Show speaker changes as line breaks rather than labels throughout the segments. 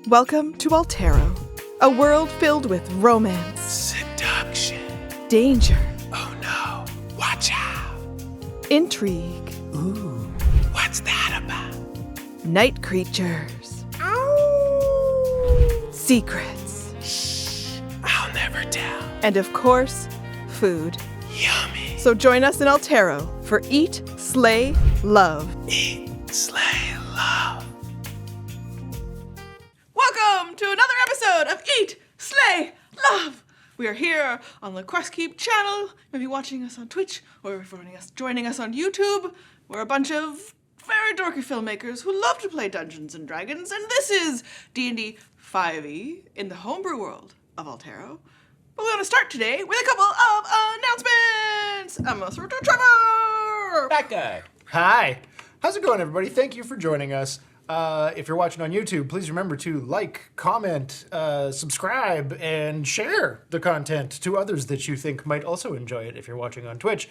Welcome to Altero, a world filled with romance,
seduction,
danger,
oh no, watch out,
intrigue,
ooh, what's that about?
night creatures, ow, secrets,
Shh, I'll never tell.
and of course, food.
Yummy.
So join us in Altero for Eat, Slay, Love.
Eat, slay, love.
Welcome to another episode of Eat, Slay, Love. We are here on the QuestKeep channel. Maybe watching us on Twitch or joining us on YouTube. We're a bunch of very dorky filmmakers who love to play Dungeons and Dragons, and this is D&D 5e in the homebrew world of Altero. But we want to start today with a couple of announcements. I'm also Trevor.
That guy.
Hi. How's it going, everybody? Thank you for joining us. If you're watching on YouTube, please remember to like, comment, subscribe, and share the content to others that you think might also enjoy it. If you're watching on Twitch,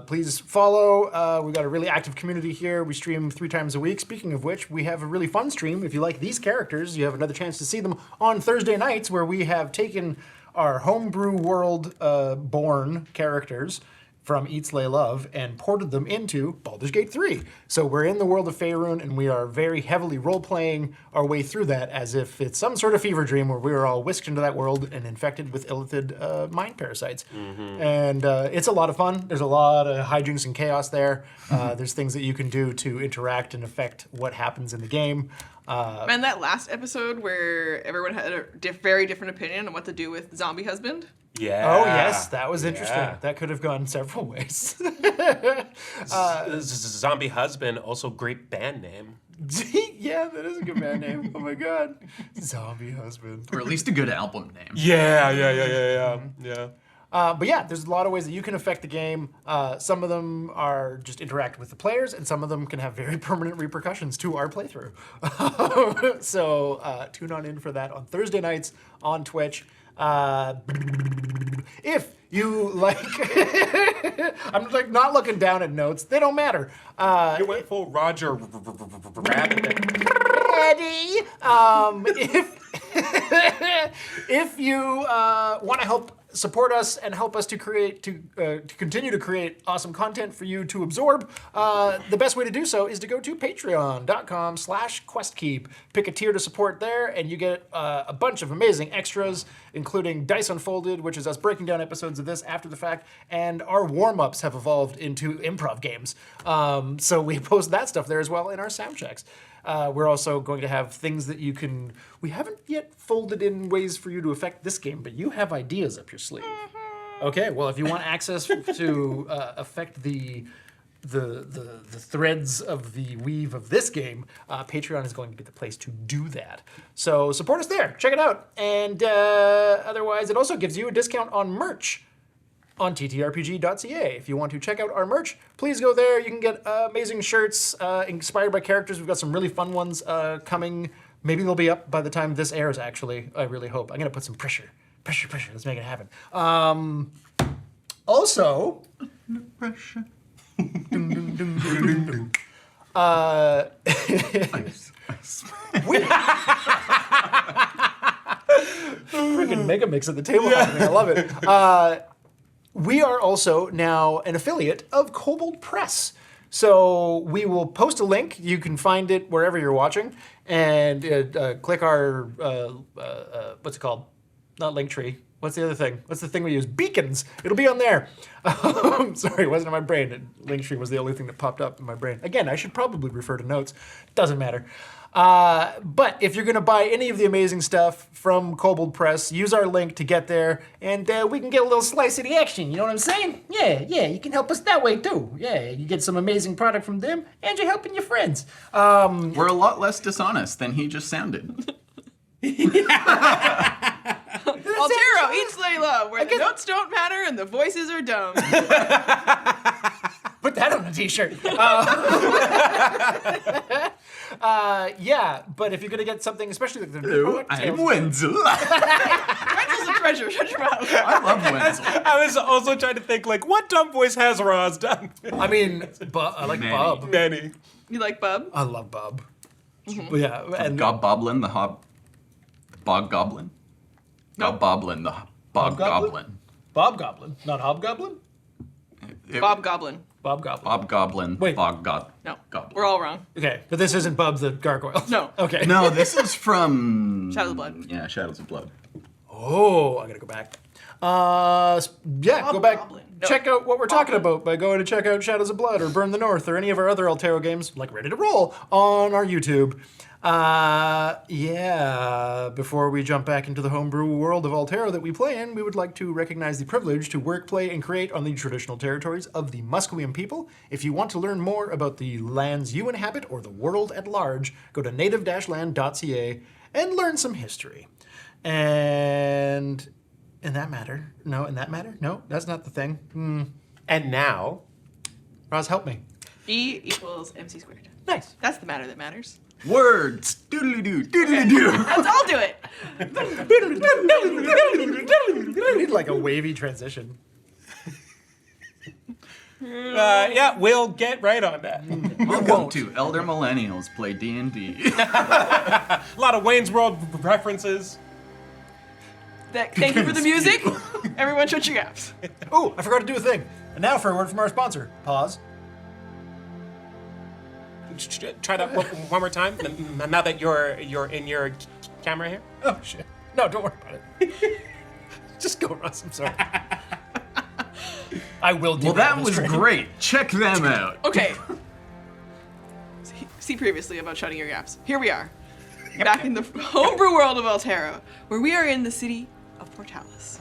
please follow. We've got a really active community here. We stream 3 times a week. Speaking of which, we have a really fun stream. If you like these characters, you have another chance to see them on Thursday nights, where we have taken our homebrew world born characters from Eat, Slay, Love and ported them into Baldur's Gate 3. So we're in the world of Faerun, and we are very heavily role-playing our way through that as if it's some sort of fever dream where we are all whisked into that world and infected with illithid mind parasites. And it's a lot of fun. There's a lot of hijinks and chaos there. There's things that you can do to interact and affect what happens in the game.
And that last episode where everyone had a very different opinion on what to do with Zombie Husband.
Yeah.
Oh, yes, that was interesting.
Yeah.
That could have gone several ways.
Zombie Husband, also great band name.
Yeah, that is a good band name. Oh my god. Zombie Husband.
Or at least a good album name.
Yeah.
But yeah, there's a lot of ways that you can affect the game. Some of them are just interact with the players, and some of them can have very permanent repercussions to our playthrough. So tune on in for that on Thursday nights on Twitch. If you like, I'm like not looking down at notes. They don't matter.
You went full Roger Rabbit.
Ready? If you want to help support us and help us to continue to create awesome content for you to absorb, the best way to do so is to go to patreon.com/questkeep. Pick a tier to support there, and you get a bunch of amazing extras, including Dice Unfolded, which is us breaking down episodes of this after the fact, and our warm-ups have evolved into improv games. So we post that stuff there as well in our sound checks. We're also going to have things that you can... We haven't yet folded in ways for you to affect this game, but you have ideas up your sleeve. Okay, well, if you want access to affect the threads of the weave of this game, Patreon is going to be the place to do that. So support us there. Check it out. And otherwise, it also gives you a discount on merch on ttrpg.ca. If you want to check out our merch, please go there. You can get amazing shirts inspired by characters. We've got some really fun ones coming. Maybe they'll be up by the time this airs, actually. I really hope. I'm going to put some pressure. Let's make it happen. Also...
Pressure.
Ice. Freaking mega mix at the table happening. I love it. We are also now an affiliate of Kobold Press. So we will post a link. You can find it wherever you're watching. And click our, what's it called? Not Linktree. What's the other thing? What's the thing we use? Beacons. It'll be on there. Sorry, it wasn't in my brain. Linktree was the only thing that popped up in my brain. Again, I should probably refer to notes. Doesn't matter. But if you're going to buy any of the amazing stuff from Kobold Press, use our link to get there, and we can get a little slice of the action. You know what I'm saying? Yeah, you can help us that way too. Yeah, you get some amazing product from them, and you're helping your friends.
We're a lot less dishonest than he just sounded.
Altero, Eat, Slay, Love, where the notes don't matter and the voices are dumb.
Put that on a t-shirt. Yeah, but if you're gonna get something, especially like the
Hello, I'm Wenzel.
Wenzel's a treasure. Shut your mouth.
I love Wenzel.
I was also trying to think, like, what dumb voice has Roz done?
I mean, I like
Manny.
Bob.
Manny.
You like Bub?
I love Bob. Yeah, and
Gob Boblin, the Hob Bog Goblin?
Nope.
Not Boblin, the Bog
Goblin?
Goblin.
Bob Goblin, not Hobgoblin?
Bob Goblin.
Bob Goblin.
Bob Goblin,
Wait.
Bog Goblin.
No,
Goblin.
we're all wrong.
Okay, but this isn't Bub the Gargoyle.
No.
Okay.
No, this is from...
Shadows of Blood.
Yeah, Shadows of Blood.
Oh, I gotta go back. Yeah, go back.
Goblin. No.
Check out what we're talking about by going to check out Shadows of Blood or Burn the North or any of our other Altero games, like Ready to Roll, on our YouTube. Yeah, before we jump back into the homebrew world of Altero that we play in, we would like to recognize the privilege to work, play, and create on the traditional territories of the Musqueam people. If you want to learn more about the lands you inhabit or the world at large, go to native-land.ca and learn some history. And in that matter, no, that's not the thing.
And now,
Roz, help me.
E equals MC squared.
Nice.
That's the matter that matters.
Words! Doodly-doo, doodly-doo.
Let's all do it.
I need like a wavy transition.
yeah, we'll get right on that.
Welcome to Elder Millennials Play D&D.
A lot of Wayne's World references.
Thank you for the music. Everyone shut your gaps.
Oh, I forgot to do a thing. And now for a word from our sponsor. Pause.
Try that one more time. Now that you're in your camera here.
Oh, shit. No, don't worry about it. Just go, Ross. I'm sorry. I will do
Well, that was great. Check them out.
Okay. See previously about shutting your gaps. Here we are. Back in the homebrew world of Altero, where we are in the city of Portalis.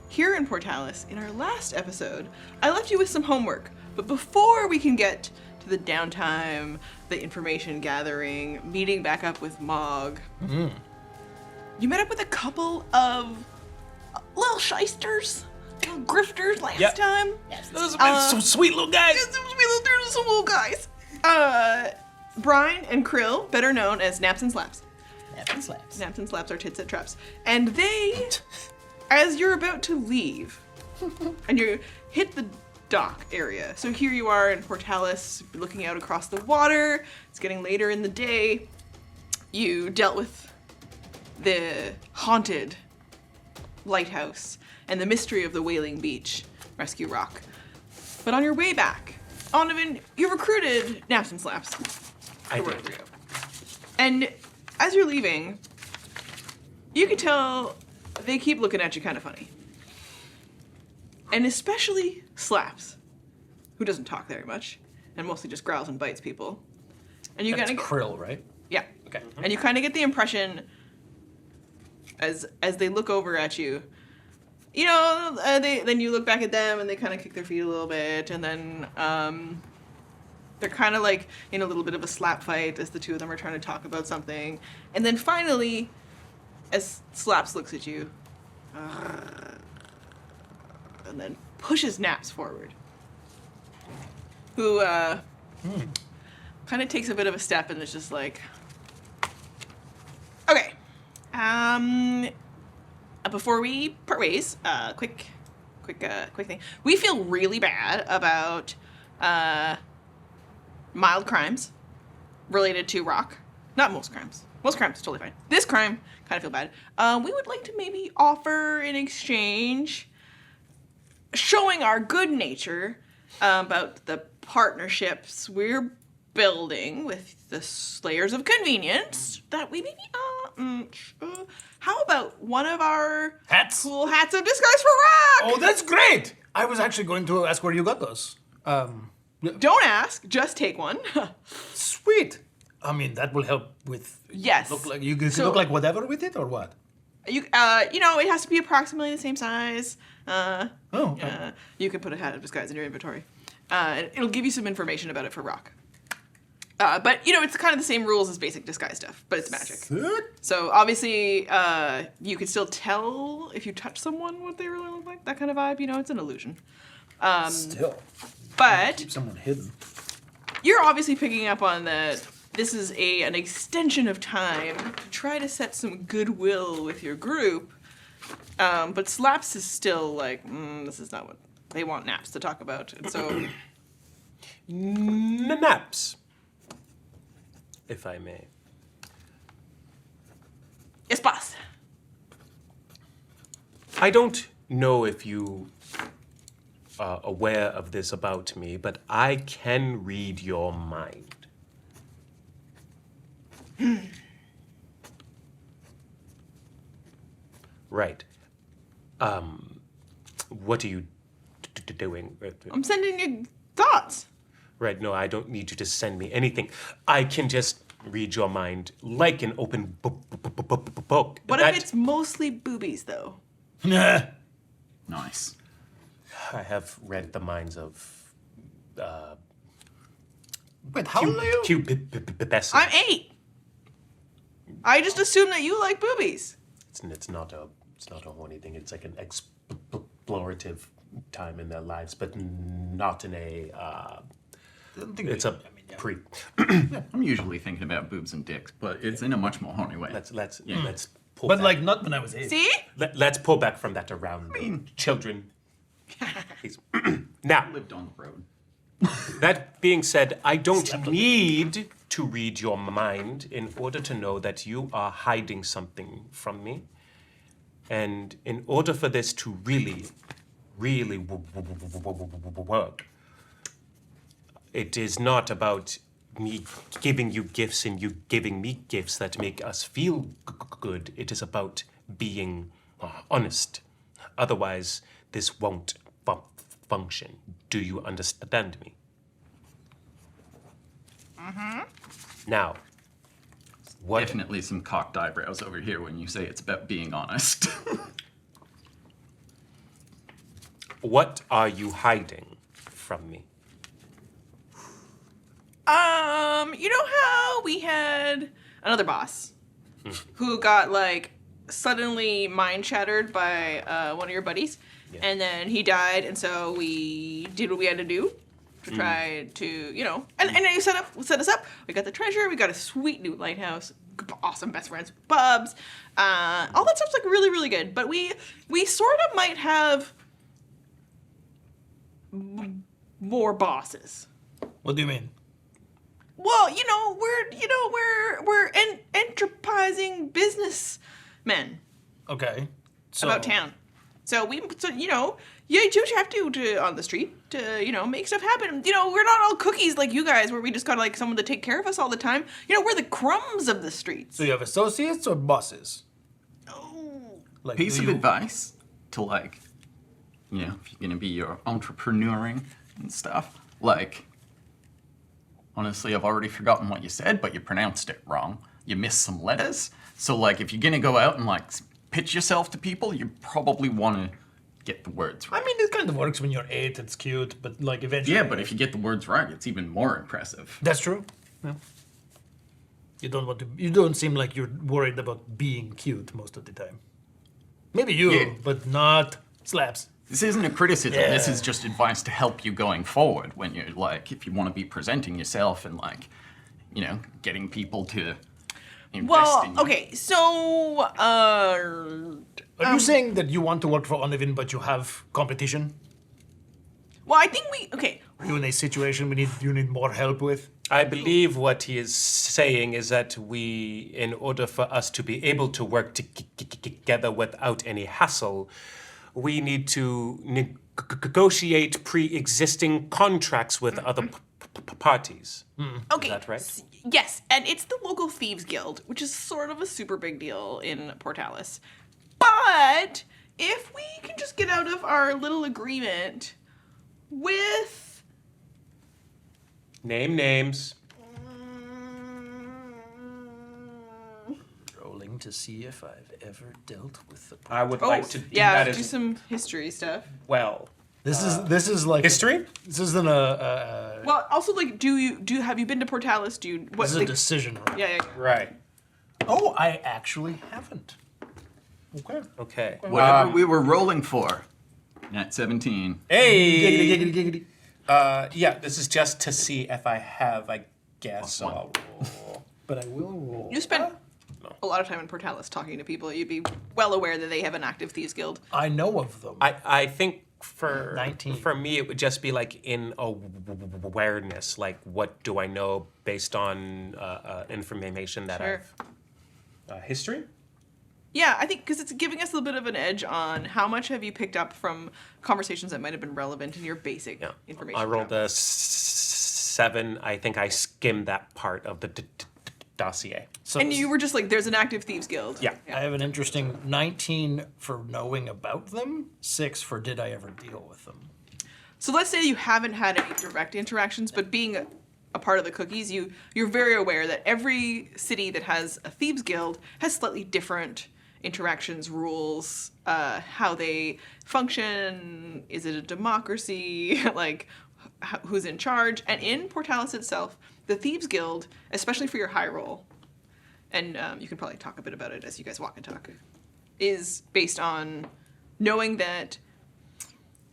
Here in Portalis, in our last episode, I left you with some homework, but before we can get to the downtime, the information gathering, meeting back up with Mogg, you met up with a couple of little shysters, little grifters last time.
Those are some sweet little guys.
Some little guys. Brian and Krill, better known as Naps and Slaps. Naps and Slaps are tits at traps. And they, as you're about to leave, and you hit the dock area. So here you are in Portalis, looking out across the water. It's getting later in the day. You dealt with the haunted lighthouse and the mystery of the Wailing Beach Rescue Rock. But on your way back, Onovan, you recruited Naps and Slaps.
I
to
did.
work for you. And as you're leaving, you can tell they keep looking at you kind of funny. And especially Slaps, who doesn't talk very much and mostly just growls and bites people. And you
That's
kind of
Krill, right?
yeah.
Okay.
And you kind of get the impression as they look over at you, you know, then you look back at them and they kind of kick their feet a little bit, and then they're kind of like in a little bit of a slap fight as the two of them are trying to talk about something. And then finally, as Slaps looks at you, and then pushes Naps forward, who kind of takes a bit of a step and is just like, okay, before we part ways, quick thing. We feel really bad about mild crimes related to rock. Not most crimes. Most crimes totally fine. This crime, kind of feel bad. We would like to maybe offer in exchange, showing our good nature about the partnerships we're building with the Slayers of Convenience, that we maybe, how about one of our
Hats?
cool hats of disguise for rock?
Oh, that's great! I was actually going to ask where you got those.
Don't ask, just take one.
Sweet. I mean, that will help with.
Yes.
Look like you can
So-
look like whatever with it, or what?
You know, it has to be approximately the same size. You can put a hat of disguise in your inventory. And it'll give you some information about it for rock. But, you know, it's kind of the same rules as basic disguise stuff, but it's magic.
Sick.
So, obviously, you can still tell if you touch someone what they really look like, that kind of vibe. You know, it's an illusion.
Still,
But
keep someone hidden.
you're obviously picking up on that this is an extension of time to try to set some goodwill with your group. But Slaps is still like, this is not what they want Naps to talk about. And so,
Naps, if I may.
yes, boss.
I don't know if you are aware of this about me, but I can read your mind. Right. What are you doing?
I'm sending you thoughts.
Right, no, I don't need you to send me anything. I can just read your mind like an open book.
What if it's mostly boobies, though?
Nice.
I have read the minds of
Wait, how old are you?
Cupidescent.
I'm 8. I just assume that you like boobies.
It's not a horny thing. It's like an explorative time in their lives, but not in a. It's a pre.
I'm usually thinking about boobs and dicks, but it's in a much more horny way.
Let's pull.
But
back.
like not when I was 8.
See?
Let's pull back from that around children. Please. Now,
lived on the road.
that being said, I don't need to read your mind in order to know that you are hiding something from me. And in order for this to really work, it is not about me giving you gifts and you giving me gifts that make us feel good. It is about being honest. Otherwise, this won't function. Do you understand me? Mm-hmm. Now, what?
Definitely some cocked eyebrows over here when you say it's about being honest.
What are you hiding from me?
You know how we had another boss who got like suddenly mind shattered by one of your buddies, and then he died, and so we did what we had to do to try to, and then you set us up. We got the treasure. We got a sweet new lighthouse. Awesome best friends, Bubs. All that stuff's like really, really good. But we sort of might have more bosses.
What do you mean?
Well, we're enterprising businessmen
Okay. So
about town. So you do have to on the street to, make stuff happen. We're not all cookies like you guys where we just got like someone to take care of us all the time. We're the crumbs of the streets.
So you have associates or bosses?
Oh.
Like
Piece
do
of
you-
advice to if you're gonna be your entrepreneuring and stuff, honestly, I've already forgotten what you said, but you pronounced it wrong. You missed some letters. So if you're gonna go out and pitch yourself to people, you probably want to get the words right.
I mean, it kind of works when you're 8. It's cute, but eventually.
Yeah, but if you get the words right, it's even more impressive.
That's true. Yeah. You don't seem like you're worried about being cute most of the time. Maybe you,
Yeah.
but not Slaps.
This isn't a criticism.
Yeah.
This is just advice to help you going forward when you're if you want to be presenting yourself and getting people to invest in you.
Okay, so
Are you saying that you want to work for Onovan, but you have competition?
well, I think
Are you in a situation you need more help with?
I believe what he is saying is that in order for us to be able to work together without any hassle, we need to negotiate pre-existing contracts with other parties.
Okay.
Is that right?
Yes, and it's the local thieves guild, which is sort of a super big deal in Portalis. But if we can just get out of our little agreement with
Name names.
Rolling to see if I've ever dealt with the.
I would like to do
yeah,
that
do
as
some history stuff.
well.
This is like
History?
This isn't a.
Well, also have you been to Portalis?
This is a decision. Round.
Yeah.
Right.
Oh, I actually haven't. Okay.
Okay.
Whatever we were rolling for. Nat 17.
Hey.
Giggity, giggity, giggity.
Yeah, this is just to see if I have, I guess. So I'll roll.
But I will roll.
You spent a lot of time in Portalis talking to people. You'd be well aware that they have an active thieves guild.
I know of them.
I think for
19.
For me, it would just be in awareness. What do I know based on information that
Sure.
I've... history?
Yeah, I think because it's giving us a little bit of an edge on how much have you picked up from conversations that might have been relevant in your basic information.
I rolled
travel.
a 7. I think I skimmed that part of the dossier.
So
And you were just like, there's an active thieves guild.
Yeah.
I have an interesting 19 for knowing about them, 6 for did I ever deal with them.
So let's say you haven't had any direct interactions, but being a part of the cookies, you're very aware that every city that has a thieves guild has slightly different interactions, rules, how they function. Is it a democracy? Like, who's in charge? And in Portalis itself, the thieves guild, especially for your high roll, and you can probably talk a bit about it as you guys walk and talk, is based on knowing that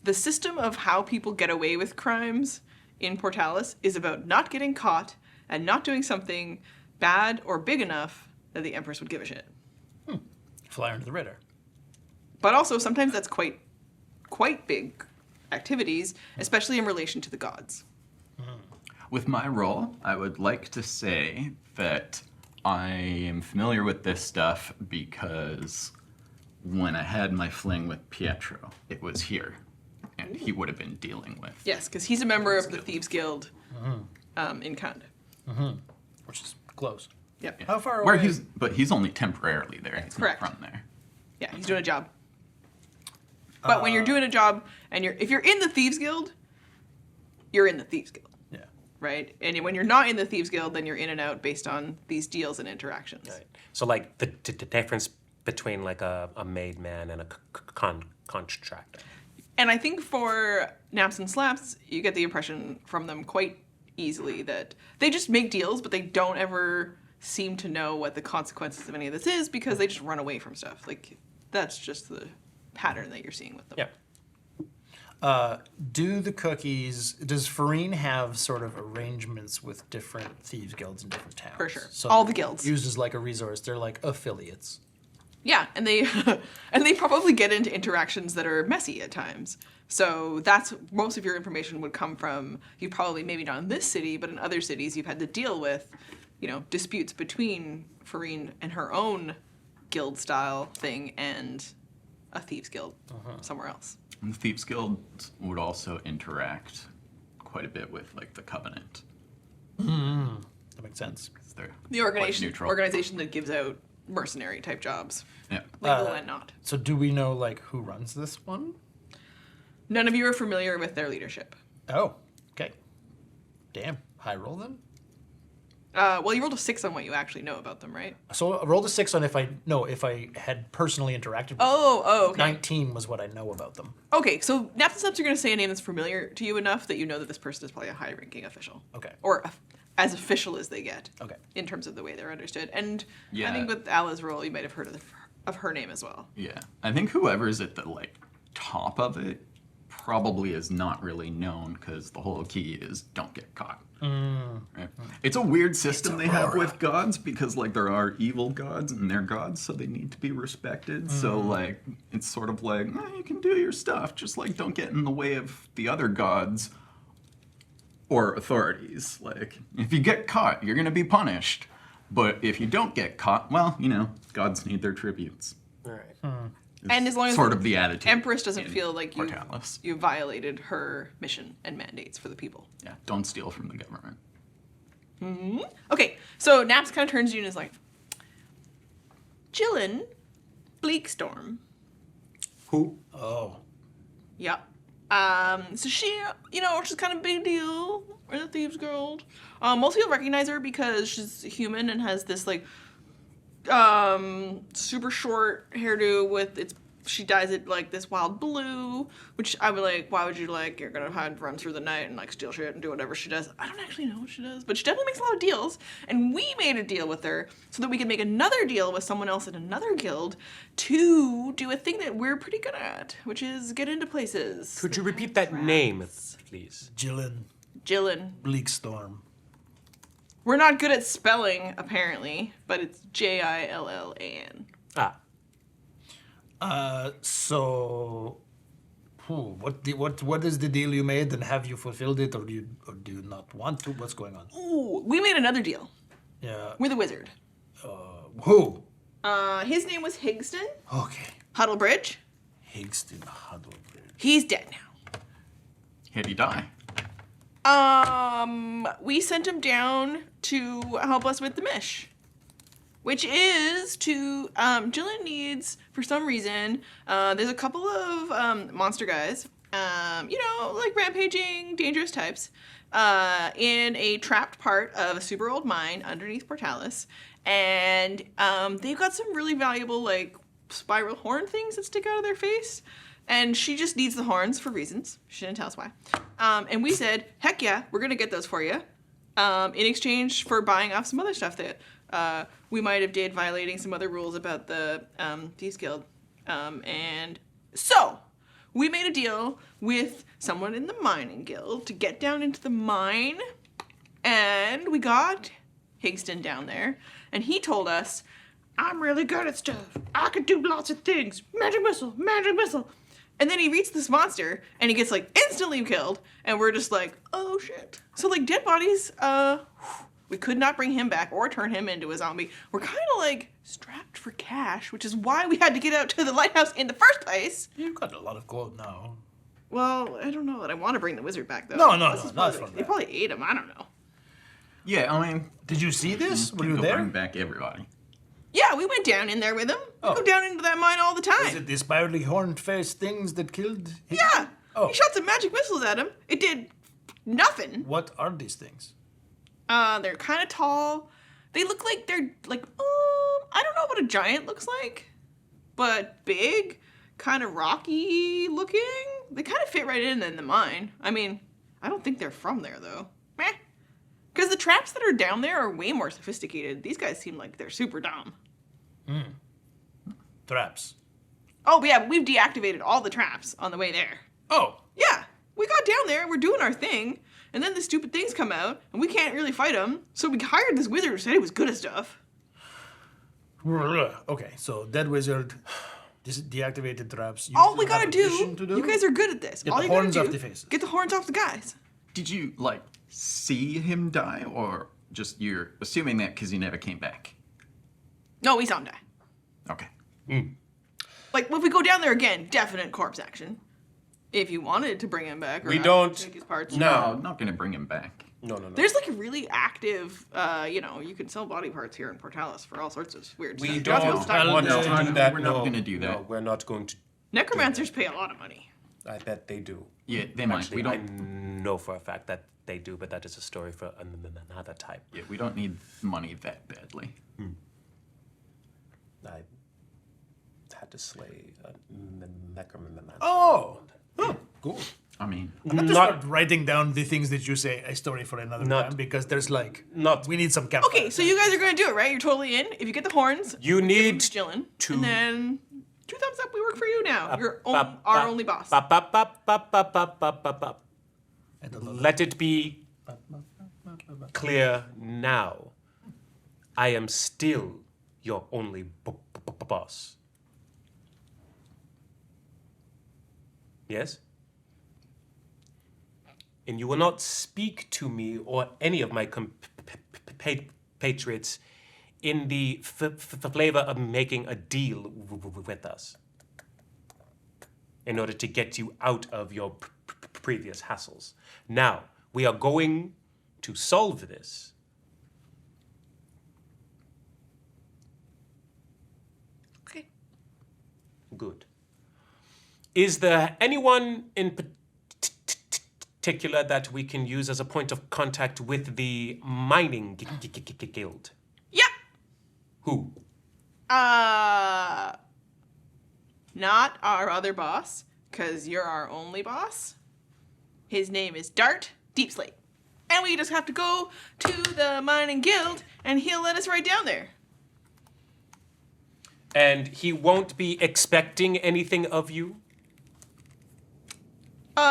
the system of how people get away with crimes in Portalis is about not getting caught and not doing something bad or big enough that the Empress would give a shit.
Fly under the radar.
But also sometimes that's quite big activities, especially in relation to the gods.
With my role, I would like to say that I am familiar with this stuff because when I had my fling with Pietro, it was here, and he would have been dealing with.
Yes, because he's a member of the Thieves Guild in Kand.
Which is close.
Yep.
How far
Where
away?
but he's only temporarily there. He's
Correct.
not from there.
Yeah, he's doing a job. But when you're doing a job and if you're in the Thieves Guild, you're in the Thieves Guild,
Yeah.
right? And when you're not in the Thieves Guild, then you're in and out based on these deals and interactions.
Right. So like the difference between like a made man and a contractor.
And I think for Naps and Slaps, you get the impression from them quite easily that they just make deals, but they don't ever seem to know what the consequences of any of this is because they just run away from stuff. Like, that's just the pattern that you're seeing with them.
Yeah.
Do the cookies, does Farine have sort of arrangements with different thieves guilds in different towns?
For sure.
So
All
they're
the guilds.
Used as like a resource. They're like affiliates.
Yeah, and they and they probably get into interactions that are messy at times. So that's most of your information would come from you probably maybe not in this city, but in other cities you've had to deal with, disputes between Farine and her own guild style thing and a thieves guild somewhere else.
And the Thieves Guild would also interact quite a bit with like the Covenant.
That makes sense.
'Cause they're
The
quite neutral.
organization that gives out mercenary type jobs,
Yeah.
legal and not.
So do we know like who runs this one?
None of you are familiar with their leadership.
Oh, okay. Damn. High roll then?
Well, you rolled a 6 on what you actually know about them, right?
So I rolled a 6 on if I had personally interacted with them.
Oh, okay.
19 was what I know about them.
Okay, so Naps and Slaps are going to say a name that's familiar to you enough that you know that this person is probably a high-ranking official.
Okay.
Or as official as they get.
Okay.
In terms of the way they're understood. And I
Yeah.
think with Alla's role, you might have heard of her name as well.
Yeah. I think whoever's at the like top of it probably is not really known because the whole key is don't get caught. Right? It's a weird system they have with gods because like there are evil gods and they're gods, so they need to be respected. So like it's sort of like you can do your stuff, just like don't get in the way of the other gods or authorities. Like if you get caught, you're gonna be punished. But if you don't get caught, well, gods need their tributes.
All right.
And as long as
sort
the
of the attitude.
Empress doesn't
in
feel like
Portalis.
you violated her mission and mandates for the people.
Yeah, don't steal from the government.
Okay, so Naps kind of turns to you and is like, Jillian Bleakstorm.
Who?
Oh.
Yep. So she, she's kind of a big deal in the Thieves Guild. Most people recognize her because she's human and has this like super short hairdo with she dyes it like this wild blue, which I would like, why would you you're gonna run through the night and like steal shit and do whatever she does. I don't actually know what she does, but she definitely makes a lot of deals. And we made a deal with her so that we could make another deal with someone else in another guild to do a thing that we're pretty good at, which is get into places.
Could you repeat that name, please?
Jillian
Jillian.
Bleakstorm.
We're not good at spelling, apparently, but it's Jillan.
Ah,
So, what is the deal you made, and have you fulfilled it, or do you not want to? What's going on?
Ooh, we made another deal.
Yeah.
We're the wizard.
Who?
His name was Higston
Okay.
Huddlebridge.
Higston Huddlebridge.
He's dead now.
How'd he die?
We sent him down to help us with the mish. Which is to, Jillian needs, for some reason, there's a couple of monster guys, like rampaging, dangerous types, in a trapped part of a super old mine underneath Portalis. And they've got some really valuable, like, spiral horn things that stick out of their face. And she just needs the horns for reasons. She didn't tell us why. And we said, heck yeah, we're going to get those for you. In exchange for buying off some other stuff that we might have did violating some other rules about the Thieves Guild. And so we made a deal with someone in the mining guild to get down into the mine. And we got Higston down there. And he told us, I'm really good at stuff. I can do lots of things. Magic missile, magic missile. And then he meets this monster, and he gets, like, instantly killed, and we're just like, oh, shit. So, like, dead bodies, we could not bring him back or turn him into a zombie. We're kind of, like, strapped for cash, which is why we had to get out to the lighthouse in the first place.
You've got a lot of gold now.
Well, I don't know that I want to bring the wizard back, though.
No,
They
not from that.
probably ate him, I don't know.
Yeah, I mean,
Did you see this? Were you
go
there?
bring back everybody.
Yeah, we went down in there with him.
Oh.
We go down into that mine all the time.
Is it the spirally horned-faced things that killed Higston?
Yeah.
Oh.
He shot some magic missiles at him. It did nothing.
What are these things?
They're kind of tall. They look like they're like, I don't know what a giant looks like, but big, kind of rocky looking. They kind of fit right in the mine. I mean, I don't think they're from there though. Meh. Because the traps that are down there are way more sophisticated. These guys seem like they're super dumb.
Traps.
Oh, yeah, but we've deactivated all the traps on the way there.
Oh.
Yeah, we got down there, we're doing our thing, and then the stupid things come out, and we can't really fight them, so we hired this wizard who said he was good at stuff.
Okay, so dead wizard, deactivated traps. You
All
still
we gotta
have a mission to do?
you guys are good at this.
Get
All
the
you gotta
horns
do,
off the faces.
get the horns off the guys.
Did you, like, see him die, or just you're assuming that because he never came back?
No, we saw him die.
Okay.
Like, if we go down there again, definite corpse action. If you wanted to bring him back. Or
We
have
don't-
Take his parts.
No, I'm not going to bring him back.
No.
There's like a really active, you can sell body parts here in Portalis for all sorts of weird stuff.
We
You're not supposed
don't
to talk
want
about
to
that.
do that.
We're not gonna do that.
No, we're not going to.
Necromancers pay a lot of money.
I bet they do.
Yeah, they might.
Actually,
We
I
don't.
know for a fact that they do, but that is a story for another time.
Yeah, we don't need money that badly.
I had to slay a necromancer.
Oh. Cool.
I mean,
I'm going to
Not-
start writing down the things that you say a story for another
Not-
time because there's like
not-
we need some capital.
Okay, so you guys are going to do it, right? You're totally in. If you get the horns,
You need
Jillian,
to-
and then 2 thumbs up. We work for you now. You're our only boss.
Let it be clear now. I am still your only boss. Yes? And you will not speak to me or any of my compatriots in the flavor of making a deal with us in order to get you out of your previous hassles. Now, we are going to solve this.
Okay.
Good. Is there anyone in particular that we can use as a point of contact with the mining guild?
Yeah.
Who?
Not our other boss, because you're our only boss. His name is Dart Deepslate. And we just have to go to the mining guild, and he'll let us right down there.
And he won't be expecting anything of you?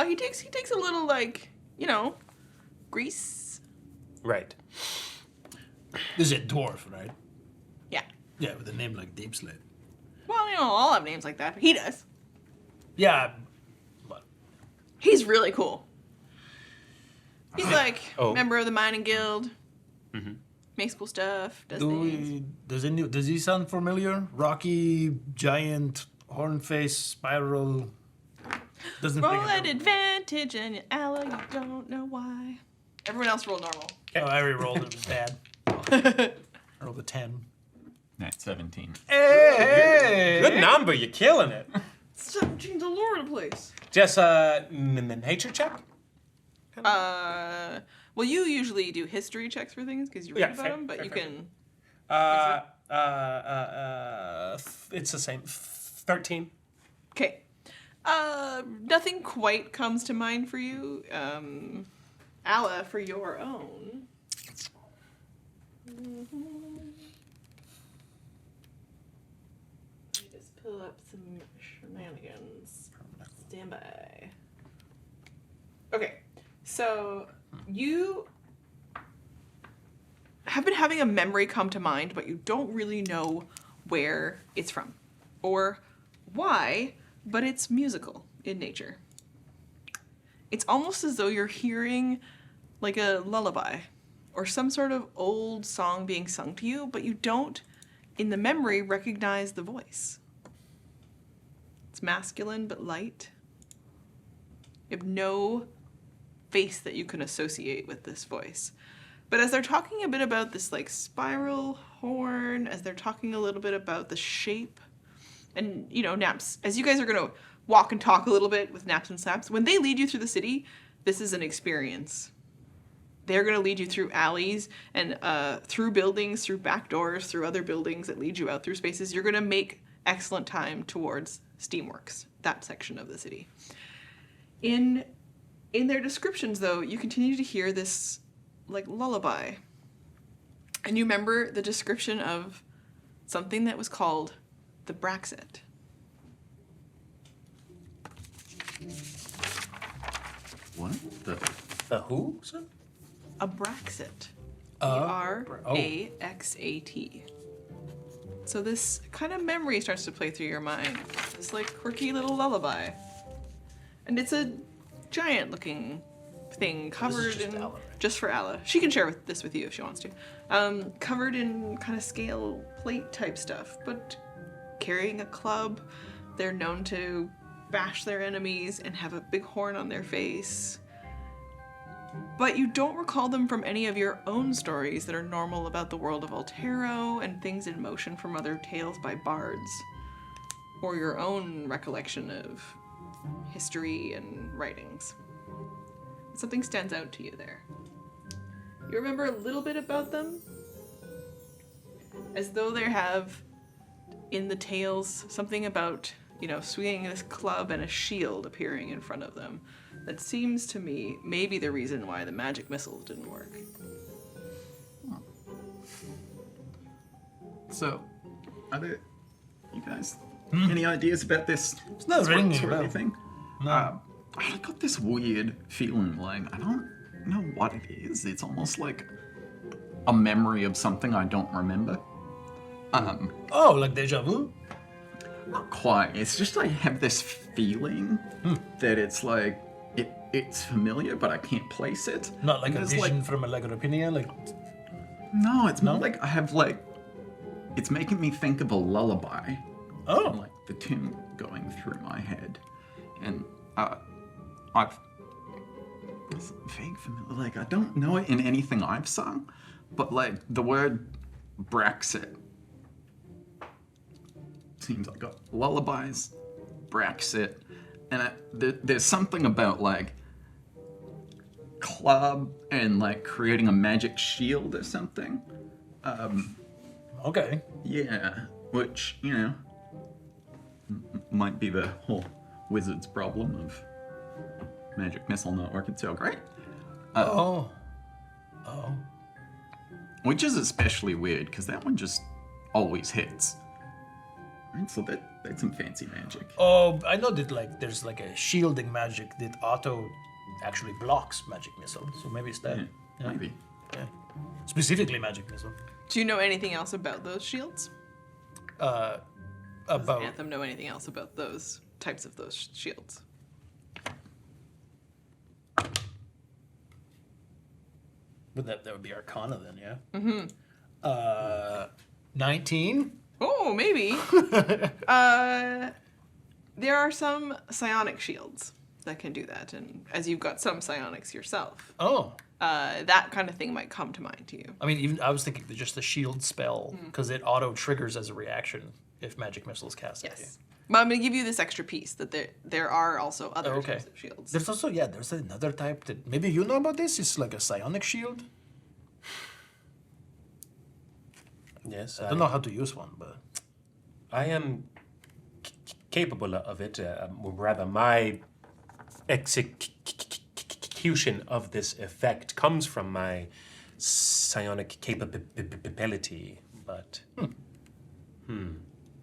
He takes a little, like, grease.
Right.
This is a dwarf, right?
Yeah.
Yeah, with a name like Deep Slate.
Well, all have names like that, but he does.
Yeah, but
He's really cool. He's like
Oh.
member of the mining guild. makes cool stuff, does
Do
things.
does he sound familiar? Rocky, giant, horn face, spiral. Doesn't
Roll
ring a
at
bell.
advantage and Ella, you don't know why. Everyone else roll normal.
Oh, I already rolled it. It was bad. I rolled a 10.
That's 17.
Hey!
Good number. You're killing it.
17's all over the place.
Just a nature check.
Well, you usually do history checks for things because you read
Yeah,
about
fair,
them, but
fair,
you
fair.
can.
It's the same. 13.
Okay. Nothing quite comes to mind for you. Alla, for your own. Let me just pull up some shenanigans. Stand by. Okay, so you have been having a memory come to mind, but you don't really know where it's from or why, but it's musical in nature. It's almost as though you're hearing like a lullaby or some sort of old song being sung to you, but you don't, in the memory, recognize the voice. It's masculine but light. You have no face that you can associate with this voice. But as they're talking a bit about this like spiral horn, as they're talking a little bit about the shape, and you know, Naps, as you guys are gonna walk and talk a little bit with Naps and Saps, when they lead you through the city, this is an experience. They're gonna lead you through alleys and through buildings, through back doors, through other buildings that lead you out through spaces. You're gonna make excellent time towards Steamworks, that section of the city. In their descriptions, though, you continue to hear this like lullaby. And you remember the description of something that was called the Braxit.
What?
The who? Sir?
A Braxit. B-R-A-X-A-T. So this kind of memory starts to play through your mind. This like quirky little lullaby. And it's a giant looking thing covered
just
in
Alla, right?
just for Alla. She can share this with you if she wants to. Covered in kind of scale plate type stuff, but carrying a club. They're known to bash their enemies and have a big horn on their face. But you don't recall them from any of your own stories that are normal about the world of Altero and things in motion from other tales by bards, or your own recollection of history and writings. Something stands out to you there. You remember a little bit about them? As though they have, in the tales, something about, you know, swinging this club and a shield appearing in front of them. That seems to me maybe the reason why the magic missiles didn't work.
So, are there, you guys, any ideas about this? It's
not ringing a
sort of
bell.
thing?
No.
I got this weird feeling like I don't know what it is. It's almost like a memory of something I don't remember.
Oh, like deja vu?
Not quite. It's just I have this feeling that it's like it's familiar, but I can't place it.
Not like
And
a
there's,
vision from a Legorapina? Like,
No, it's more like I have like. It's making me think of a lullaby.
oh.
Like the tune going through my head, and I've it's vague familiar. Like I don't know it in anything I've sung, but like the word Brexit seems like lullabies, Brexit, and there's something about like club and like creating a magic shield or something.
Okay.
Yeah, which, you know, might be the whole wizard's problem of magic missile not working so great.
Oh.
Which is especially weird, because that one just always hits. Right, so that's some fancy magic.
Oh, I know that like there's like a shielding magic that auto actually blocks magic missile. So maybe it's that.
Yeah,
Yeah.
maybe.
Yeah. Specifically magic missile.
Do you know anything else about those shields? Does
About
Anthem know anything else about those types of those shields?
but that would be Arcana then, yeah. 19?
Oh, maybe. There are some psionic shields that can do that, and as you've got some psionics yourself,
Oh.
that kind of thing might come to mind to you.
I mean, even I was thinking just the shield spell, because it auto-triggers as a reaction if magic missiles cast at you.
Yes. But I'm going to give you this extra piece that there are also other
okay.
types of shields.
There's also, there's another type that maybe you know about this. It's like a psionic shield.
Yes,
I don't know how to use one, but
I am capable of it. Rather, my execution of this effect comes from my psionic capability. But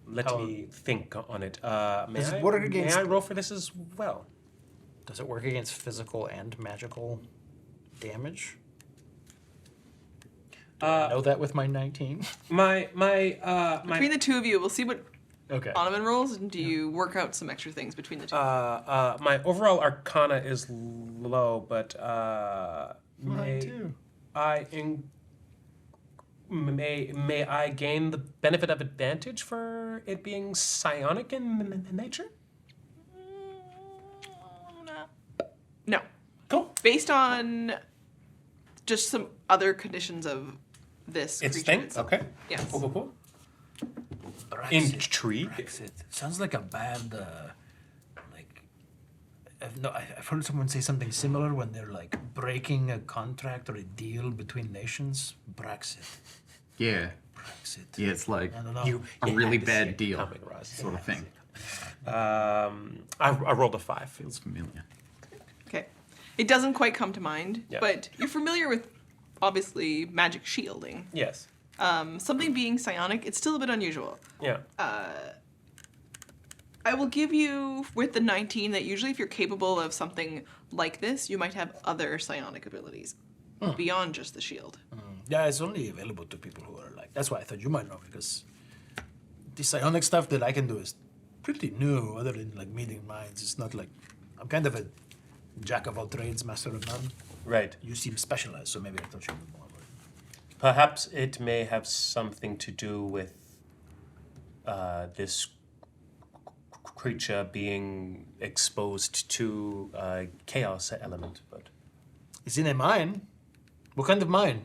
let me think on it.
Does it work against-
May I roll for this as well?
does it work against physical and magical damage? Do I know that with my 19?
Between the two of you, we'll see what
Okay.
Onovan rolls, and do you work out some extra things between the two?
My overall arcana is low, but
Mine too.
may I gain the benefit of advantage for it being psionic in nature?
No.
Cool.
Based on just some other conditions of this
It's
creature
thing.
itself.
Okay.
Yes.
Cool.
Brexit.
Intrigue.
Brexit. Sounds like a bad, I've heard someone say something similar when they're like breaking a contract or a deal between nations. Brexit.
Yeah.
Brexit.
Yeah, it's like
I don't know.
a really
had to see
bad
it
deal
coming, Ross.
sort of thing.
I rolled a 5.
Feels familiar.
Okay. It doesn't quite come to mind,
Yeah.
but you're familiar with, obviously, magic shielding.
Yes.
Something being psionic, it's still a bit unusual.
Yeah.
I will give you, with the 19, that usually if you're capable of something like this, you might have other psionic abilities beyond just the shield.
Yeah, it's only available to people who are like. That's why I thought you might know, because the psionic stuff that I can do is pretty new. Other than like meeting minds, it's not like I'm kind of a jack of all trades, master of none.
Right.
You seem specialized, so maybe I thought you knew more.
Perhaps it may have something to do with this creature being exposed to chaos element, but
It's in a mine. What kind of mine?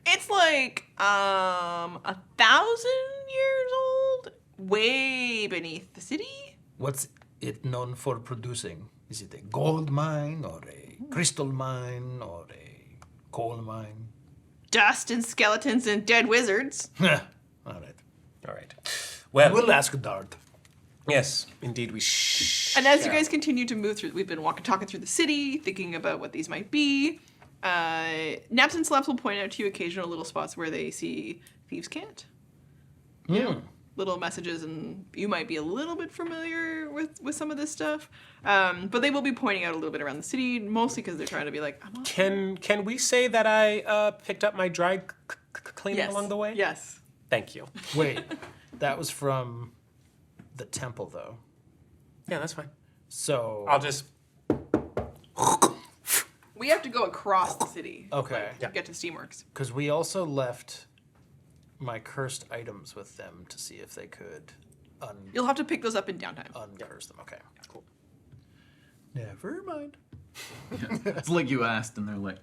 It's like 1,000 years old, way beneath the city.
What's it known for producing? Is it a gold mine or a crystal mine or a coal mine?
Dust and skeletons and dead wizards.
All right.
all right. Well,
We'll ask Dart.
yes, indeed we
And as you guys continue to move through, we've been talking through the city, thinking about what these might be. Naps and Slaps will point out to you occasional little spots where they see Thieves' Cant. You know, little messages, and you might be a little bit familiar with some of this stuff. But they will be pointing out a little bit around the city, mostly because they're trying to be like, I'm off.
Can we say that I picked up my dry cleaning
Yes.
along the way?
Yes.
Thank you.
Wait, that was from the temple, though.
Yeah, that's fine.
So
I'll just.
We have to go across the city.
Okay.
To get to Steamworks.
because we also left my cursed items with them to see if they could
You'll have to pick those up in downtime.
uncurse them. Okay, cool. Never mind.
It's like you asked, and they're like,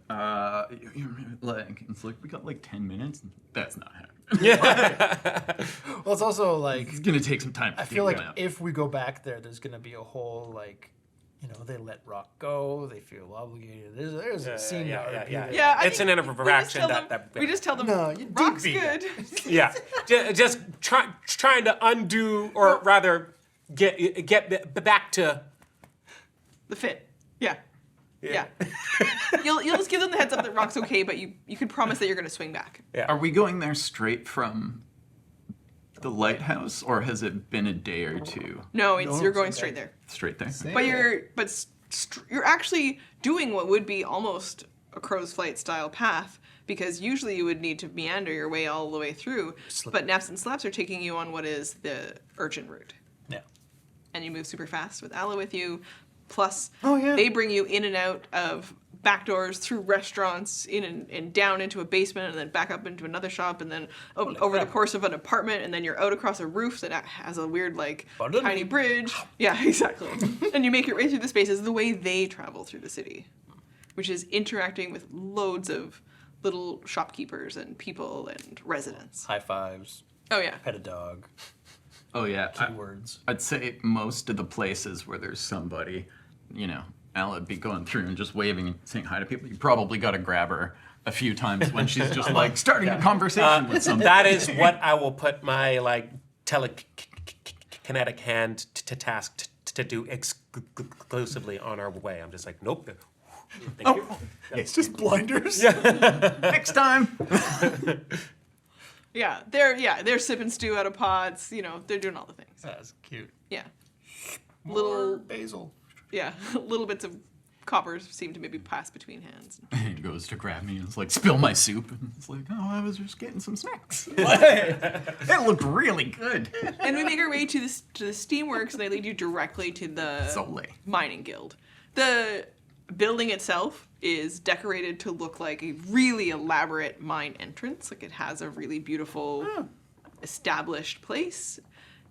like, it's like, we got like 10 minutes. That's not happening.
Well, it's also like
It's gonna take some time.
I feel like if we go back there, there's gonna be a whole like, they let Rock go. They feel obligated. There's a scene
yeah,
that would be
yeah,
there.
Yeah, I
It's
think
an
we just
interaction
tell
that-
them-
that-
we just tell them,
No, you do
Rock's
be
good.
Yeah, just trying to undo, or rather, get back to.
The fit. Yeah. Yeah. You'll just give them the heads up that Rock's okay, but you can promise that you're going to swing back.
Yeah.
Are we going there straight from the lighthouse, or has it been a day or two?
No, you're going straight there.
Straight there.
But you're actually doing what would be almost a crow's flight style path, because usually you would need to meander your way all the way through. But Naps and Slaps are taking you on what is the urchin route.
Yeah.
And you move super fast with Alla with you. Plus,
Oh, yeah.
they bring you in and out of back doors through restaurants in and down into a basement and then back up into another shop and then over the course of an apartment and then you're out across a roof that has a weird like tiny bridge. Yeah, exactly. And you make your way through the spaces the way they travel through the city, which is interacting with loads of little shopkeepers and people and residents.
High fives.
Oh yeah.
Pet a dog.
Oh yeah,
Keywords.
I'd say most of the places where there's somebody, Al would be going through and just waving and saying hi to people. You probably got to grab her a few times when she's just like starting a conversation with somebody.
That is what I will put my like telekinetic hand to task to do exclusively on our way. I'm just like, nope. Thank you.
It's just blinders.
Next time.
Yeah, they're sipping stew out of pots. They're doing all the things.
That's cute.
Yeah.
Little basil.
Yeah, little bits of coppers seem to maybe pass between hands.
He goes to grab me and it's like, spill my soup. And it's like, oh, I was just getting some snacks. It looked really good.
And we make our way to the steamworks, and they lead you directly to the
Solely.
mining guild. The building itself is decorated to look like a really elaborate mine entrance. Like it has a really beautiful established place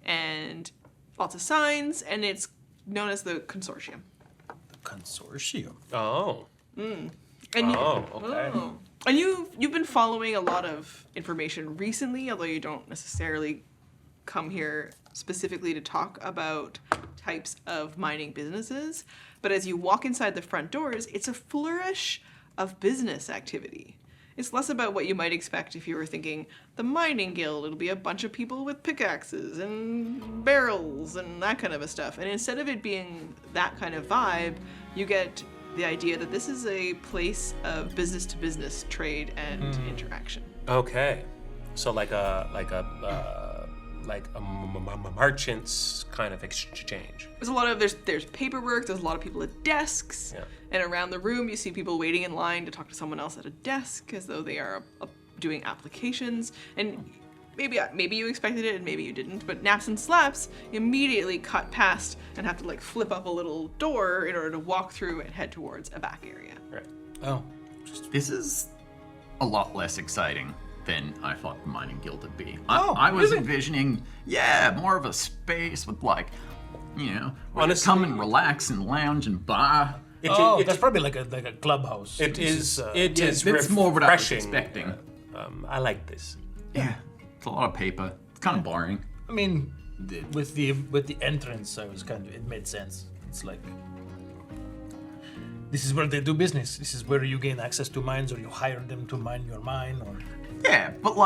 and lots of signs, and it's known as the consortium.
Consortium.
Oh.
And
Okay.
And you've been following a lot of information recently, although you don't necessarily come here specifically to talk about types of mining businesses. But as you walk inside the front doors, it's a flourish of business activity. It's less about what you might expect if you were thinking the mining guild. It'll be a bunch of people with pickaxes and barrels and that kind of a stuff. And instead of it being that kind of vibe, you get the idea that this is a place of business to business trade and interaction.
Okay. So like a merchant's kind of exchange.
There's a lot of there's paperwork. There's a lot of people at desks, and around the room you see people waiting in line to talk to someone else at a desk as though they are doing applications. And maybe you expected it and maybe you didn't. But Naps and Slaps immediately cut past and have to like flip up a little door in order to walk through and head towards a back area.
Right.
Oh.
This is a lot less exciting than I thought the mining guild would be. I was envisioning, more of a space with where
Honestly,
come and relax and lounge and bar.
That's probably like a clubhouse.
It is
It's more what I was
refreshing.
expecting.
I like this.
Yeah, it's a lot of paper. It's kind of boring.
I mean, with the entrance, it made sense. It's like, this is where they do business. This is where you gain access to mines, or you hire them to mine your mine, or...
Yeah, but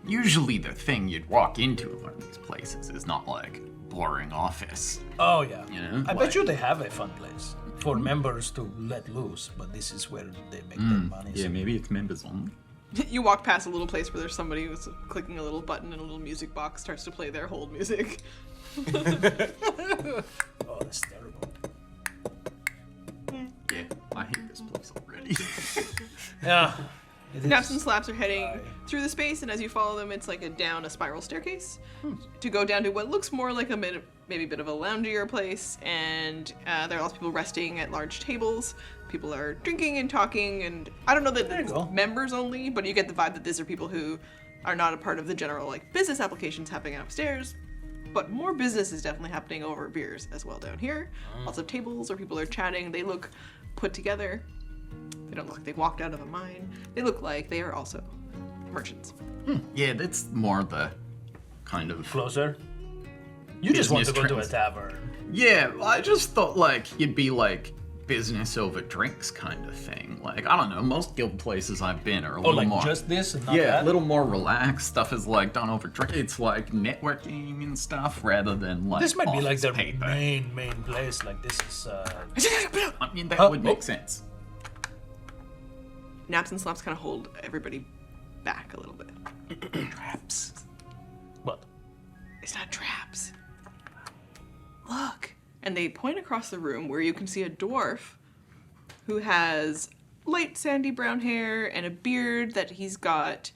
usually the thing you'd walk into at one of these places is not like boring office.
Oh yeah. I
like-
bet you they have a fun place for members to let loose, but this is where they make their money.
Yeah,
so-
maybe it's members only.
You walk past a little place where there's somebody who's clicking a little button and a little music box starts to play their hold music.
Oh, that's terrible.
Yeah, I hate this place already.
Yeah. it is.
Naps and Slaps are heading through the space, and as you follow them, it's like down a spiral staircase to go down to what looks more like maybe a bit of a loungier place. And there are lots of people resting at large tables. People are drinking and talking, and I don't know that
There you
it's
go.
members only, but you get the vibe that these are people who are not a part of the general business applications happening upstairs. But more business is definitely happening over beers as well down here. Lots of tables where people are chatting. They look put together. They don't look like they walked out of a mine. They look like they are also merchants.
Yeah, that's more the kind of...
Closer. You just want to go
Business
to a
trends.
tavern.
Yeah, I just thought you'd be business over drinks kind of thing. I don't know, most guild places I've been are a
Or
little more...
just this and not
Yeah,
that?
a little more relaxed. Stuff is done over drink. It's networking and stuff rather than
This might be
office
their
paper.
main place. This is...
I mean, that would make sense.
Naps and Slaps kind of hold everybody back a little bit.
Traps.
What?
It's not traps. Look. And they point across the room where you can see a dwarf who has light sandy brown hair and a beard that he's got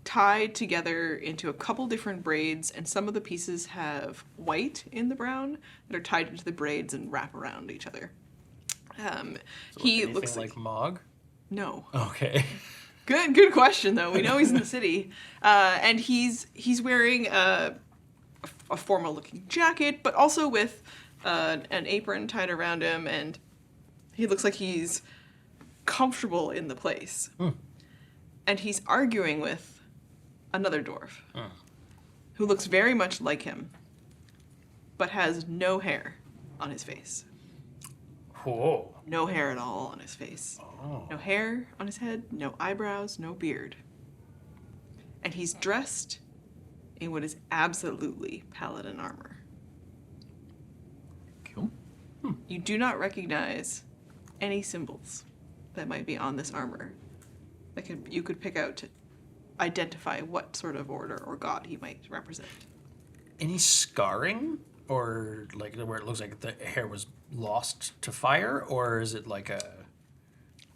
tied together into a couple different braids, and some of the pieces have white in the brown that are tied into the braids and wrap around each other. He
Anything
looks
like Mogg.
no.
Okay.
Good question though. We know he's in the city, and he's wearing a formal looking jacket, but also with an apron tied around him, and he looks like he's comfortable in the place. And he's arguing with another dwarf who looks very much like him, but has no hair on his face.
Whoa.
No hair at all on his face. No hair on his head, no eyebrows, no beard. And he's dressed in what is absolutely Paladin armor.
Cool.
You do not recognize any symbols that might be on this armor that you could pick out to identify what sort of order or god he might represent.
Any scarring? Or like where it looks like the hair was lost to fire? Or is it like a...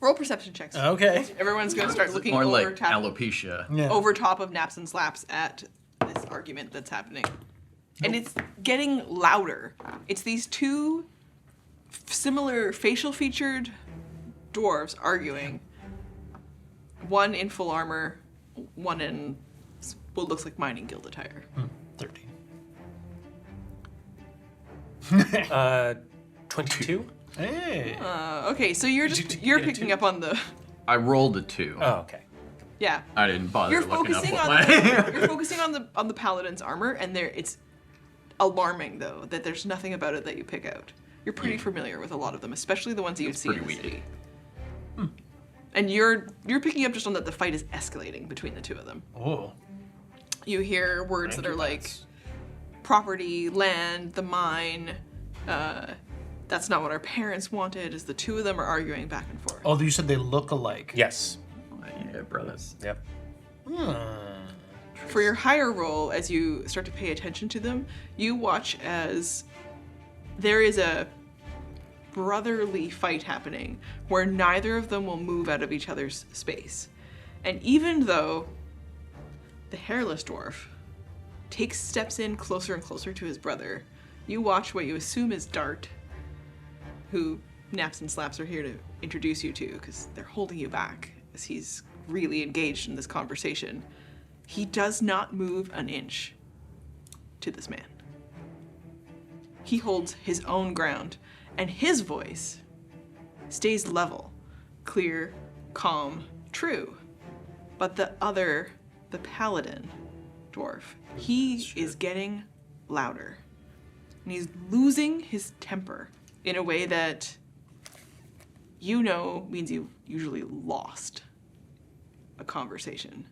Roll perception checks.
Okay.
Everyone's going to start looking
More
over,
like alopecia.
Yeah.
over top of naps and slaps at this argument that's happening. And it's getting louder. It's these two similar facial featured dwarves arguing. One in full armor, one in what looks like mining guild attire.
13.
22?
Hey.
Okay, so you're
get a
picking
two?
up on the
I rolled a 2.
Oh, okay.
yeah.
I didn't bother
You're
looking up
focusing
what
on
my...
you're focusing on the paladin's armor, and it's alarming though that there's nothing about it that you pick out. You're pretty familiar with a lot of them, especially the ones that you'd see in the
pretty weird.
city. And you're picking up just on that the fight is escalating between the two of them.
Oh.
You hear words that are like property, land, the mine. That's not what our parents wanted. As the two of them are arguing back and forth.
Oh, you said they look alike.
Yes.
Yeah, brothers.
Yep.
For your higher roll, as you start to pay attention to them, you watch as there is a brotherly fight happening where neither of them will move out of each other's space. And even though the hairless dwarf takes steps in closer and closer to his brother, you watch what you assume is Dart, who Naps and Slaps are here to introduce you to because they're holding you back as he's really engaged in this conversation. He does not move an inch to this man. He holds his own ground, and his voice stays level, clear, calm, true. But the Paladin dwarf, he is getting louder. And he's losing his temper in a way that you know means you usually lost a conversation.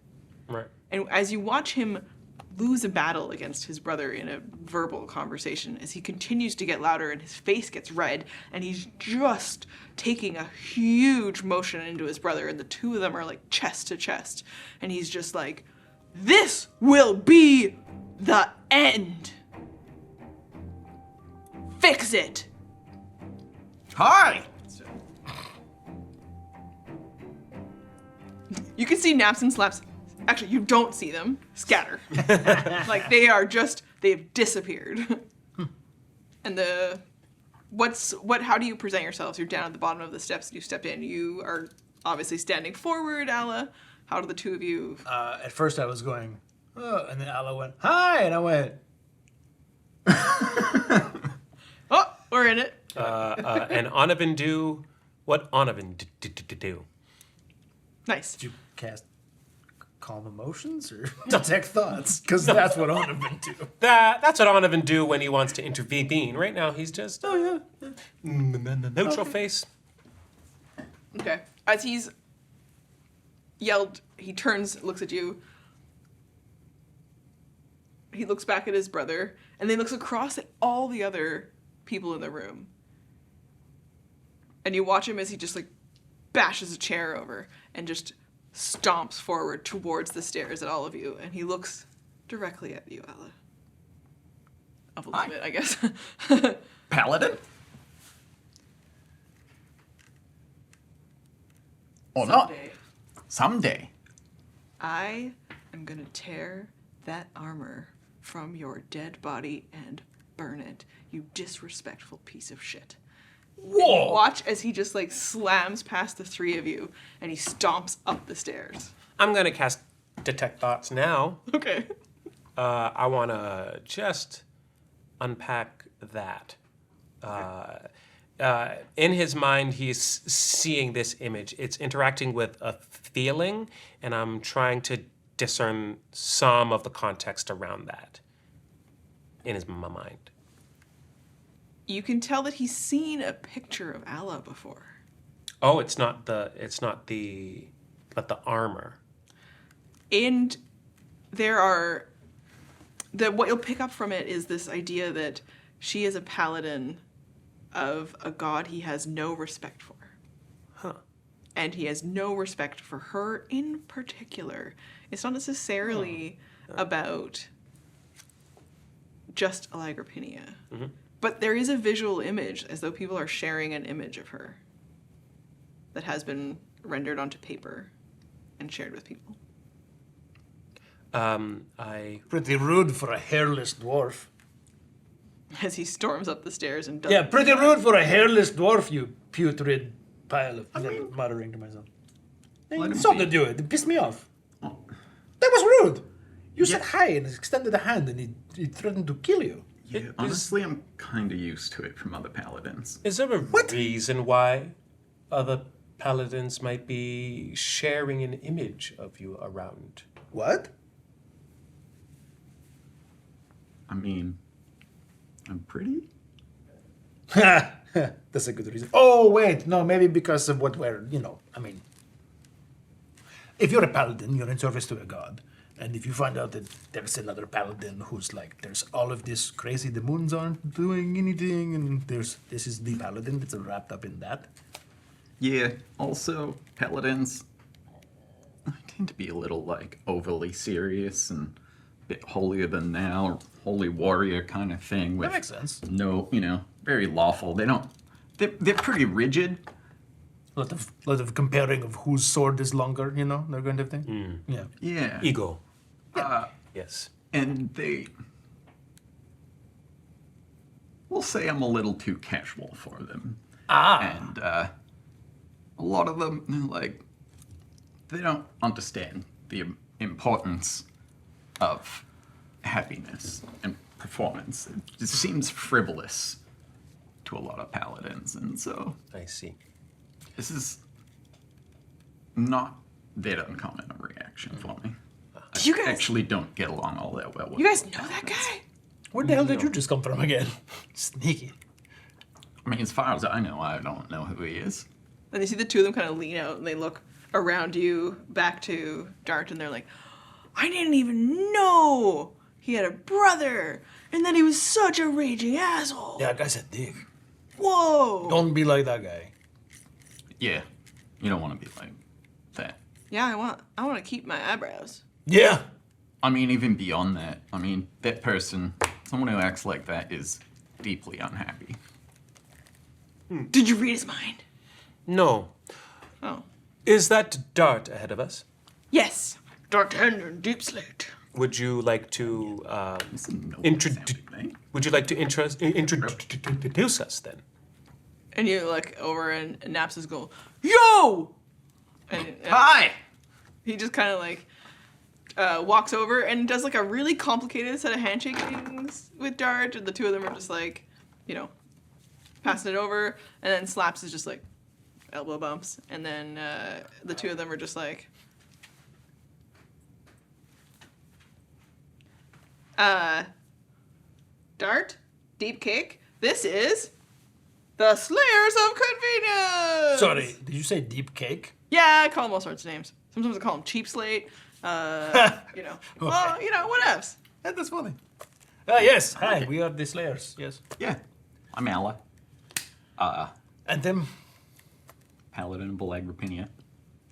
Right.
And as you watch him lose a battle against his brother in a verbal conversation, as he continues to get louder and his face gets red, and he's just taking a huge motion into his brother, and the two of them are like chest to chest, and he's just like, "This will be the end. Fix it."
Hi!
You can see Naps and Slaps. Actually, you don't see them scatter. Like they've disappeared. And how do you present yourselves? You're down at the bottom of the steps. You stepped in. You are obviously standing forward, Alla. How do the two of you?
At first I was going, oh, and then Alla went, hi, and I went,
Oh, we're in it.
And Onovan do what Onovan do.
Nice.
did you cast calm emotions or detect thoughts? Because that's what Onovan do.
That's what Onovan do when he wants to intervene. Right now, he's just neutral face.
Okay. As he's yelled, he turns, looks at you. He looks back at his brother, and then looks across at all the other people in the room. And you watch him as he just like bashes a chair over and just stomps forward towards the stairs at all of you, and he looks directly at you, Alla. I'll believe it, I guess.
Paladin? Or not. Someday.
I am gonna tear that armor from your dead body and burn it, you disrespectful piece of shit. Whoa! Watch as he just like slams past the three of you and he stomps up the stairs.
I'm gonna cast Detect Thoughts now.
Okay.
I want to just unpack that. In his mind, he's seeing this image. It's interacting with a feeling, and I'm trying to discern some of the context around that in his mind.
You can tell that he's seen a picture of Allah before.
Oh, but the armor.
And what you'll pick up from it is this idea that she is a paladin of a god he has no respect for.
Huh.
And he has no respect for her in particular. It's not necessarily about just Allegrapinia.
Mm-hmm.
But there is a visual image, as though people are sharing an image of her that has been rendered onto paper and shared with people.
Pretty rude for a hairless dwarf.
As he storms up the stairs and does.
Yeah, pretty rude for a hairless dwarf, you putrid pile of... muttering to myself.
Let him
So
be.
to do it. It pissed me off.
Oh.
That was rude. You said hi and extended a hand and he threatened to kill you.
Yeah, honestly, I'm kind of used to it from other paladins.
Is there a reason why other paladins might be sharing an image of you around?
What?
I mean, I'm pretty.
That's a good reason. Oh, wait. No, maybe because of what we're, if you're a paladin, you're in service to a god. And if you find out that there's another paladin who's like, there's all of this crazy, the moons aren't doing anything, and this is the paladin that's wrapped up in that.
Yeah, also, paladins tend to be a little, overly serious and a bit holier than thou, holy warrior kind of thing. With
That makes sense.
No, very lawful. They're pretty rigid.
A lot of comparing of whose sword is longer, that kind of thing. Yeah.
Yeah.
Ego. Yes.
And we'll say I'm a little too casual for them. And a lot of them, they don't understand the importance of happiness and performance. It just seems frivolous to a lot of paladins, and so
I see.
this is not that uncommon a reaction for me.
You guys-
I actually don't get along all that well with
You guys know that guy?
Where the hell did you just come from again? Sneaky.
I mean, as far as I know, I don't know who he is.
And you see the two of them kind of lean out and they look around you, back to Dart, and they're like, I didn't even know he had a brother, and then he was such a raging asshole.
Yeah, that guy's a dick.
Whoa.
Don't be like that guy.
Yeah, you don't want to be like that.
Yeah, I want to keep my eyebrows.
Yeah.
I mean, even beyond that, that person, someone who acts like that is deeply unhappy.
Did you read his mind?
No.
Oh.
Is that Dart ahead of us?
Yes. D'Artagnan, Deep Slate.
Would you like to
It's a noble
introduce?
sounding thing.
Would you like to introduce us then?
And you look over and Naps is go, yo! And
Hi!
he just kind of walks over and does a really complicated set of handshake things with Dart. And the two of them are just passing it over. And then Slaps is just elbow bumps. And then the two of them are just Dart, Deep Cake, this is the Slayers of Convenience!
Sorry, did you say deep cake?
Yeah, I call them all sorts of names. Sometimes I call them Cheap Slate. Well, whatevs.
That's funny. Yes, hi, we are the Slayers, yes.
Yeah, I'm Alla.
Anthem.
Paladin of Allegrapinia.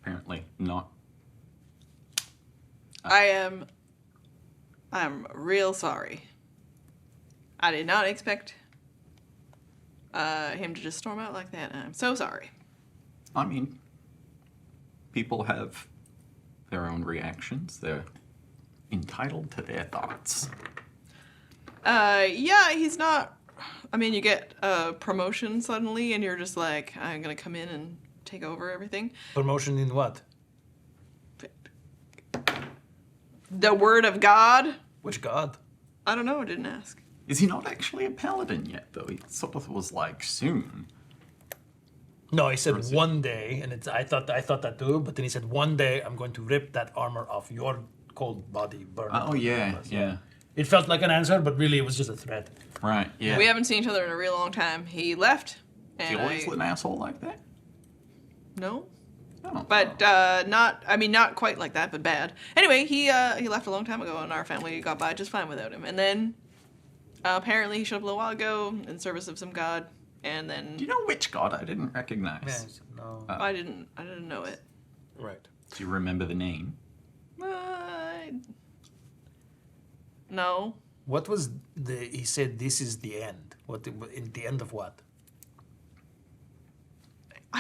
Apparently not.
I'm real sorry. I did not expect him to just storm out like that. I'm so sorry.
I mean, people have their own reactions. They're entitled to their thoughts.
Yeah, he's not I mean, you get a promotion suddenly, and you're just like, I'm gonna come in and take over everything.
Promotion in what?
The word of God?
Which god?
I don't know, I didn't ask.
Is he not actually a paladin yet, though? He sort of was like soon.
No, he said one day, and I thought that too. But then he said one day I'm going to rip that armor off your cold body, burn.
Oh,
it."
yeah, yeah.
It felt like an answer, but really it was just a threat.
Right, yeah.
We haven't seen each other in a real long time. He left,
Is he
and
always an asshole like that?
No.
Oh,
But not quite like that, but bad. Anyway, he left a long time ago, and our family got by just fine without him. And then apparently he showed up a little while ago in service of some god, and then
do you know which god I didn't recognize?
Yeah, he said no.
I didn't know it.
Right.
Do you remember the name?
No.
What was he said this is the end. What in the end of what?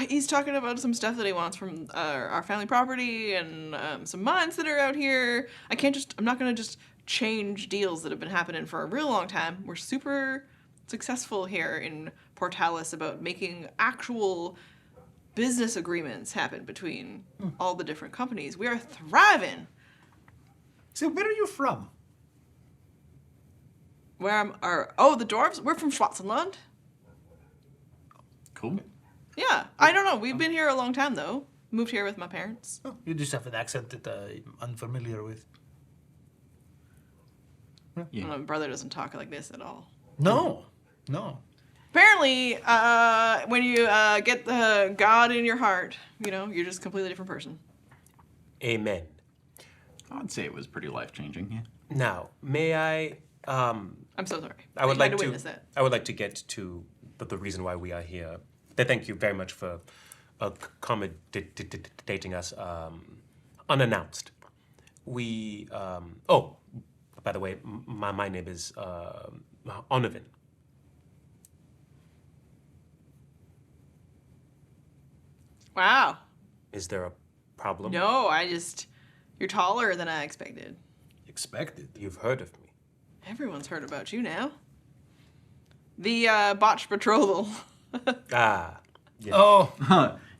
He's talking about some stuff that he wants from our family property and some mines that are out here. I'm not gonna just change deals that have been happening for a real long time. We're super successful here in Portalis about making actual business agreements happen between all the different companies. We are thriving.
So where are you from?
The dwarves? We're from Schwarzland.
Cool.
Yeah, I don't know. We've been here a long time though. Moved here with my parents.
Oh, you just have an accent that I'm unfamiliar with.
Yeah.
My brother doesn't talk like this at all.
No.
Apparently, when you get the God in your heart, you're just a completely different person.
Amen.
I'd say it was pretty life-changing, yeah.
Now, may I?
I'm so sorry.
I would
You had
like
to witness that.
I would like to get to the reason why we are here. Thank you very much for accommodating us unannounced. We. Oh, by the way, my name is Onovan.
Wow.
Is there a problem?
No, you're taller than I expected.
Expected.
You've heard of me.
Everyone's heard about you now. The botched betrothal.
Ah. Yeah.
Oh,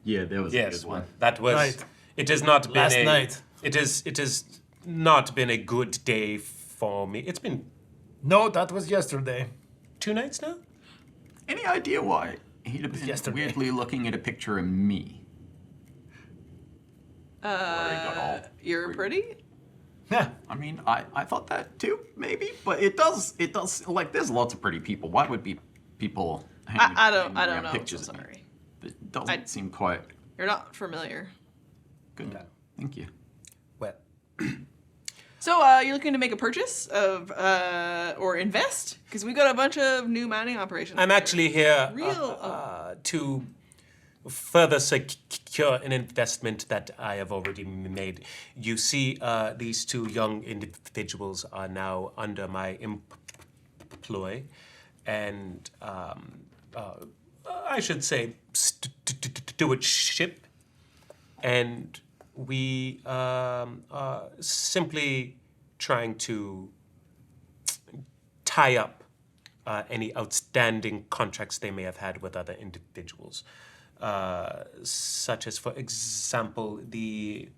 Yeah, that was a
Yes,
good one.
that was.
Right.
It has not been
Last night.
It has not been a good day for me. It's been
no, that was yesterday.
2 nights now.
Any idea why he'd have been
Yesterday.
weirdly looking at a picture of me? Where he got all
You're
weird.
pretty?
Yeah.
I mean, I thought that too, maybe, but it does like there's lots of pretty people. Why would be people
I don't
hanging
know.
pictures
I'm so
of me?
sorry.
It doesn't seem quite
You're not familiar.
good. Thank you.
Well,
So you're looking to make a purchase of or invest? Because we got a bunch of new mining operations.
I'm actually here
Real-
to further secure an investment that I have already made. You see, these 2 young individuals are now under my employ, and I should say stewardship, and we are simply trying to tie up any outstanding contracts they may have had with other individuals. Such as, for example, the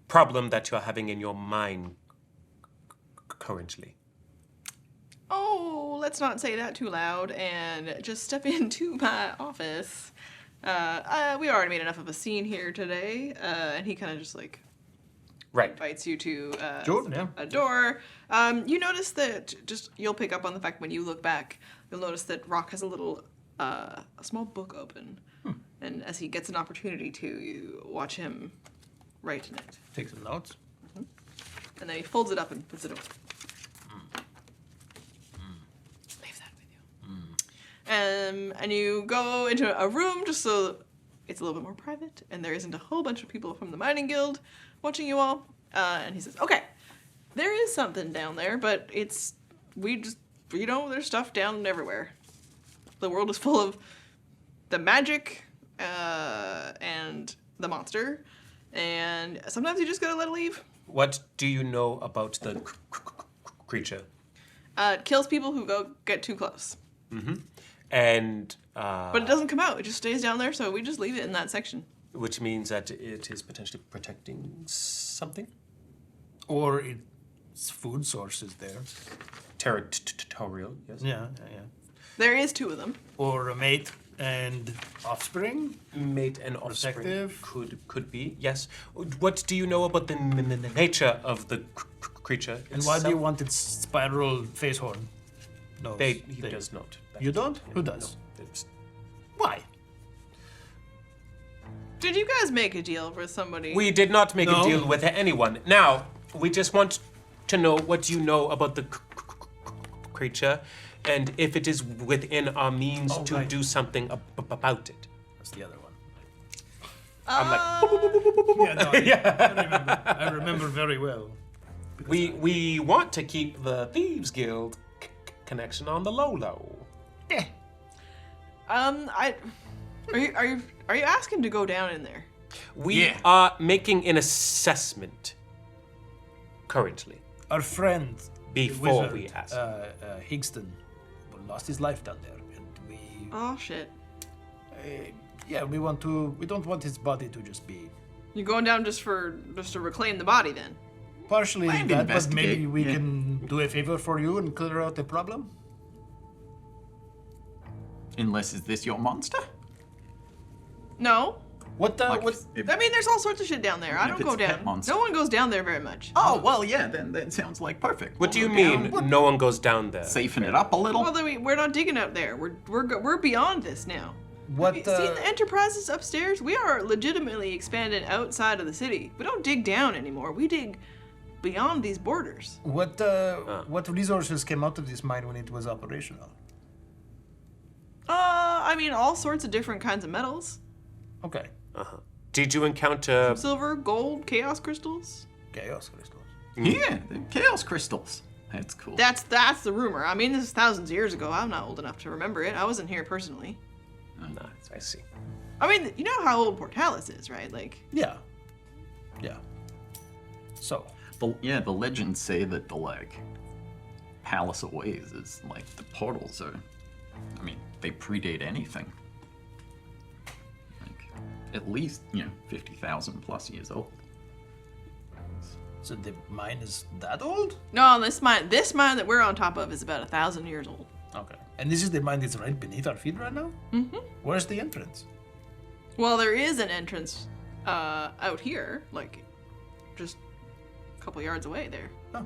problem that you're having in your mine currently.
Oh, let's not say that too loud and just step into my office. We already made enough of a scene here today, and he kind of just like
Right.
invites you to
Jordan, yeah.
a door. You notice that you'll pick up on the fact when you look back, you'll notice that Rock has a small book open, and as he gets an opportunity to, you watch him write in it,
Take some notes.
and then he folds it up and puts it away. Leave that with you. And you go into a room just so it's a little bit more private, and there isn't a whole bunch of people from the mining guild watching you all. And he says, "Okay, there is something down there, but there's stuff down everywhere. The world is full of the magic and the monster, and sometimes you just gotta let it leave.
What do you know about the creature?
It kills people who get too close.
And
But it doesn't come out. It just stays down there, so we just leave it in that section.
which means that it is potentially protecting something.
Or its food source is there.
Territorial, yes.
Yeah.
There is 2 of them.
Or a mate and offspring.
Mate and offspring
Protective.
could be, yes. What do you know about the nature of the creature?
And why do you want its spiral face horn? No.
He does not.
You don't? Who does?
No, it's-
Why?
Did you guys make a deal with somebody?
We did not make
No.
a deal with anyone. Now, we just want to know what you know about the creature, and if it is within our means
Oh,
to
right.
do something about it.
That's the other one.
I'm like,
Yeah, no, I remember very well.
we want to keep the Thieves Guild connection on the low.
Yeah.
Are you asking to go down in there?
We are making an assessment currently.
Our friend,
Before
the
we
wizard,
ask.
Higston, lost his life down there, and we,
Oh shit!
we don't want his body to just be
You're going down just to reclaim the body then?
partially
Mind
that, but maybe
investigate,
we
yeah.
can do a favor for you and clear out the problem.
Unless, is this your monster?
No.
What?
Like,
What?
if-
I mean, there's all sorts of shit down there. I
If
don't
it's
go
a pet
down.
monster.
No one goes down there very much.
Oh, well, yeah, then that sounds like perfect.
What do you
We'll go
mean
down,
no one goes down there?
Safing it up a little.
Well, then we're not digging out there. We're beyond this now.
What?
Have you seen the enterprises upstairs? We are legitimately expanded outside of the city. We don't dig down anymore. We dig beyond these borders.
What resources came out of this mine when it was operational?
I mean, all sorts of different kinds of metals.
Okay.
Did you encounter
Silver, gold, chaos crystals.
Chaos crystals.
Yeah, the chaos crystals. That's cool.
That's the rumor. I mean, this is thousands of years ago. I'm not old enough to remember it. I wasn't here personally.
Nice, I see.
I mean, you know how old Portalis is, right? Like,
Yeah. Yeah. So,
The legends say that the Palace of Ways is like the portals are. I mean, they predate anything. Like at least 50,000 plus years old.
so the mine is that old?
no, this mine that we're on top of is about 1,000 years old.
Okay. And this is the mine that's right beneath our feet right now? Mm-hmm. Where's the entrance?
Well, there is an entrance out here, like just a couple yards away there.
Oh.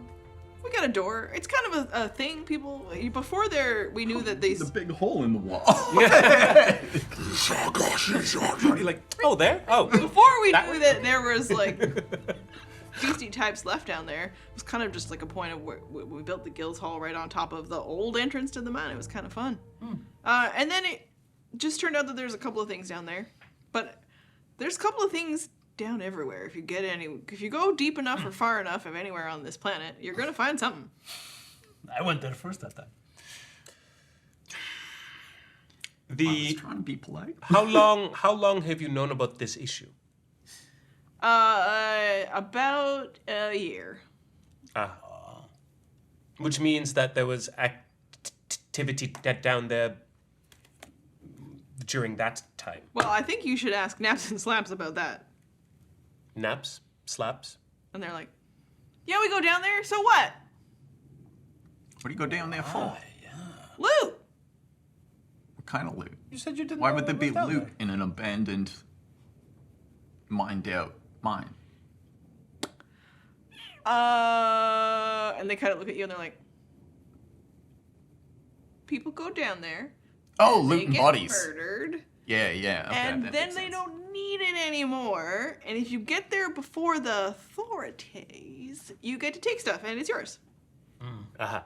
We got a door. It's kind of a thing. People before there, we knew that these.
The big hole in the wall.
You're like, oh, there? Oh.
Before we
That
knew
way?
that there was like beastie types left down there, it was kind of just like a point of where we built the guild hall right on top of the old entrance to the mine. It was kind of fun. And then it just turned out that there's a couple of things down there, but there's a couple of things down everywhere. If you go deep enough or far enough of anywhere on this planet, you're gonna find something.
I went there first that time.
I was
The
trying to be polite.
how long have you known about this issue?
About a year.
Which means that there was activity down there during that time.
Well, I think you should ask Naps and Slaps about that.
Naps, slaps.
And they're like, yeah, we go down there, so what?
What do you go down there for?
Loot!
What kind of loot?
You said you didn't
Why
know
would there
what
be
was down
loot
there.
in an abandoned, mined out mine?
And they kind of look at you and they're like, people go down there,
Oh,
they
looting
get
bodies.
murdered,
Yeah, okay,
and
that
then
makes
they
sense.
don't need it anymore. And if you get there before the authorities, you get to take stuff and it's yours.
Uh-huh.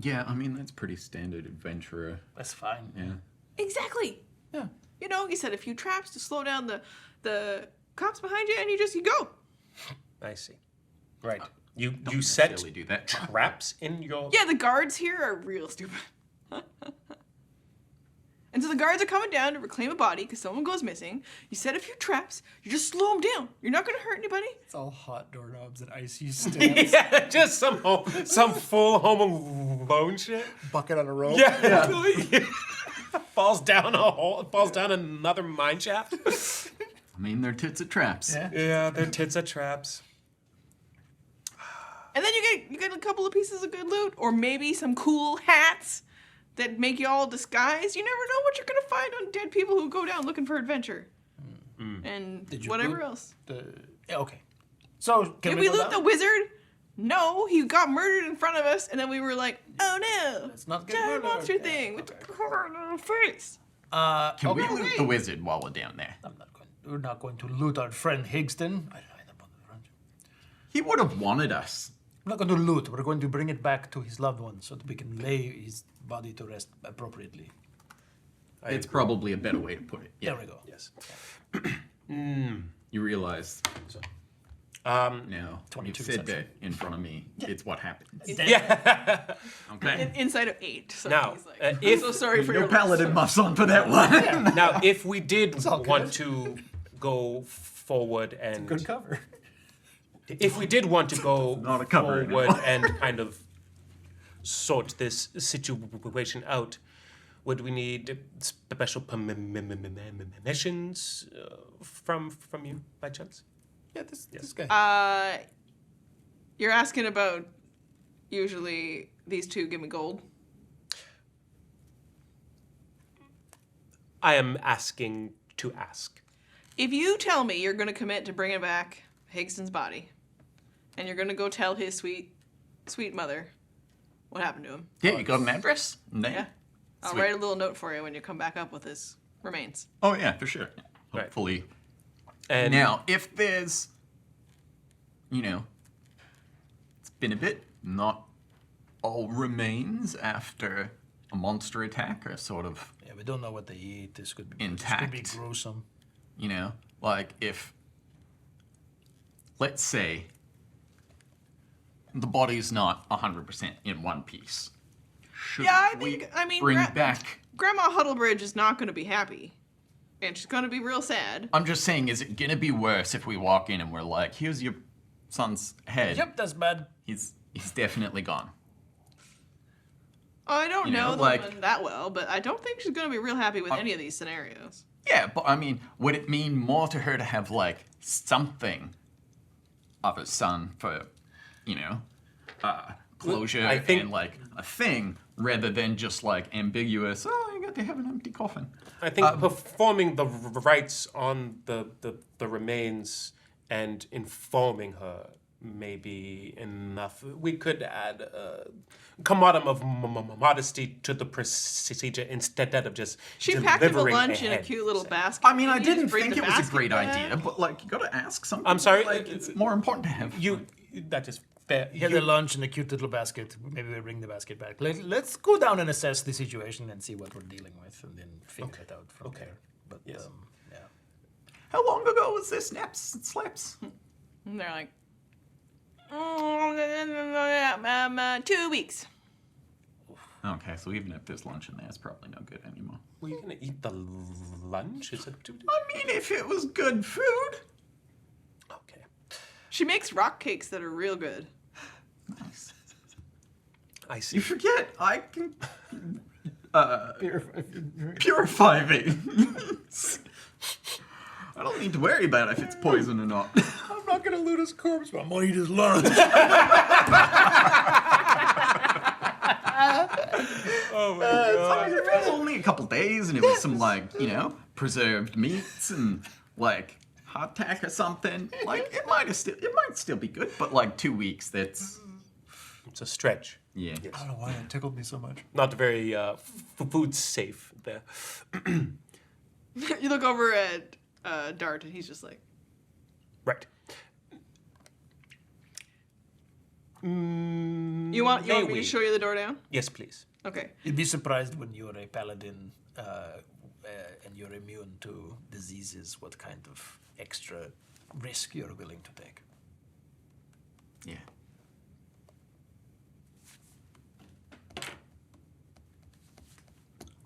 Yeah, I mean that's pretty standard adventurer.
That's fine.
Yeah.
Exactly.
Yeah.
You know, you set a few traps to slow down the cops behind you, and you go.
I see. Right. You
Don't
set
necessarily do that.
traps in your...
Yeah, the guards here are real stupid. And And so the guards are coming down to reclaim a body because someone goes missing. You set a few traps. You just slow them down. You're not going to hurt anybody.
It's all hot doorknobs and icy stabs.
Yeah, just some full Home Alone shit.
Bucket on a rope.
Yeah. falls down another mine shaft.
I mean, they're tits at traps.
Yeah.
Yeah, their tits are traps.
And then you get a couple of pieces of good loot, or maybe some cool hats that make you all disguised. You never know what you're going to find on dead people who go down looking for adventure. And
Did you
whatever
loot
else.
Okay. So, can
Did we
go
loot
down?
the wizard? No, he got murdered in front of us, and then we were like, oh no,
Let's not get
giant
murdered.
monster
Yeah,
thing with
okay.
the corn on the face.
Can we
Okay.
loot the wizard while we're down there?
We're not going to loot our friend Higston.
He would have wanted us.
We're not going to loot. We're going to bring it back to his loved ones so that we can lay his body to rest appropriately.
It's probably a better way to put it. Yeah.
There we go.
Yes.
You realize now you've
22
said
perception.
that in front of me. It's what happens.
Yeah.
Okay.
Inside of 8. So
Now,
he's like,
if-
I'm so sorry for
No
your
paladin muffs on for that one.
Now, if we did
all
want
good.
to go forward and
Good cover.
if we did want to go
not a cover
forward
anymore.
and kind of sort this situation out, would we need special permissions from you by chance?
Yeah, this guy.
You're asking about usually these two give me gold.
I am asking to ask.
If you tell me you're going to commit to bringing back Higston's body, and you're going to go tell his sweet mother what happened to him,
Yeah, you got an address? Name?
yeah, I'll
Sweet.
write a little note for you when you come back up with his remains.
Oh yeah, for sure.
Right.
Hopefully.
And
Now, if there's, it's been a bit, not all remains after a monster attack are sort of,
Yeah, we don't know what they eat. This could be This
Intact.
could be gruesome.
like if, let's say, the body's not 100% in one piece. Should
Yeah,
we
I mean,
bring back?
Grandma Huddlebridge is not going to be happy, and she's going to be real sad.
I'm just saying, is it gonna be worse if we walk in and we're like, "Here's your son's head.
Yep, that's bad.
He's definitely gone."
I don't
You know,
know the
like-
woman that well, but I don't think she's going to be real happy with any of these scenarios.
Yeah, but I mean, would it mean more to her to have like something of a son for, closure
I think-
and like a thing rather than just like ambiguous? Oh, you got to have an empty coffin.
I think performing the rites on the remains and informing her may be enough. We could add a commodum of modesty to the procedure instead of just
She packed him a
delivering
lunch in a
head.
cute little basket.
I mean, I
You just
didn't
bring
think
the
it was a
basket
great
back.
idea, but like, you got to ask something.
I'm sorry,
Like, it's more important to have.
That is fair.
He had the lunch in a cute little basket. Maybe we bring the basket back. Let's go down and assess the situation and see what we're dealing with, and then figure it out from there. But
Yes.
yeah.
How long ago was this Snaps and Slaps?
And they're like, 2 weeks.
Okay, so even if there's lunch in there, it's probably no good anymore.
Were you gonna eat the lunch? Is it
I mean, if it was good food.
okay?
She makes rock cakes that are real good.
Nice.
I see.
You forget, I can purify things. I don't need to worry about if it's poison or not.
I'm not gonna loot his corpse, but I'm gonna eat his lunch.
Oh my
I mean, if it was only a couple days and it was some preserved meats and like hardtack or something, like it might still be good, but like 2 weeks, that's
It's a stretch.
yeah.
I don't know why it tickled me so much.
Not very food safe there.
You look over at Dart, and he's just like,
Right.
you want me to show you the door down?
Yes, please.
Okay.
You'd be surprised when you're a paladin and you're immune to diseases, what kind of extra risk you're willing to take.
Yeah.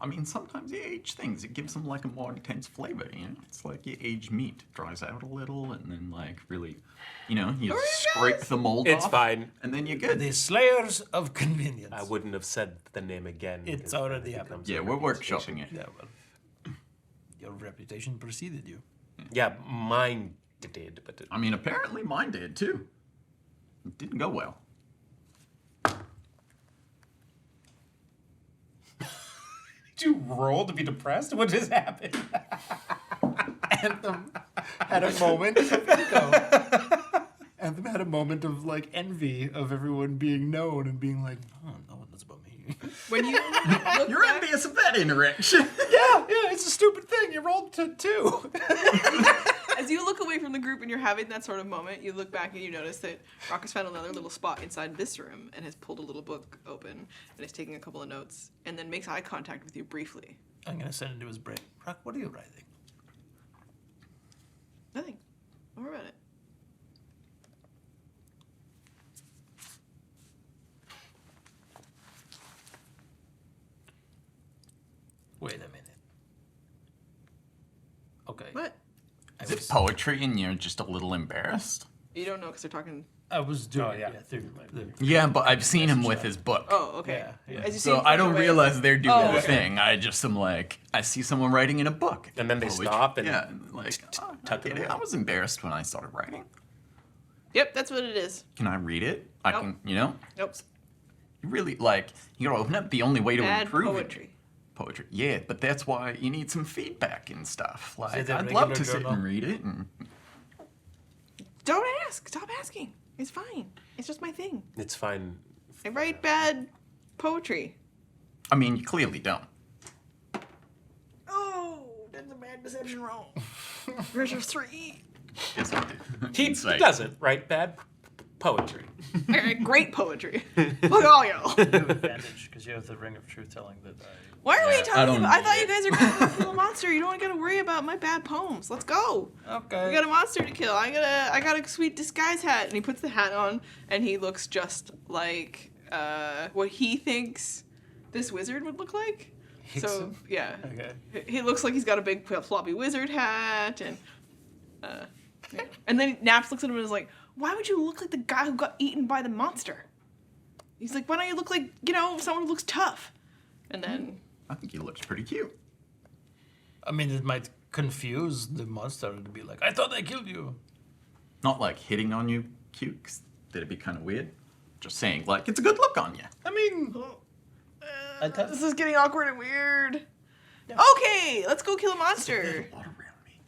I mean, sometimes you age things. It gives them like a more intense flavor, you know? It's like you age meat. It dries out a little and then like really, you know, you scrape the mold off.
It's fine.
And then you're good.
The Slayers of Convenience.
I wouldn't have said the name again.
It's
It
already happened.
becomes a
Yeah, we're
reputation.
workshopping it.
Yeah, well, your reputation preceded you.
Yeah, mine did, but
I mean, apparently mine did too. It didn't go well.
Did you roll to be depressed? What just happened? Anthem had a moment. Anthem had a moment of like envy of everyone being known and being like, oh, no one knows about me.
When you look
You're
back,
envious of that interaction.
yeah, it's a stupid thing. You rolled to 2.
as you look away from the group and you're having that sort of moment, you look back and you notice that Rock has found another little spot inside this room and has pulled a little book open and is taking a couple of notes and then makes eye contact with you briefly.
I'm gonna send it to his brain. Rock, what are you writing?
Nothing. Don't worry about it.
Wait a minute. Okay.
What?
I
Is it
was,
poetry and you're just a little embarrassed?
You don't know because they're talking.
I was doing
Oh, yeah.
through the
Yeah, but I've seen him with his book.
Oh, okay.
Yeah, yeah.
As you see
So
him
I
flick
don't
away-
realize they're doing
Oh,
the
okay.
thing. I just am like, I see someone writing in a book.
And then they
Poetry.
stop and
yeah, and like, oh, I
tuck it
get
away.
I was embarrassed when I started writing.
Yep, that's what it is.
Can I read it? I
Nope.
can, you know?
Nope.
You really, like, you gotta open up the only way to
Bad
improve
poetry.
it. Poetry. Yeah, but that's why you need some feedback and stuff. Like,
it a
I'd love
regular
to sit
journal?
and read it. And
Don't ask. Stop asking. It's fine. It's just my thing.
it's fine.
I write bad poetry.
I mean, you clearly don't.
Oh, that's a bad deception roll. Version 3.
Yes, I do.
He
It's like-
doesn't write bad poetry.
I write great poetry. Look at all y'all.
You have advantage because you have the ring of truth telling that
Why are we
I
talking
don't
about? I
need
thought you
it.
guys are going to kill a monster. You don't got to worry about my bad poems. Let's go.
Okay.
We got a monster to kill. I got a sweet disguise hat, and he puts the hat on, and he looks just like what he thinks this wizard would look like. So
Hickson?
yeah,
Okay.
he looks like he's got a big floppy wizard hat, and yeah. And then Naps looks at him and is like, "Why would you look like the guy who got eaten by the monster?" He's like, "Why don't you look like someone who looks tough?" And then.
I think he looks pretty cute.
I mean, it might confuse the monster to be like, I thought I killed you.
Not like hitting on you cute, 'cause that'd be kind of weird. Just saying, like, it's a good look on you.
I mean,
This is getting awkward and weird. Okay, let's go kill a monster.
A lot around me.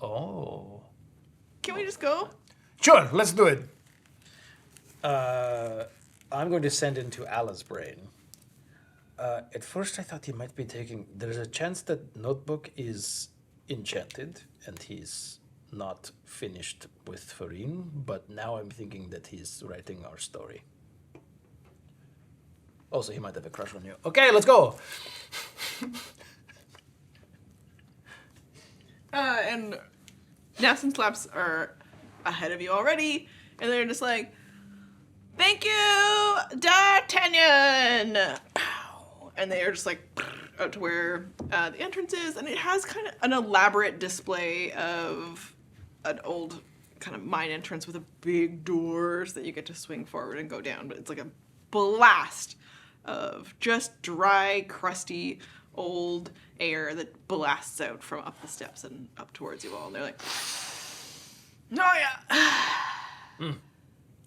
oh.
Can we just go?
Sure, let's do it.
I'm going to send into Allah's brain. At first, I thought he might be taking. There's a chance that Notebook is enchanted and he's not finished with Farin, but now I'm thinking that he's writing our story. Also, he might have a crush on you. Okay, let's go.
And Naps and Slaps are ahead of you already, and they're just like, "Thank you, D'Artagnan!" Pow. And they are just like out to where the entrance is, and it has kind of an elaborate display of an old kind of mine entrance with a big doors that you get to swing forward and go down, but it's like a blast of just dry, crusty, old air that blasts out from up the steps and up towards you all. And they're like, "Oh yeah."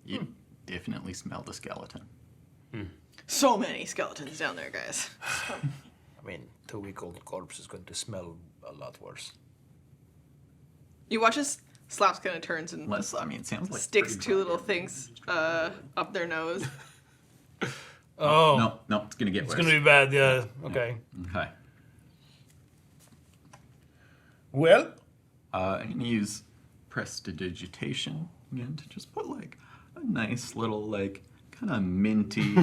You definitely smell the skeleton.
So many skeletons down there, guys.
I mean, 2-week-old corpse is going to smell a lot worse.
You watch as Slaps kind of turns and
Unless, I mean, it sounds like
sticks
pretty
two
dry.
little things up their nose.
Oh,
No, it's gonna get
it's
worse.
going to be bad, yeah. Okay.
Okay.
Well,
I'm gonna use prestidigitation again to just put like a nice little like kind of minty, you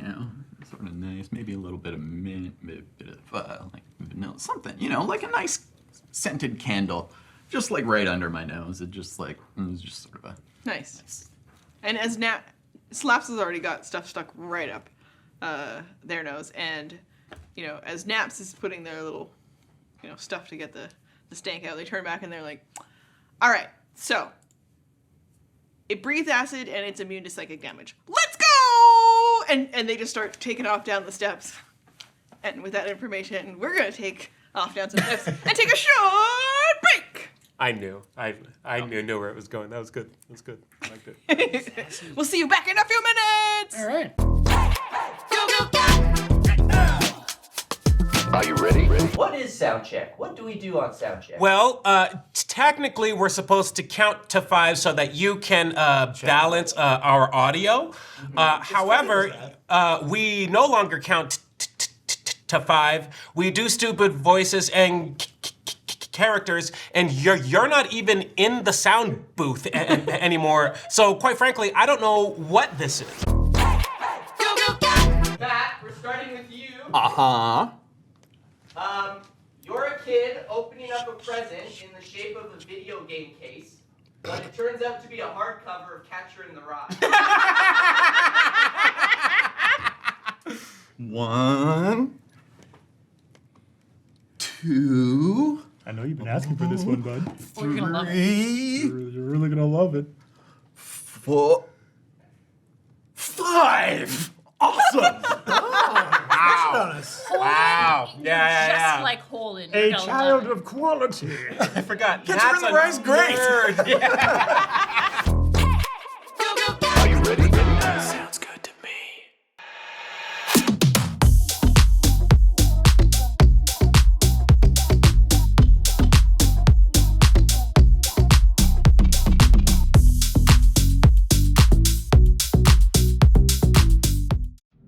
know, sort of nice, maybe a little bit of mint, maybe a bit of like vanilla, something, you know, like a nice scented candle, just like right under my nose. It just like it was just sort of a
Nice. And as Slaps has already got stuff stuck right up their nose, and as Naps is putting their little stuff to get the stank out, they turn back and they're like, all right, so it breathes acid and it's immune to psychic damage. Let's go! And they just start taking off down the steps. And with that information, we're gonna take off down some steps and take a short break.
I knew where it was going. That was good. That was good. I liked it.
We'll see you back in a few minutes.
All right.
Are you ready?
What is sound check? What do we do on sound check?
Well, technically, we're supposed to count to 5 so that you can balance our audio. However, we no longer count to 5. We do stupid voices and characters, and you're not even in the sound booth anymore. So, quite frankly, I don't know what this is.
Matt, we're starting with you.
Uh-huh.
You're a kid opening up a present in the shape of a video game case, but it turns out to be a hardcover of Catcher in the Rye.
1, 2,
I know you've been asking for this one, bud.
3,
You're really gonna love it.
4, 5. Awesome.
Wow. Yeah.
Just like hole in
A
your
child of quality.
I forgot.
Catcher in the Rye's great.
Are you ready?
Sounds good to me.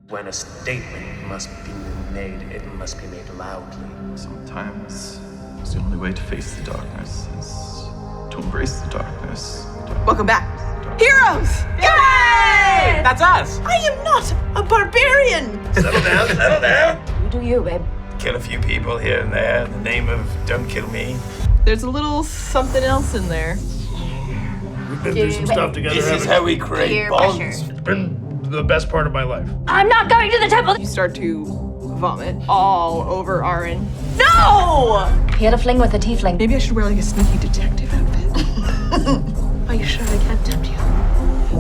When a statement must be made, it must be made loudly.
Sometimes the only way to face the darkness is to embrace the darkness.
Welcome back. Heroes! Yay!
That's us!
I am not a barbarian!
Settle down.
You do you, babe.
Kill a few people here and there in the name of don't kill me.
There's a little something else in there.
We've been through some stuff together.
This is how we create
Peer
bonds.
pressure.
It's been the best part of my life.
I'm not going to the temple.
You start to vomit all over Arin. No!
He had a fling with a tiefling.
Maybe I should wear like a sneaky detective outfit. Are you sure I can't tempt you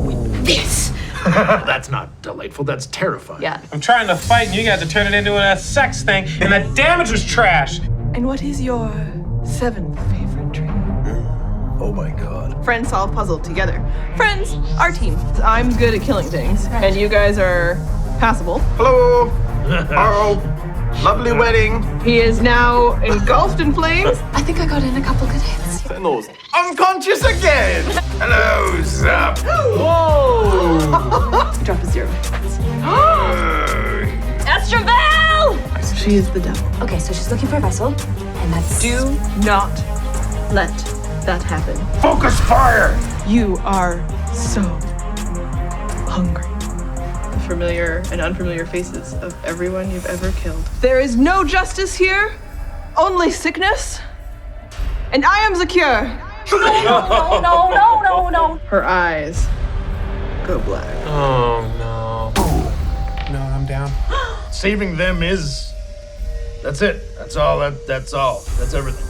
with this?
That's not delightful. That's terrifying.
Yeah.
I'm trying to fight and you guys are turning it into a sex thing, and the damage was trash.
And what is your 7th favorite dream?
Oh my god.
Friends solve puzzle together. Friends, our team. I'm good at killing things, and you guys are passable.
Hello. Oh, lovely wedding.
He is now engulfed in flames.
I think I got in a couple good hits.
Sentinels. Unconscious again. Hello, Zap.
Drop a 0.
Estravel!
She is the devil.
Okay, so she's looking for a vessel, and that's...
Do not let that happen.
Focus fire.
You are so hungry. The familiar and unfamiliar faces of everyone you've ever killed. There is no justice here, only sickness. And I am the cure.
No.
Her eyes go black.
Oh no.
No, I'm down.
Saving them is. That's it. That's all. That's all. That's everything.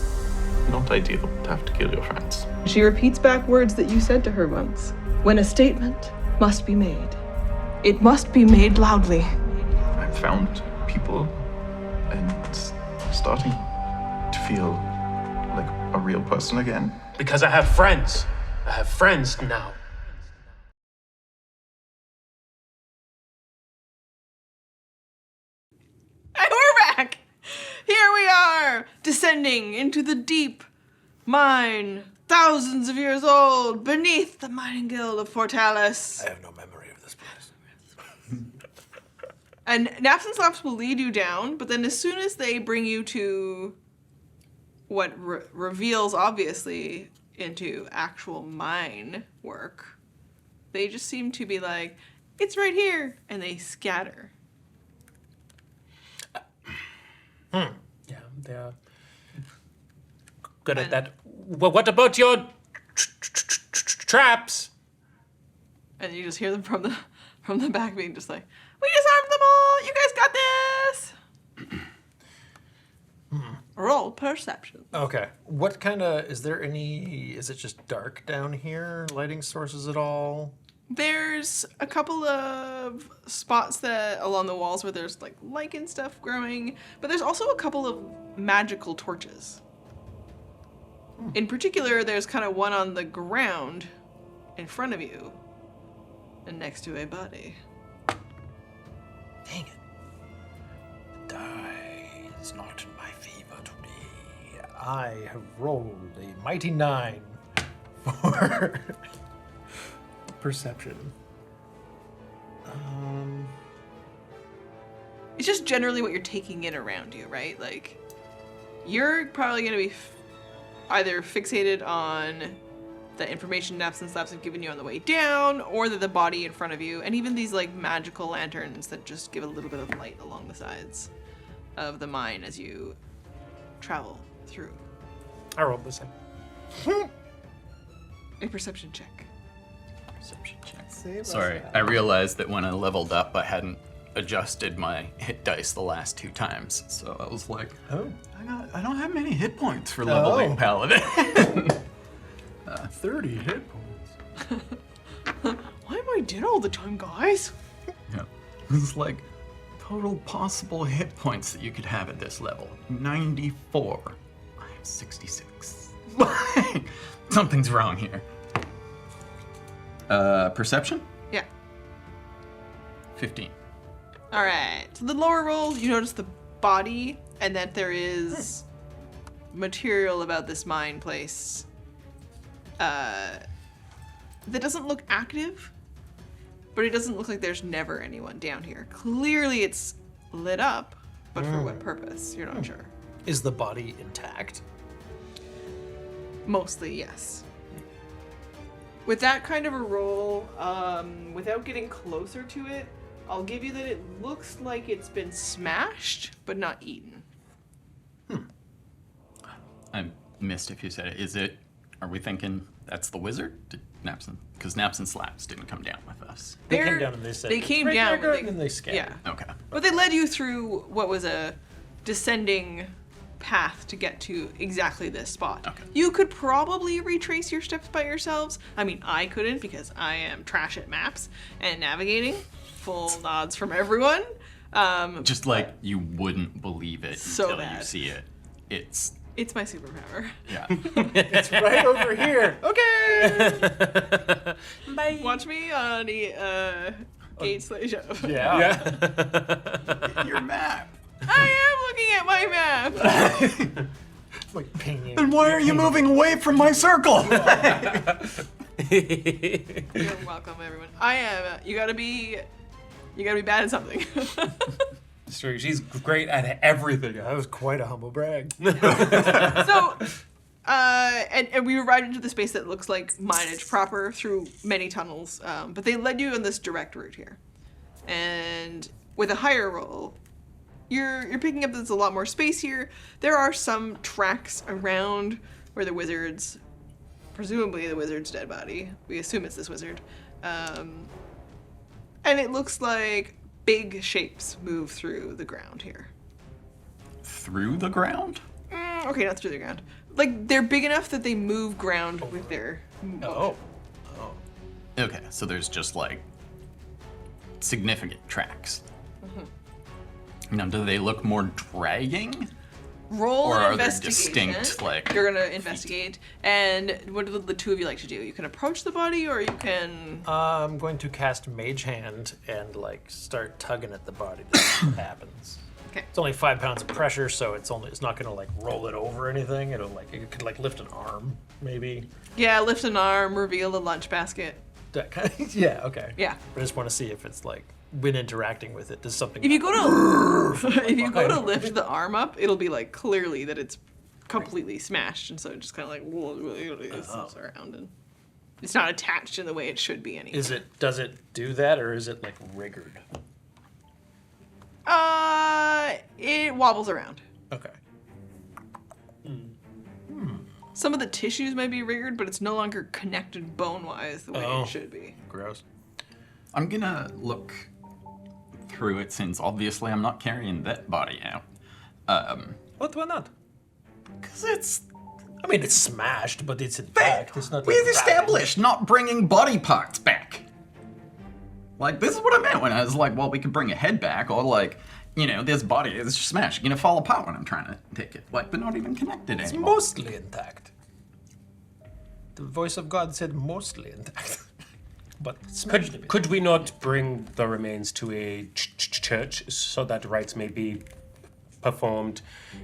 Not ideal to have to kill your friends.
She repeats back words that you said to her once. When a statement must be made, it must be made loudly.
I've found people and starting to feel like a real person again.
Because I have friends. I have friends now.
And we're back. Here we are, descending into the deep mine, thousands of years old, beneath the mining guild of Fortalis.
I have no memory of this place.
And Naps and Slaps will lead you down, but then as soon as they bring you to what reveals, obviously, into actual mine work, they just seem to be like, it's right here, and they scatter.
Yeah, they are.
Good at that. Well, what about your traps?
And you just hear them from the back being just like, we disarmed them all! You guys got this! Roll perception.
Okay. What kind of, is it just dark down here? Lighting sources at all?
There's a couple of spots that along the walls where there's like lichen stuff growing, but there's also a couple of magical torches. In particular, there's kind of one on the ground in front of you and next to a body.
Dang it. The die is not in my favor today.
I have rolled a mighty 9 for perception.
It's just generally what you're taking in around you, right? Like, you're probably going to be either fixated on the information naps and slaps have given you on the way down, or the body in front of you, and even these like magical lanterns that just give a little bit of light along the sides of the mine as you travel through.
I rolled the same.
A perception check.
Perception check. Sorry, I realized that when I leveled up, I hadn't adjusted my hit dice the last 2 times. So I was like, I don't have many hit points for leveling Paladin.
30 hit points.
Why am I dead all the time, guys?
Yeah. It's like total possible hit points that you could have at this level. 94. I have 66. Something's wrong here. Perception?
Yeah.
15.
All right. So the lower roll, you notice the body and that there is material about this mine place that doesn't look active, but it doesn't look like there's never anyone down here. Clearly it's lit up, but for what purpose? You're not sure.
Is the body intact?
Mostly, yes. With that kind of a roll, without getting closer to it, I'll give you that it looks like it's been smashed, but not eaten.
I missed if you said it. Are we thinking that's the wizard? Because Naps and Slaps didn't come down with us.
They came down and they said,
They came
"Right
down
there,
when
and then they scattered.
Yeah.
Okay.
But they led you through what was a descending path to get to exactly this spot.
Okay.
You could probably retrace your steps by yourselves. I mean, I couldn't because I am trash at maps and navigating. Full nods from everyone.
Just like you wouldn't believe it
So
until
bad.
you see it. It's
It's my superpower.
yeah.
It's right over here. Okay.
Bye. Watch me on the Gate Slay show.
Yeah.
Your map.
I am looking at my map.
Like pinging.
Then why are you moving away from my circle?
You're welcome, everyone. I am. You gotta be bad at something.
It's true. She's great at everything.
That was quite a humble brag.
So, and we arrived into the space that looks like mineage proper through many tunnels, but they led you on this direct route here. And with a higher roll, you're picking up that there's a lot more space here. There are some tracks around where the wizard's, presumably the wizard's dead body. We assume it's this wizard. And it looks like big shapes move through the ground here.
Through the ground?
Okay, not through the ground. Like, they're big enough that they move ground with their motion.
Okay, so there's just like significant tracks. Now, do they look more dragging?
Roll
Or
an
are they
investigation.
distinct, like,
You're gonna investigate. And what do the two of you like to do? You can approach the body, or you can...
I'm going to cast Mage Hand and like start tugging at the body to see what happens.
Okay.
It's only 5 pounds of pressure, so it's not gonna like roll it over or anything. It could like lift an arm, maybe.
Yeah, lift an arm, reveal a lunch basket.
That kind of, yeah, okay.
Yeah.
I just want to see if it's like when interacting with it, does something.
If you go to lift the arm up, it'll be like clearly that it's completely smashed, and so it just kind of like moves around, and it's not attached in the way it should be anymore.
Does it do that, or is it like rigged?
It wobbles around.
Okay.
Some of the tissues might be rigged, but it's no longer connected bone-wise the way it should be.
Gross.
I'm gonna look through it since obviously I'm not carrying that body out.
What? Why not?
Because it's...
I mean, it's smashed, but it's intact. It's not.
We've
like
established not bringing body parts back. Like, this is what I meant when I was like, well, we could bring a head back, or like, you know, this body is smashed. Gonna fall apart when I'm trying to take it. Like, they're not even connected
It's
anymore.
mostly intact. The voice of God said mostly intact. But smashed a bit.
Could we not bring the remains to a church so that rites may be performed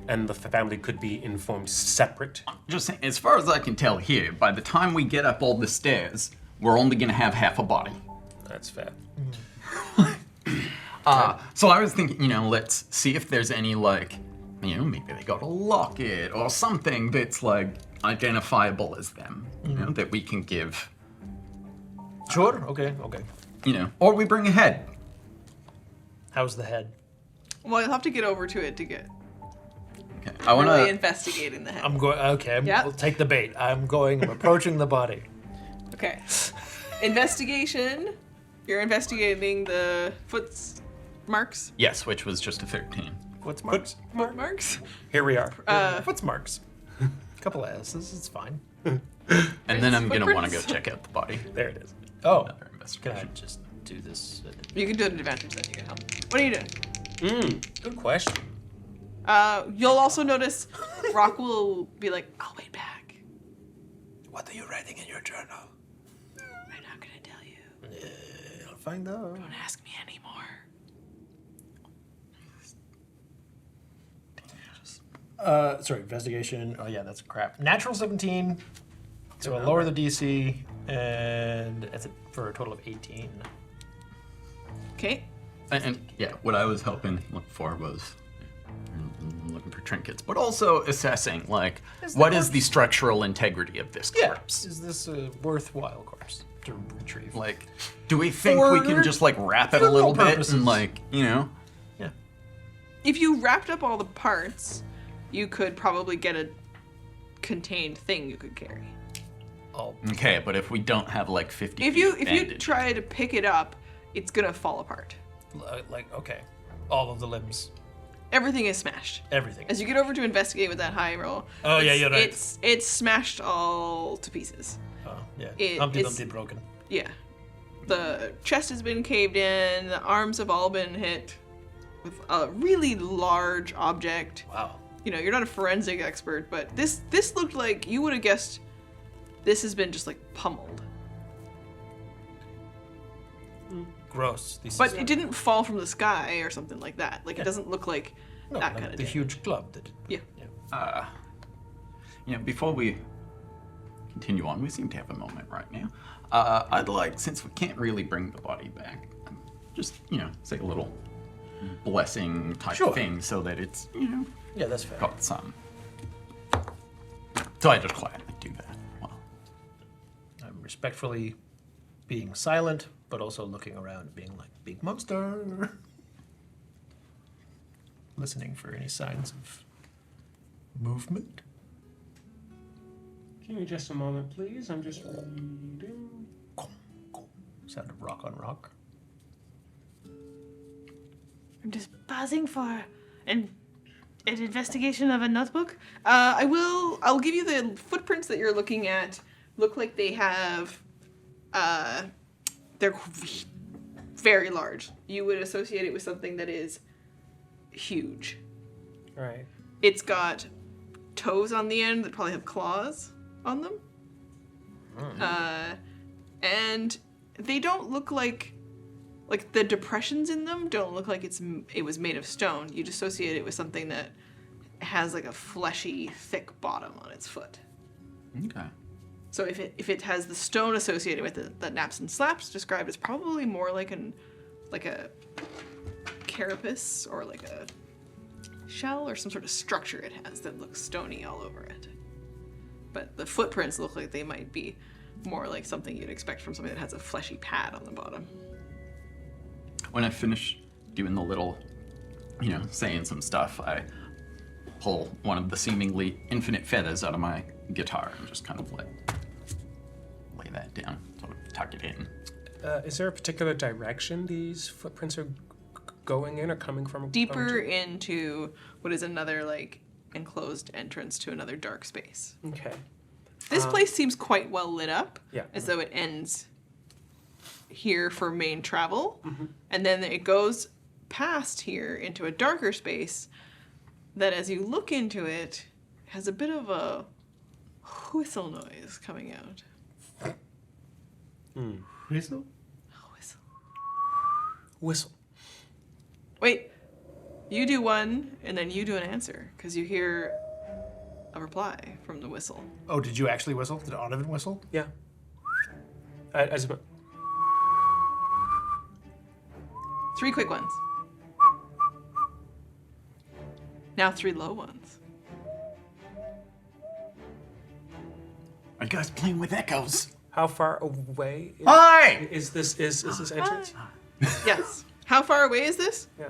and the family could be informed separate?
Just saying, as far as I can tell here, by the time we get up all the stairs, we're only gonna have half a body.
That's fair.
So I was thinking, you know, let's see if there's any, like, you know, maybe they got a locket or something that's, like, identifiable as them, you know, that we can give,
Sure. Okay.
you know, or we bring a head.
How's the head?
Well, you'll have to get over to it to get
Okay. I wanna,
really investigating the head.
I'm going. Okay.
Yeah.
We'll take the bait. I'm approaching the body.
Okay. Investigation. You're investigating the foot marks.
yes, which was just a 13.
What's marks?
Foot marks.
Here we are.
What's marks? Couple S's. It's fine.
And then I'm gonna wanna go
Footprints.
check out the body.
There it is.
Oh.
Another
Can I
investigation.
just do this?
You can do an advantage then. You can help. What are you doing?
Good question.
You'll also notice Rock will be like, I'll wait back.
What are you writing in your journal?
I'm not gonna tell you.
I'll find out.
Don't ask me anymore.
Sorry, investigation. Oh yeah, that's crap. Natural 17. So I'll lower the DC, and that's it for a total of 18.
Okay.
And yeah, what I was hoping look for was looking for trinkets, but also assessing, like, what is the structural integrity of this corpse?
Is this a worthwhile corpse to retrieve?
Like, do we think we can just, like, wrap it a little bit
purposes.
and, like, you know?
Yeah.
If you wrapped up all the parts, you could probably get a contained thing you could carry.
Oh,
Okay, but if we don't have, like, 50
If you
bandage,
try to pick it up, it's gonna fall apart.
like okay, all of the limbs,
Everything is smashed.
everything.
As you get over to investigate with that high roll,
Oh, yeah, you're right.
It's smashed all to pieces.
Oh yeah,
It-
Humpty
it's-
Dumpty broken.
Yeah. The chest has been caved in, the arms have all been hit with a really large object.
Wow.
You know, you're not a forensic expert, but this looked like you would have guessed this has been just like pummeled.
Gross.
But it didn't fall from the sky or something like that. Like, it doesn't look like
no,
that
like
kind of
the
damage.
huge club that.
Yeah.
you know, before we continue on, we seem to have a moment right now. I'd like, since we can't really bring the body back, just, you know, say a little blessing type
Sure.
thing so that it's, you know,
Yeah, that's fair.
got some. So I just quietly do that. Well,
I'm respectfully being silent, but also looking around, being like, big monster. Listening for any signs of movement.
Give me just a moment, please. I'm just reading.
Sound of rock on rock.
I'm just pausing for an investigation of a notebook. I'll give you the footprints that you're looking at. Look like they have, they're very large. You would associate it with something that is huge.
Right.
It's got toes on the end that probably have claws on them. And they don't look like the depressions in them don't look like it was made of stone. You'd associate it with something that has like a fleshy, thick bottom on its foot.
okay.
So if it has the stone associated with it that naps and slaps described, it's probably more like a carapace or like a shell or some sort of structure it has that looks stony all over it. But the footprints look like they might be more like something you'd expect from something that has a fleshy pad on the bottom.
When I finish doing the little, you know, saying some stuff, I pull one of the seemingly infinite feathers out of my guitar and just kind of like lay that down, sort of tuck it in.
Is there a particular direction these footprints are going in or coming from?
Deeper into what is another, like, enclosed entrance to another dark space.
Okay.
This place seems quite well lit up,
Yeah.
as though it ends here for main travel, and then it goes past here into a darker space that, as you look into it, has a bit of a whistle noise coming out.
Whistle?
A whistle.
Whistle.
Wait, you do one, and then you do an answer, because you hear a reply from the whistle.
Oh, did you actually whistle? Did Onovan whistle?
Yeah. I just,
3 quick ones. Now 3 low ones.
Are you guys playing with echoes?
how far away
Hi!
is this entrance?
Yes. How far away is this?
Yeah.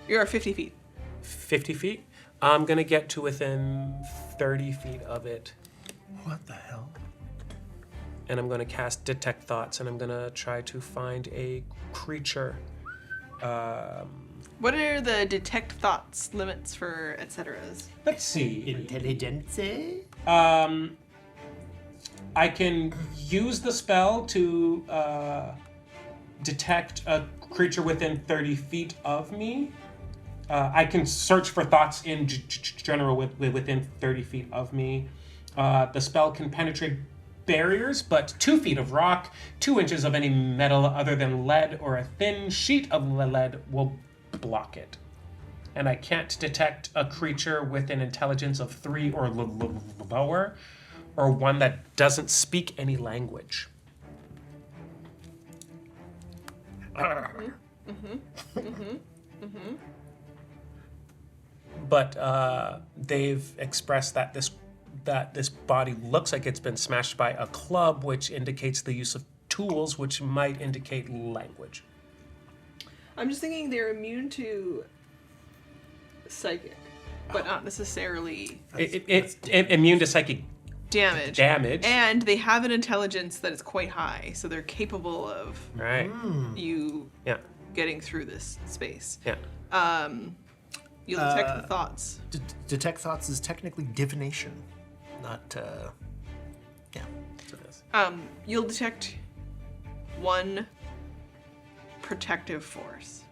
You're 50 feet.
50 feet? I'm gonna get to within 30 feet of it.
What the hell?
And I'm gonna cast Detect Thoughts, and I'm gonna try to find a creature.
What are the detect thoughts limits for et ceteras?
Let's see.
Intelligence?
I can use the spell to detect a creature within 30 feet of me. I can search for thoughts in general within 30 feet of me. The spell can penetrate barriers, but 2 feet of rock, 2 inches of any metal other than lead, or a thin sheet of lead will block it. And I can't detect a creature with an intelligence of 3 or lower, or one that doesn't speak any language. But they've expressed that this body looks like it's been smashed by a club, which indicates the use of tools, which might indicate language.
I'm just thinking they're immune to psychic, but not necessarily
It's immune to psychic
damage.
damage.
And they have an intelligence that is quite high, so they're capable of
Right.
you
Yeah.
getting through this space.
Yeah.
You'll detect the thoughts.
Detect thoughts is technically divination, not. Yeah.
You'll detect one protective force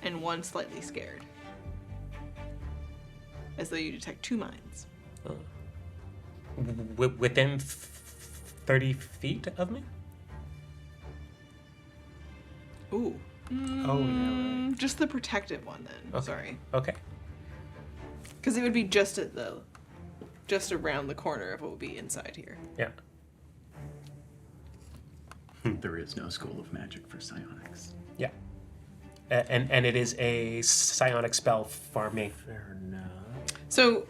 and one slightly scared, as though you detect 2 minds.
Within 30 feet of me?
Ooh.
Oh yeah. Right.
Just the protective one then.
Okay.
Sorry.
Okay.
Because it would be just around the corner of what would be inside here.
Yeah.
There is no school of magic for psionics.
Yeah. And it is a psionic spell for me.
Fair enough.
So,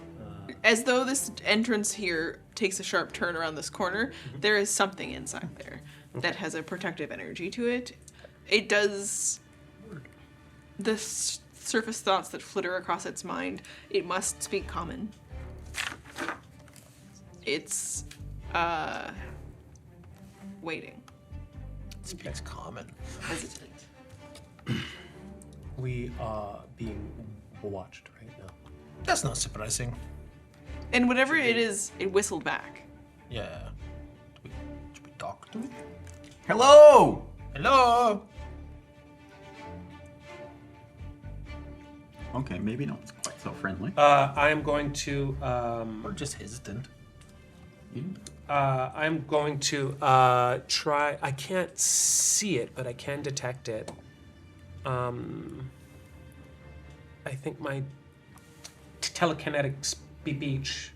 as though this entrance here takes a sharp turn around this corner, there is something inside there that has a protective energy to it. It does the surface thoughts that flitter across its mind. It must speak common. It's waiting,
Speaks common.
hesitant.
We are being watched right now.
That's not surprising.
And whatever it is, it whistled back.
Yeah. Should we talk to it?
Hello!
Hello.
Okay, maybe not quite so friendly.
I am going to.
Or just hesitant.
I'm going to try. I can't see it, but I can detect it. I think my telekinetic speech.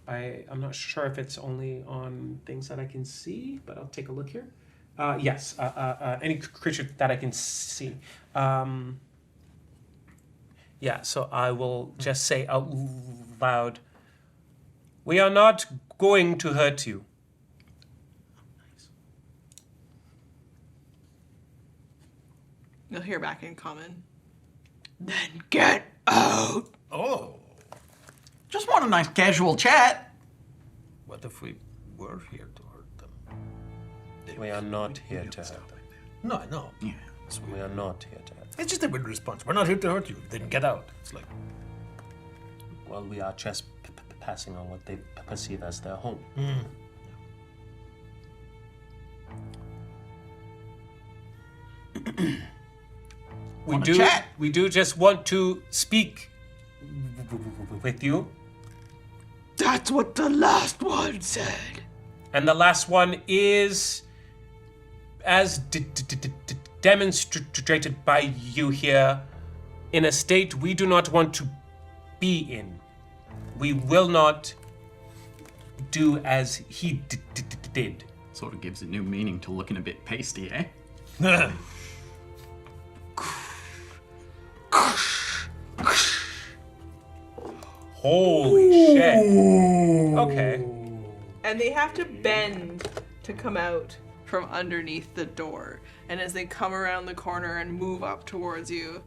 I'm not sure if it's only on things that I can see, but I'll take a look here. Yes, any creature that I can see. Yeah, so I will just say out loud, "We are not going to hurt you."
You'll hear back in common. Then get out.
Oh.
Just want a nice casual chat.
What if we were here to hurt?
We are not here to hurt.
No, I know.
Yeah.
We are not here to hurt.
It's just a weird response. We're not here to hurt you. Then get out. It's like,
Well, we are trespassing on what they perceive as their home. We do just want to speak with you.
That's what the last one said.
And the last one is, as demonstrated by you here, in a state we do not want to be in. We will not do as he did.
Sort of gives a new meaning to looking a bit pasty, eh?
Holy shit. Okay.
And they have to bend to come out from underneath the door. And as they come around the corner and move up towards you,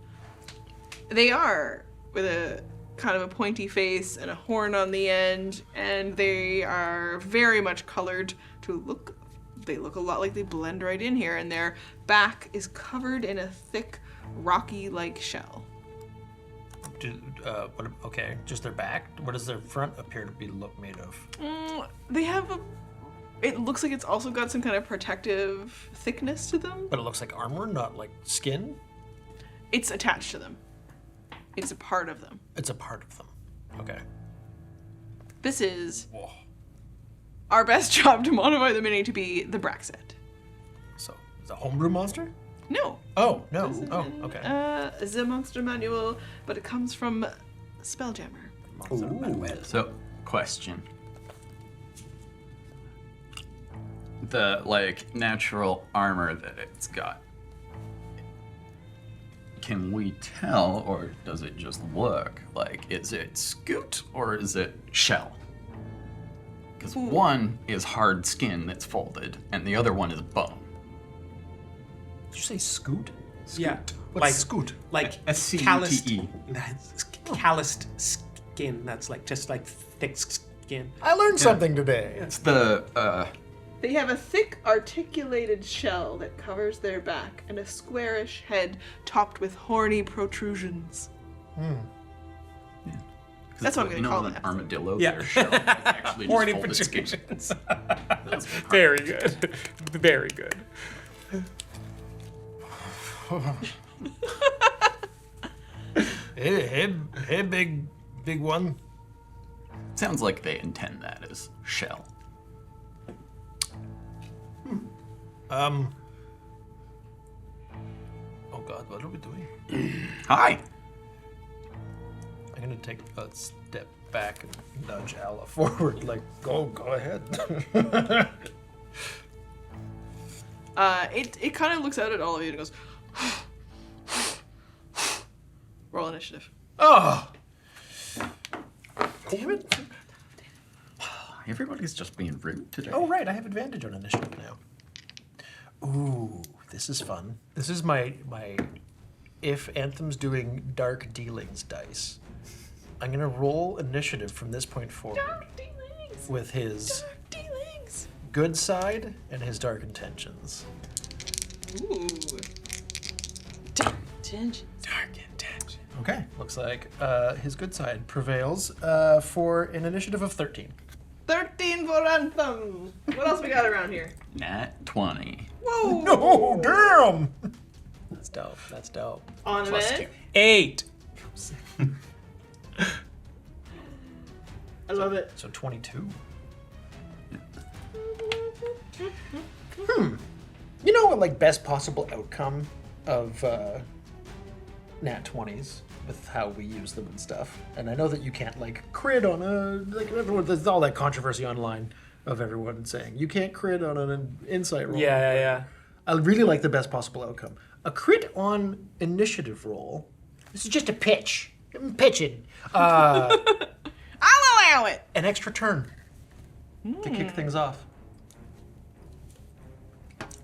they are with a kind of a pointy face and a horn on the end, and they are very much colored to look. They look a lot like they blend right in here, and their back is covered in a thick, rocky-like shell.
okay, just their back. What does their front appear to be made of?
They have a. It looks like it's also got some kind of protective thickness to them.
But it looks like armor, not like skin.
It's attached to them. It's a part of them.
It's a part of them. Okay.
This is our best job to modify the mini to be the Braxet.
So, is it a homebrew monster?
No.
Oh, no. Oh, okay.
The monster manual, but it comes from Spelljammer.
So, question. The, natural armor that it's got. Can we tell, or does it just look is it scoot or is it shell? Because one is hard skin that's folded, and the other one is bone.
Did you say scoot?
Yeah.
What's scoot?
Like
S-C-U-T-E.
calloused skin that's just thick skin.
I learned something today.
It's the,
They have a thick, articulated shell that covers their back and a squarish head topped with horny protrusions. That's what I'm going to call
an
it.
armadillo.
Yeah.
Their shell is actually just
Horny
folded skin.
protrusions.
That's
Very good. Very good.
Hey, big one.
Sounds like they intend that as shell.
Oh God, what are we doing?
Hi.
I'm gonna take a step back and nudge Ala forward, go ahead.
It kind of looks out at all of you and goes, roll initiative.
Oh!
Everybody's just being rude today.
Oh, right, I have advantage on initiative now. Ooh, this is fun. This is my if Anthem's doing dark dealings dice. I'm gonna roll initiative from this point forward.
Dark dealings!
With his
Dark dealings!
good side and his dark intentions.
Ooh. Dark intentions.
Dark intention.
Okay, looks like his good side prevails for an initiative of 13.
13 for Anthem! What else we got around here?
Nat 20.
Whoa!
Oh, damn! That's dope. That's dope.
Onovan?
8.
I love it.
So 22. You know what, best possible outcome of nat 20s with how we use them and stuff. And I know that you can't crit on everyone. There's all that controversy online of everyone saying you can't crit on an insight roll.
Yeah.
I really like the best possible outcome. A crit on initiative roll. This is just a pitch. I'm pitching.
I'll allow it!
An extra turn to kick things off.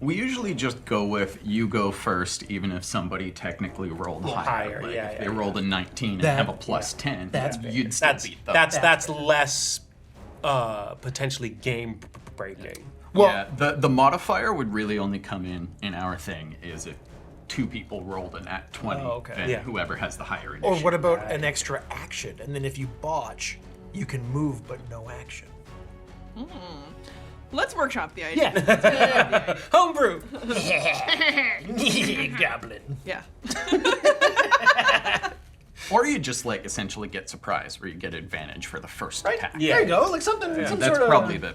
We usually just go with you go first, even if somebody technically rolled higher. If they rolled a 19 and have a plus 10, you'd still beat them.
That's less potentially game breaking.
Yeah, the modifier would really only come in our thing is if 2 people rolled a nat 20, and whoever has the higher
Or
initiative.
what about an extra action? And then if you botch, you can move but no action.
Let's workshop the idea.
Yeah.
Homebrew.
Goblin.
Yeah.
Or you just like essentially get surprised, where you get advantage for the first attack.
Yeah.
There you go. Like something. Some
That's
sort of.
probably the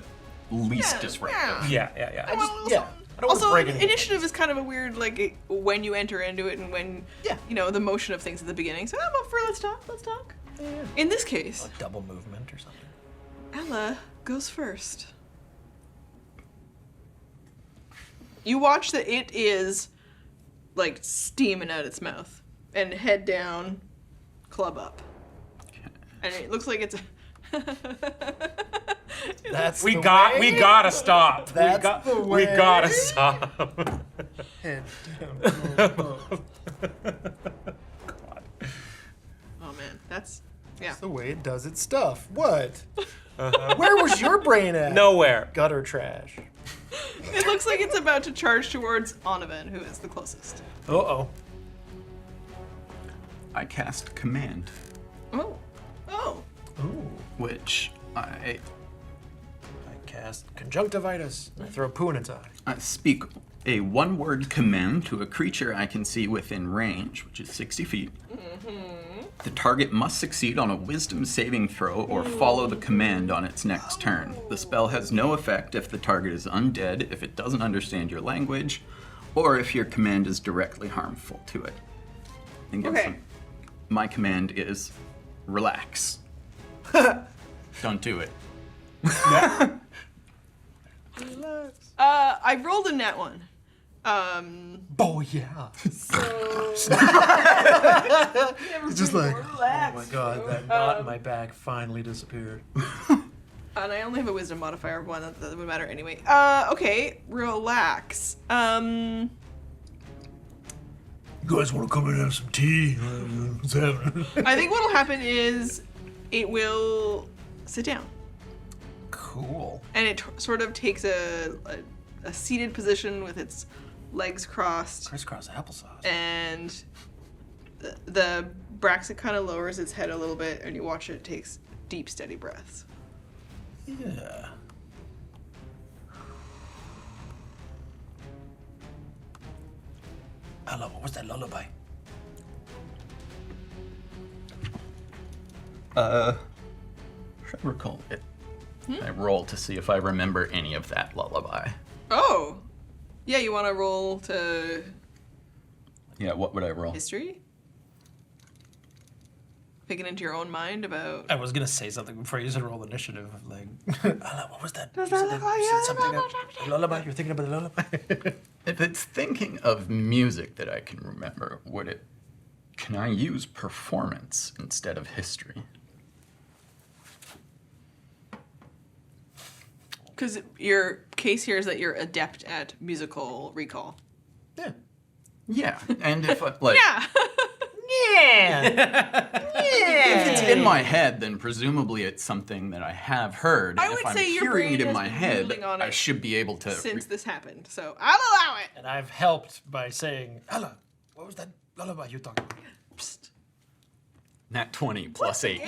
least disruptive.
Yeah.
I don't
Also,
want to break anything.
initiative is kind of a weird, like, when you enter into it and when, the motion of things at the beginning. So I'm up for let's talk.
Yeah.
In this case,
A double movement or something.
Ella goes first. You watch that it is, like, steaming out its mouth. And head down, club up. And it looks like it's...
That's
We
the
got.
way.
We gotta stop.
That's the
We
way.
gotta stop.
Head down.
Oh, man. That's... Yeah.
That's the way it does its stuff. What? Where was your brain at?
Nowhere.
Gutter trash.
It looks like it's about to charge towards Onovan, who is the closest.
Uh-oh.
I cast Command,
Oh.
Ooh.
which I
Cast conjunctivitis. I throw poo in its eye.
speak a 1-word command to a creature I can see within range, which is 60 feet. The target must succeed on a wisdom saving throw or follow the command on its next turn. The spell has no effect if the target is undead, if it doesn't understand your language, or if your command is directly harmful to it. And give
Okay.
some- my command is relax. Don't do it.
I rolled a nat 1.
Oh, yeah.
It's
just like, oh my god, that knot in my back finally disappeared.
And I only have a wisdom modifier of 1, that would matter anyway. Okay, relax.
You guys want to come in and have some tea? What's happening?
I think what'll happen is it will sit down.
Cool.
And it sort of takes a seated position with its legs crossed.
Crisscross applesauce.
And the Braxit kind of lowers its head a little bit, and you watch it takes deep, steady breaths.
Yeah. Hello, what was that lullaby?
Should I recall it? I roll to see if I remember any of that lullaby.
Oh! Yeah, you want to roll to
Yeah, what would I roll?
history? Pick it into your own mind about...
I was gonna say something before you said roll initiative. Like, hello, what was that? You
that
said
look
that-
like
you said
a
something
lullaby?
a lullaby? You're thinking about a lullaby?
If it's thinking of music that I can remember, can I use performance instead of history?
Because your case here is that you're adept at musical recall.
Yeah.
Yeah, and if I, like,
Yeah!
if it's in my head, then presumably it's something that I have heard.
I
And
would
if I'm
say your
hearing
brain
it in
has
my
been
head,
noodling on
I
it
should be able to.
Since this happened, so I'll allow it.
And I've helped by saying, hello, what was that lullaby you're talking about?
Nat 20 plus 8.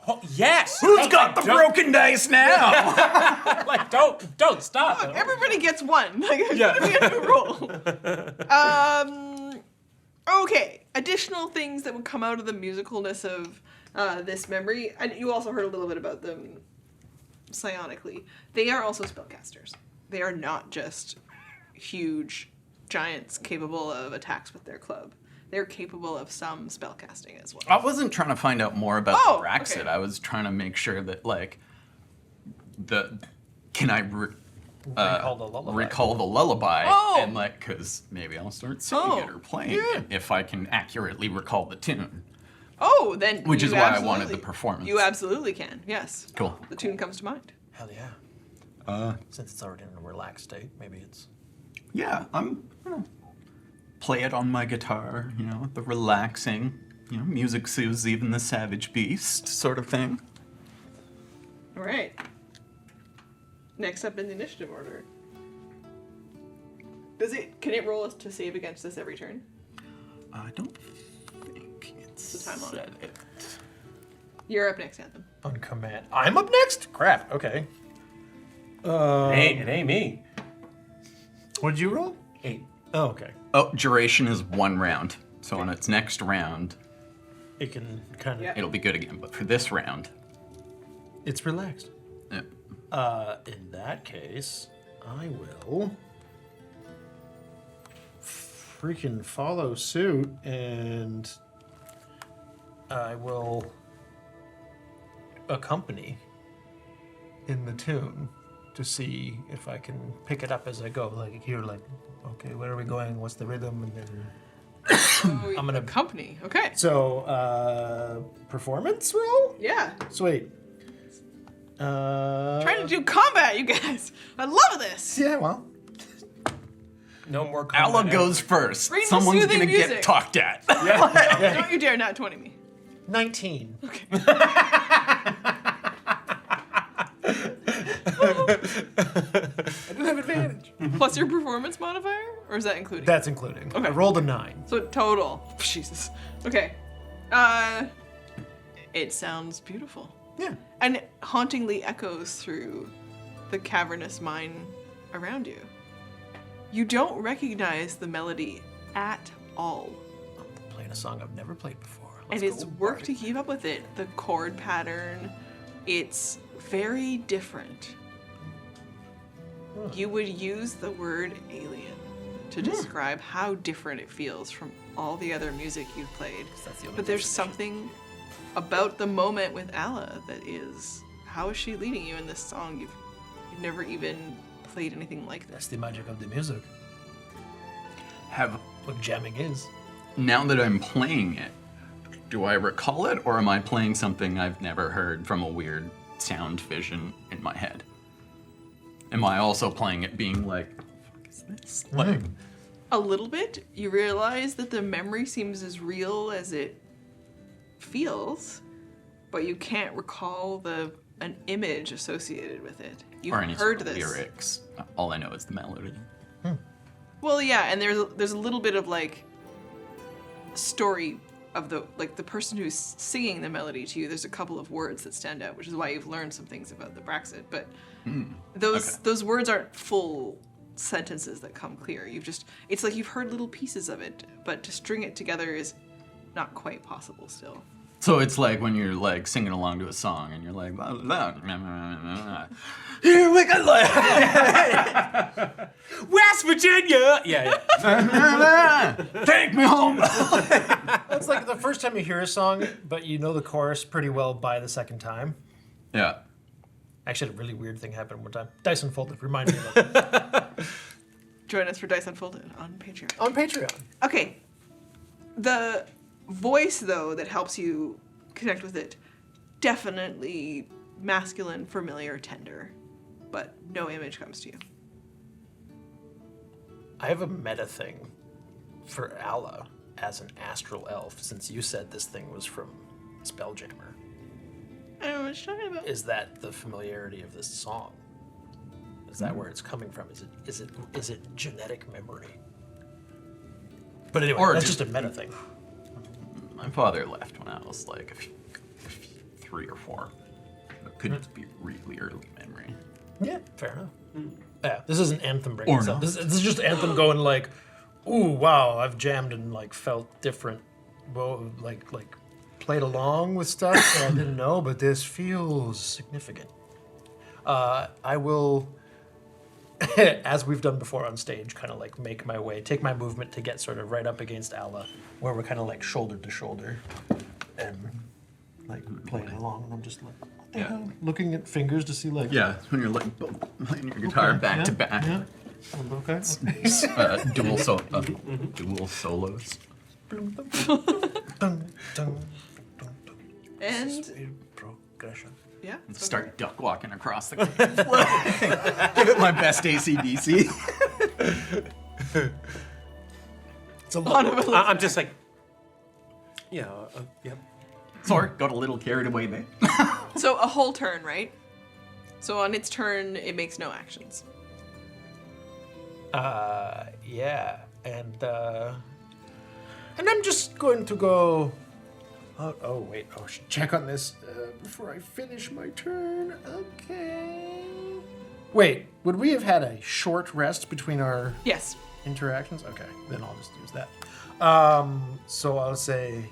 Oh, yes.
Who's got the broken dice now?
Like, don't stop.
Look, everybody gets 1. Like, it's gonna be a new roll. Okay. Additional things that would come out of the musicalness of this memory. And you also heard a little bit about them psionically. They are also spellcasters. They are not just huge giants capable of attacks with their club. They're capable of some spellcasting as well.
I wasn't trying to find out more about
Oh,
the Braxit.
okay.
I was trying to make sure that, like, can I
Recall the lullaby.
recall the lullaby?
Oh.
And, like, because maybe I'll start singing
Oh,
it or playing it if I can accurately recall the tune.
Oh, then
Which
you
is why I wanted
absolutely-
the performance.
You absolutely can, yes.
Cool.
The tune comes to mind.
Hell yeah. Since it's already in a relaxed state, maybe it's...
Yeah, I'm gonna play it on my guitar, the relaxing, music soothes even the savage beast sort of thing.
All right. Next up in the initiative order. Can it roll us to save against this every turn?
I don't think it's
The time on
said it.
You're up next, Anthem.
On command. I'm up next? Crap, okay.
It ain't me.
What did you roll?
8.
Oh, okay.
Oh, duration is 1 round. So on its next round,
It can kind of...
Yeah.
it'll be good again. But for this round,
It's relaxed. In that case, I will freaking follow suit, and I will accompany in the tune to see if I can pick it up as I go. Like here, like, okay, where are we going? What's the rhythm? And then I'm gonna
Company. Okay.
so performance roll.
Yeah.
Sweet.
Trying to do combat, you guys. I love this.
Yeah, well,
No more
Alla
combat
goes first.
Bring the
Someone's
soothing
gonna
music.
get talked at.
Don't you dare not 20 me.
19. I didn't have advantage.
Plus your performance modifier? Or is that including?
That's including.
Okay.
I rolled a 9.
So total. Jesus. Okay. It sounds beautiful.
Yeah.
And it hauntingly echoes through the cavernous mine around you. You don't recognize the melody at all.
I'm playing a song I've never played before.
And
Let's
it's
go,
work
party.
to keep up with it. The chord pattern, it's very different. You would use the word alien to describe how different it feels from all the other music you've played.
That's the only
But there's
description.
something about the moment with Alla that is, how is she leading you in this song? You've never even played anything like
That's
this.
the magic of the music.
Have
What jamming is.
now that I'm playing it, do I recall it, or am I playing something I've never heard from a weird sound vision in my head? Am I also playing it being like, what the fuck is this? Like,
A little bit, you realize that the memory seems as real as it feels, but you can't recall an image associated with it. You've
or any
heard
sort of
this.
lyrics. All I know is the melody.
Well, yeah, and there's a little bit of like story of the person who's singing the melody to you. There's a couple of words that stand out, which is why you've learned some things about the Braxit. But those words aren't full sentences that come clear. It's like you've heard little pieces of it, but to string it together is not quite possible still.
So it's like when you're like singing along to a song and you're like, here we go,
West Virginia! Yeah.
take me home.
It's like the first time you hear a song, but you know the chorus pretty well by the second time.
Yeah.
Actually, a really weird thing happened one time. Dice Unfolded, remind me of it.
Join us for Dice Unfolded on Patreon.
On Patreon.
Okay. The voice, though, that helps you connect with it, definitely masculine, familiar, tender, but no image comes to you.
I have a meta thing for Alla as an astral elf, since you said this thing was from Spelljammer.
I don't know what you're talking about.
Is that the familiarity of this song? Is that where it's coming from? Is it genetic memory? But anyway,
Or
that's
just-
just a meta thing.
My father left when I was like 3 or 4. It could just be really early memory.
Yeah, fair enough. Yeah, this isn't Anthem breaking
Or
stuff.
not.
This is just Anthem going like, ooh, wow, I've jammed and like felt different, well, like played along with stuff that I didn't know, but this feels significant. I will, as we've done before on stage, kind of like make my way, take my movement to get sort of right up against Alla, where we're kind of like shoulder to shoulder, and like playing along, and I'm just like, what the hell? Looking at fingers to see like,
Yeah, when you're like playing your guitar back to back.
yeah. Okay.
Dual solos.
Dun, dun, dun, dun.
And
Progression.
yeah,
Start duck walking across the Give it my best AC/DC.
It's a lot of
I'm just like, yeah, yep.
Sorry, got a little carried away there.
So a whole turn, right? So on its turn, it makes no actions.
Yeah, and I'm just going to go. Wait, I should check on this before I finish my turn. Okay. Wait, would we have had a short rest between our
Yes.
interactions? Okay, then I'll just use that. So I'll say,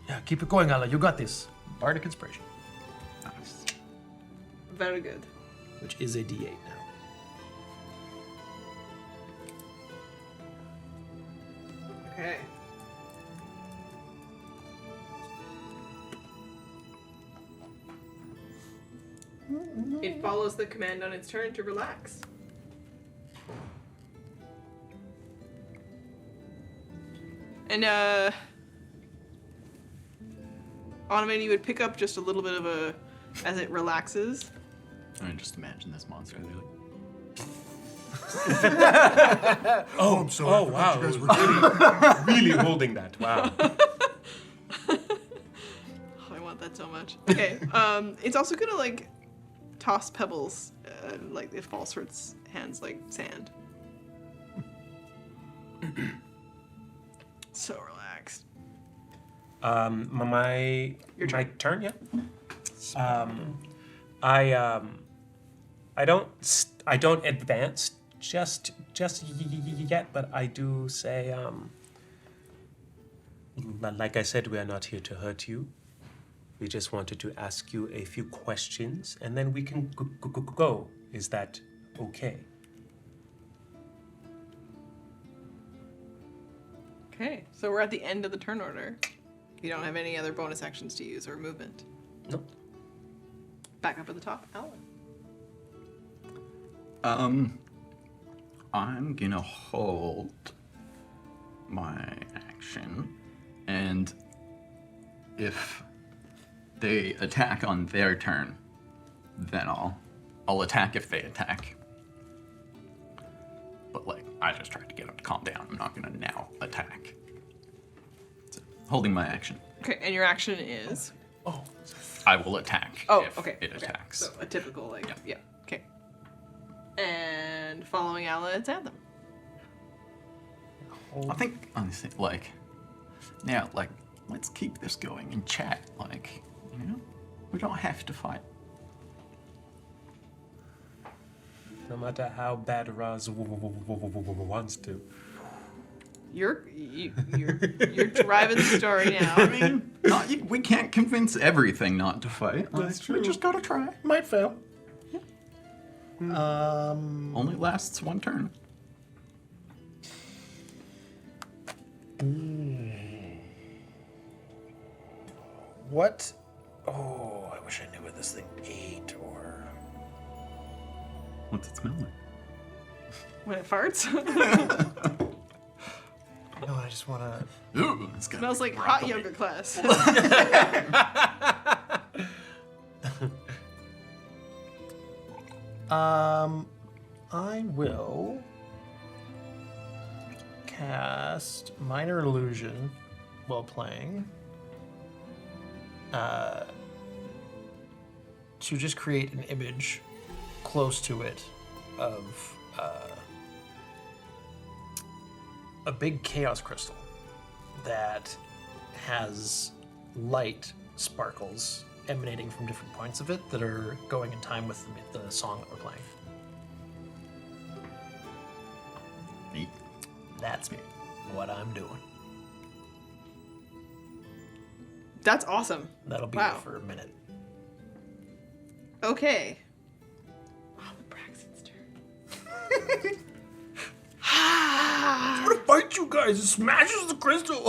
yeah, keep it going, Ala. You got this. Bardic Inspiration,
Nice.
Very good.
which is a D8 now.
Okay. It follows the command on its turn to relax. And Onovan, you would pick up just a little bit of a, as it relaxes.
I mean, just imagine this monster. They're like,
Oh,
I'm sorry.
oh,
I
wow.
forgot you guys were
Really holding that. Wow.
Oh, I want that so much. Okay. It's also gonna like toss pebbles, like it falls from its hands like sand. So relaxed.
My
Your
my
turn.
turn, yeah. I don't advance just yet, but I do say like I said, we are not here to hurt you. We just wanted to ask you a few questions, and then we can go. Is that okay?
Okay, so we're at the end of the turn order. You don't have any other bonus actions to use or movement.
Nope.
Back up at the top, Alan.
I'm gonna hold my action, and if they attack on their turn, then I'll attack if they attack. But like, I just tried to get them to calm down. I'm not gonna now attack. So, holding my action.
Okay, and your action is?
I will attack
Oh,
if
okay.
it
okay.
attacks.
So a typical, like,
Yeah.
yeah, okay. And following Ala, it's Anthem.
I think honestly, like, now, like, let's keep this going and chat. Like, you know, we don't have to fight.
No matter how bad Raz wants to.
You're driving the story now.
I mean, we can't convince everything not to fight. Like,
That's true.
We just gotta try.
Might fail.
Only lasts one turn.
What? Oh, I wish I knew what this thing ate or.
What's it smell like?
When it farts.
No, I just want to.
Ooh, it's got
Smells like hot yoga class.
I will cast Minor Illusion while playing to just create an image close to it of a big chaos crystal that has light sparkles emanating from different points of it that are going in time with the song that we're playing.
Neat.
That's what I'm doing.
That's awesome.
That'll be
Wow.
there for a minute.
Okay. Oh, the Braxton's turn.
I'm gonna fight you guys. It smashes the crystal.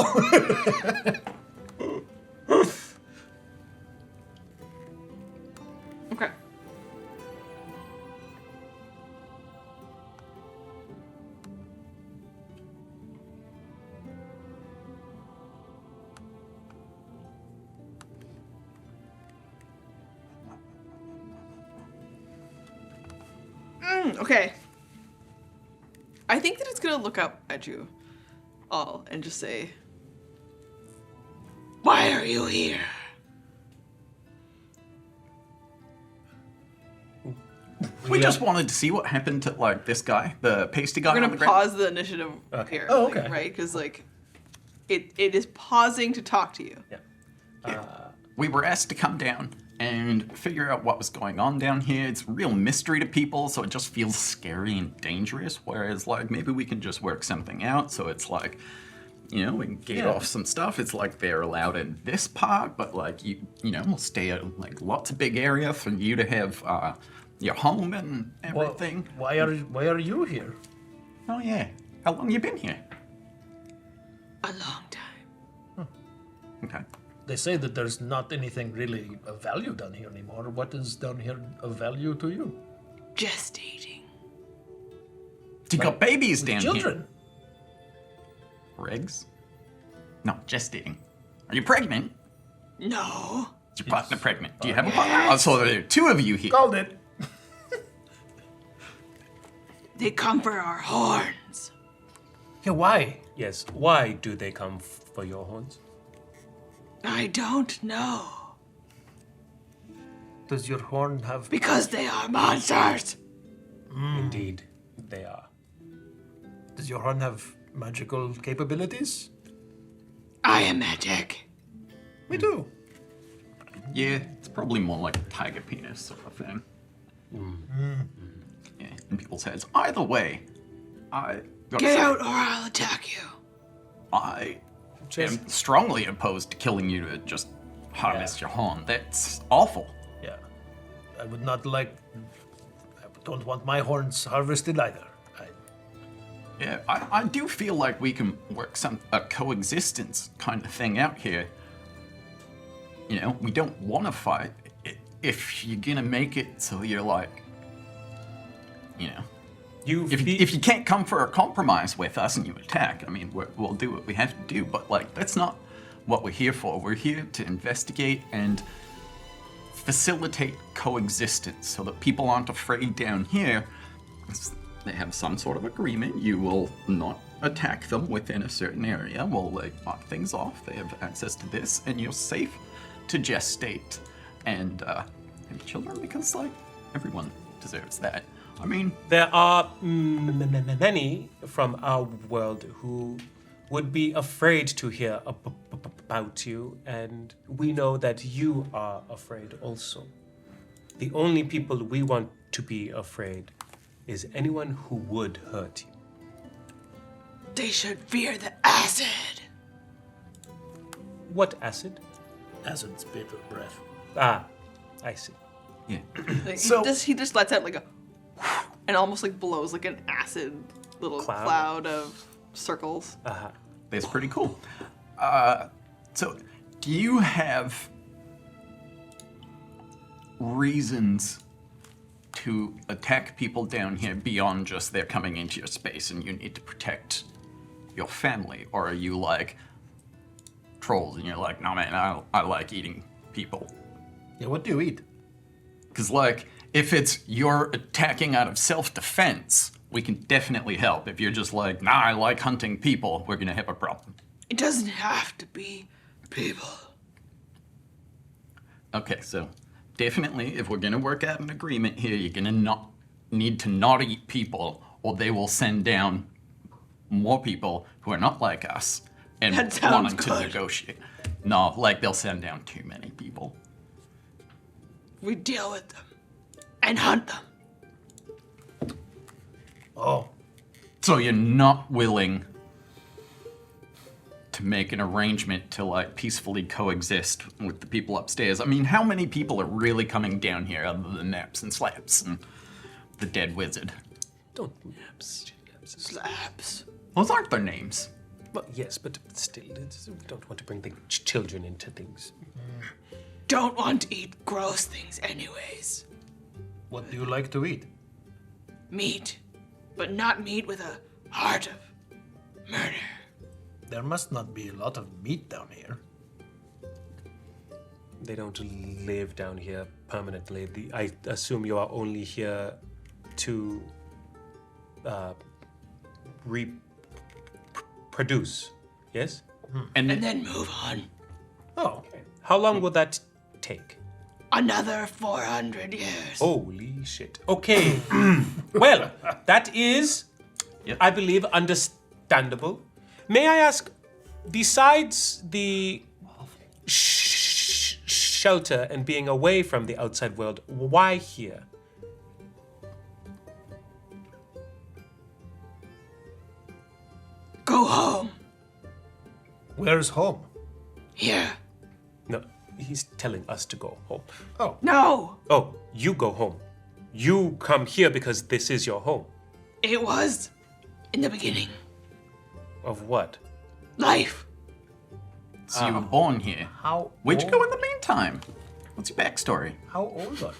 Okay. Okay. I think that it's gonna look up at you all and just say, "Why are you here?"
We just wanted to see what happened to like this guy, the pasty guy.
We're
on
gonna
the ground.
pause the initiative here.
Oh,
like,
okay.
right? Because like, it is pausing to talk to you.
We were asked to come down and figure out what was going on down here. It's a real mystery to people, so it just feels scary and dangerous. Whereas, like, maybe we can just work something out. So it's like, you know, we can gate off some stuff. It's like they're allowed in this part, but like you know, we'll stay at like lots of big area for you to have your home and everything.
Why are you here?
Oh yeah, how long you been here?
A long time.
Okay.
They say that there's not anything really of value down here anymore. What is down here of value to you?
Gestating.
You got babies down
Children.
here. Regs? No, gestating. Are you pregnant?
No.
Is your partner pregnant? Do you have a partner? Oh, so there are two of you here.
Called it.
They come for our horns.
Yeah, why?
Yes, why do they come for your horns?
I don't know.
Does your horn have...
Because they are monsters.
Indeed, they are.
Does your horn have magical capabilities?
I am magic.
Me too.
Yeah, it's probably more like a tiger penis sort of thing. Yeah, in people's heads. Either way, I gotta
Get
say,
out or I'll attack you.
I am strongly opposed to killing you to just harvest your horn. That's awful.
Yeah. I would not like... I don't want my horns harvested either.
Yeah, I do feel like we can work a coexistence kind of thing out here. You know, we don't want to fight. If you're gonna make it so you're like, you know, if you can't come for a compromise with us and you attack, I mean, we'll do what we have to do. But like, that's not what we're here for. We're here to investigate and facilitate coexistence so that people aren't afraid down here. They have some sort of agreement. You will not attack them within a certain area. We'll like mark things off. They have access to this, and you're safe to gestate and have children because like everyone deserves that. I mean,
There are many from our world who would be afraid to hear about you, and we know that you are afraid also. The only people we want to be afraid is anyone who would hurt you.
They should fear the acid.
What acid?
Acid spit or breath.
Ah, I see.
yeah.
Like,
So-
he just lets out like a, and almost like blows like an acid little cloud of circles.
That's pretty cool. So, do you have reasons to attack people down here beyond just they're coming into your space and you need to protect your family? Or are you like trolls and you're like, no man, I like eating people?
Yeah, what do you eat?
Because like, if it's you're attacking out of self-defense, we can definitely help. If you're just like, nah, I like hunting people, we're gonna have a problem.
It doesn't have to be people.
Okay, so definitely, if we're gonna work out an agreement here, you're gonna need to not eat people, or they will send down more people who are not like us and
That sounds
wanting to
good.
negotiate. No, like they'll send down too many people.
We deal with them and hunt them.
Oh,
So you're not willing to make an arrangement to like peacefully coexist with the people upstairs. I mean, how many people are really coming down here other than Naps and Slaps and the dead wizard?
Don't naps.
Slaps.
Those aren't their names.
Well, yes, but still, we don't want to bring the children into things.
Don't want to eat gross things anyways.
what do you like to eat?
Meat. But not meat with a heart of murder.
There must not be a lot of meat down here.
They don't live down here permanently. I assume you are only here to reproduce, yes?
And
And then move on.
Oh,
How long will that take?
Another 400 years.
Holy Holy shit. Okay. Well, that is,
Yep.
I believe, understandable. May I ask, besides the shelter and being away from the outside world, why here?
Go home.
Where's home?
Here.
No, he's telling us to go home.
No.
Oh, you go home. You come here because this is your home.
It was in the beginning.
Of what?
Life.
So you were born here.
How
Where'd you
old,
go in the meantime? What's your backstory?
How old are you?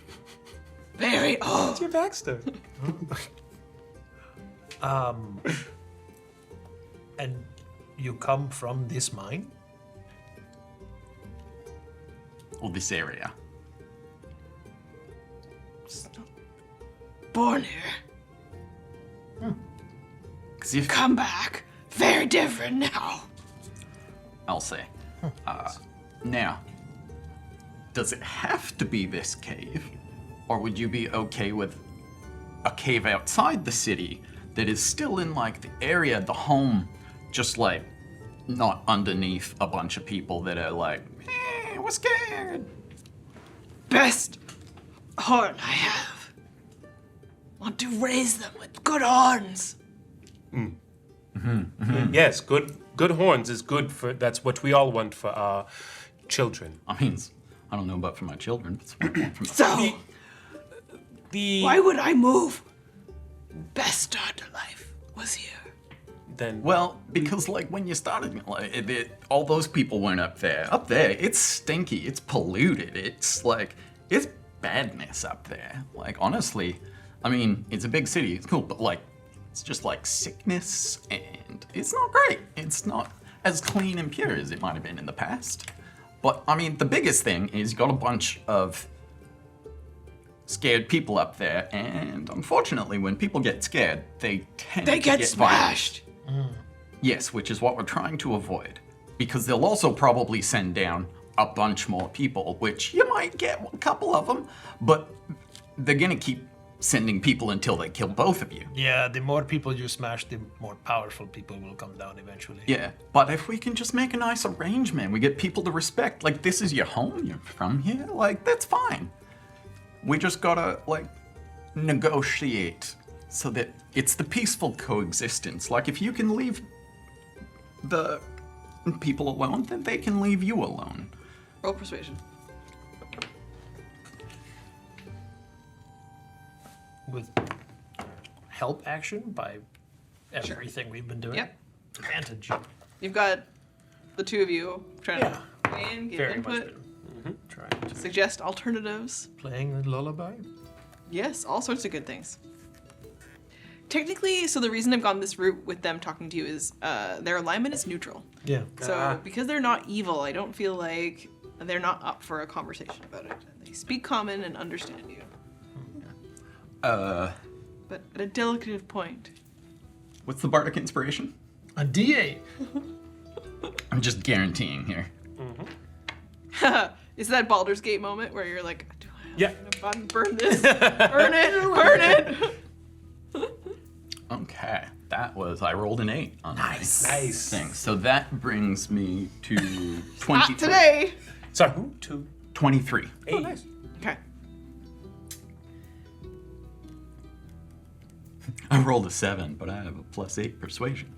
Very old.
Your backstory.
And you come from this mine?
Or this area?
Born here.
'Cause if
Come back. Very different now.
I'll say. Now, does it have to be this cave? Or would you be okay with a cave outside the city that is still in like the area, the home, just like not underneath a bunch of people that are like, we're scared.
Best horn I have. Want to raise them with good horns.
Yes, good horns is good for, that's what we all want for our children.
I mean, I don't know about for my children, but it's what I want from
So, why would I move? Best start to life was here.
Then
Well, because like when you started, like all those people weren't up there. Up there, it's stinky, it's polluted, it's like it's badness up there. Like honestly, I mean, it's a big city, it's cool, but like it's just like sickness, and it's not great. It's not as clean and pure as it might have been in the past. But I mean, the biggest thing is you got a bunch of scared people up there, and unfortunately, when people get scared, they tend
They
to
get
violent.
smashed.
Yes, which is what we're trying to avoid. Because they'll also probably send down a bunch more people, which you might get a couple of them, but they're gonna keep sending people until they kill both of you.
Yeah, the more people you smash, the more powerful people will come down eventually.
Yeah, but if we can just make a nice arrangement, we get people to respect, like, this is your home, you're from here, like, that's fine. We just gotta, like, negotiate so that it's the peaceful coexistence. Like, if you can leave the people alone, then they can leave you alone.
Roll persuasion.
With help action by everything we've been doing.
Yep.
Advantage.
You've got the two of you trying
Yeah.
to weigh in, give
Very much
input,
been trying to
suggest alternatives.
playing the lullaby.
Yes, all sorts of good things. Technically, so the reason I've gone this route with them talking to you is their alignment is neutral.
Yeah.
So because they're not evil, I don't feel like they're not up for a conversation about it. They speak common and understand you. But at a delicate point.
What's the Bardic Inspiration?
A D8.
I'm just guaranteeing here.
Is that Baldur's Gate moment where you're like, do I
Yeah.
have to burn this? Burn it!
Okay, that was, I rolled an 8 on my
Nice.
thing. So that brings me to 23.
Not today!
Sorry, who? 2,
23.
8.
Oh, nice.
Okay.
I rolled a 7, but I have a +8 persuasion.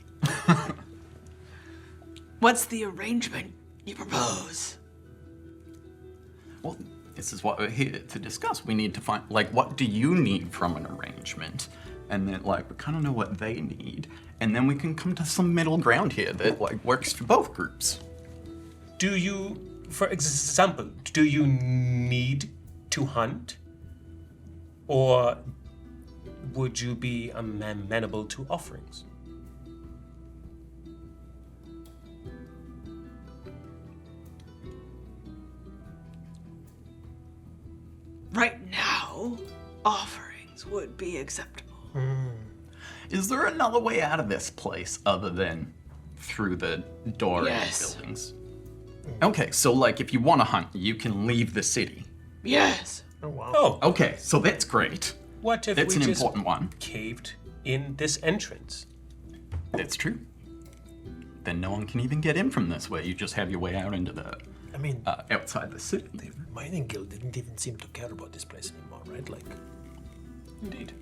What's the arrangement you propose?
Well, this is what we're here to discuss. We need to find, like, what do you need from an arrangement? And then, like, we kind of know what they need. And then we can come to some middle ground here that, like, works for both groups.
Do you, for example, do you need to hunt? Or would you be amenable to offerings?
Right now, offerings would be acceptable.
Is there another way out of this place other than through the door
Yes.
and buildings? Okay, so, like, if you want to hunt, you can leave the city.
Yes.
Oh, wow.
Oh,
Okay, so that's great.
what if
That's
we
an
just
important one.
caved in this entrance?
That's true. Then no one can even get in from this way. You just have your way out into the
I mean,
outside the city.
the mining guild didn't even seem to care about this place anymore, right? Like,
Indeed.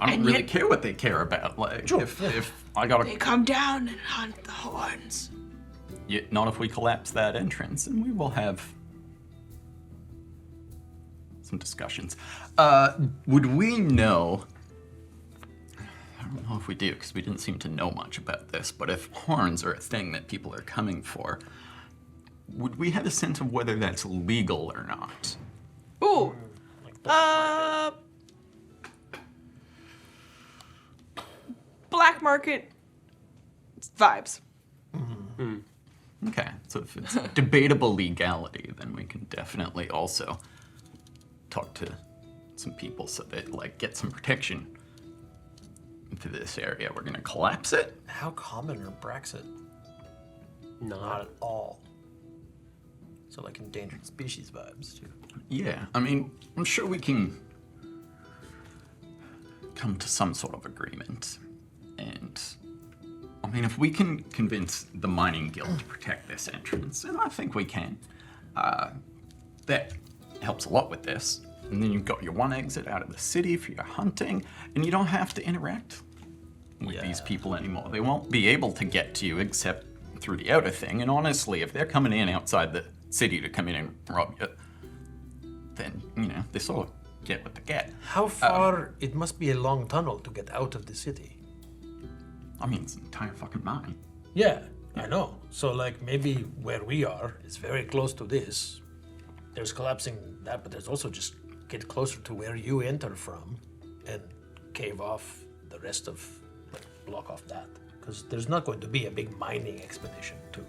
I don't
And
really
yet-
care what they care about. Like,
Sure,
if I gotta,
They come down and hunt the horns.
not if we collapse that entrance, and we will have some discussions. Would we know? I don't know if we do, because we didn't seem to know much about this. But if horns are a thing that people are coming for, would we have a sense of whether that's legal or not?
Ooh. Black market vibes.
Okay, so if it's debatable legality, then we can definitely also talk to some people so that like get some protection into this area. We're gonna collapse it.
how common are Brexit? Not
Not
at all. So like endangered species vibes too.
Yeah, I mean, I'm sure we can come to some sort of agreement. And I mean, if we can convince the mining guild to protect this entrance, and I think we can, that helps a lot with this. And then you've got your one exit out of the city for your hunting, and you don't have to interact with these people anymore. They won't be able to get to you except through the outer thing. And honestly, if they're coming in outside the city to come in and rob you, then, you know, they sort of get what they get.
How far? It must be a long tunnel to get out of the city.
I mean, it's an entire fucking mine.
Yeah, I know. So like maybe where we are is very close to this. There's collapsing that, but there's also just get closer to where you enter from and cave off the rest of, like, block off that. Because there's not going to be a big mining expedition to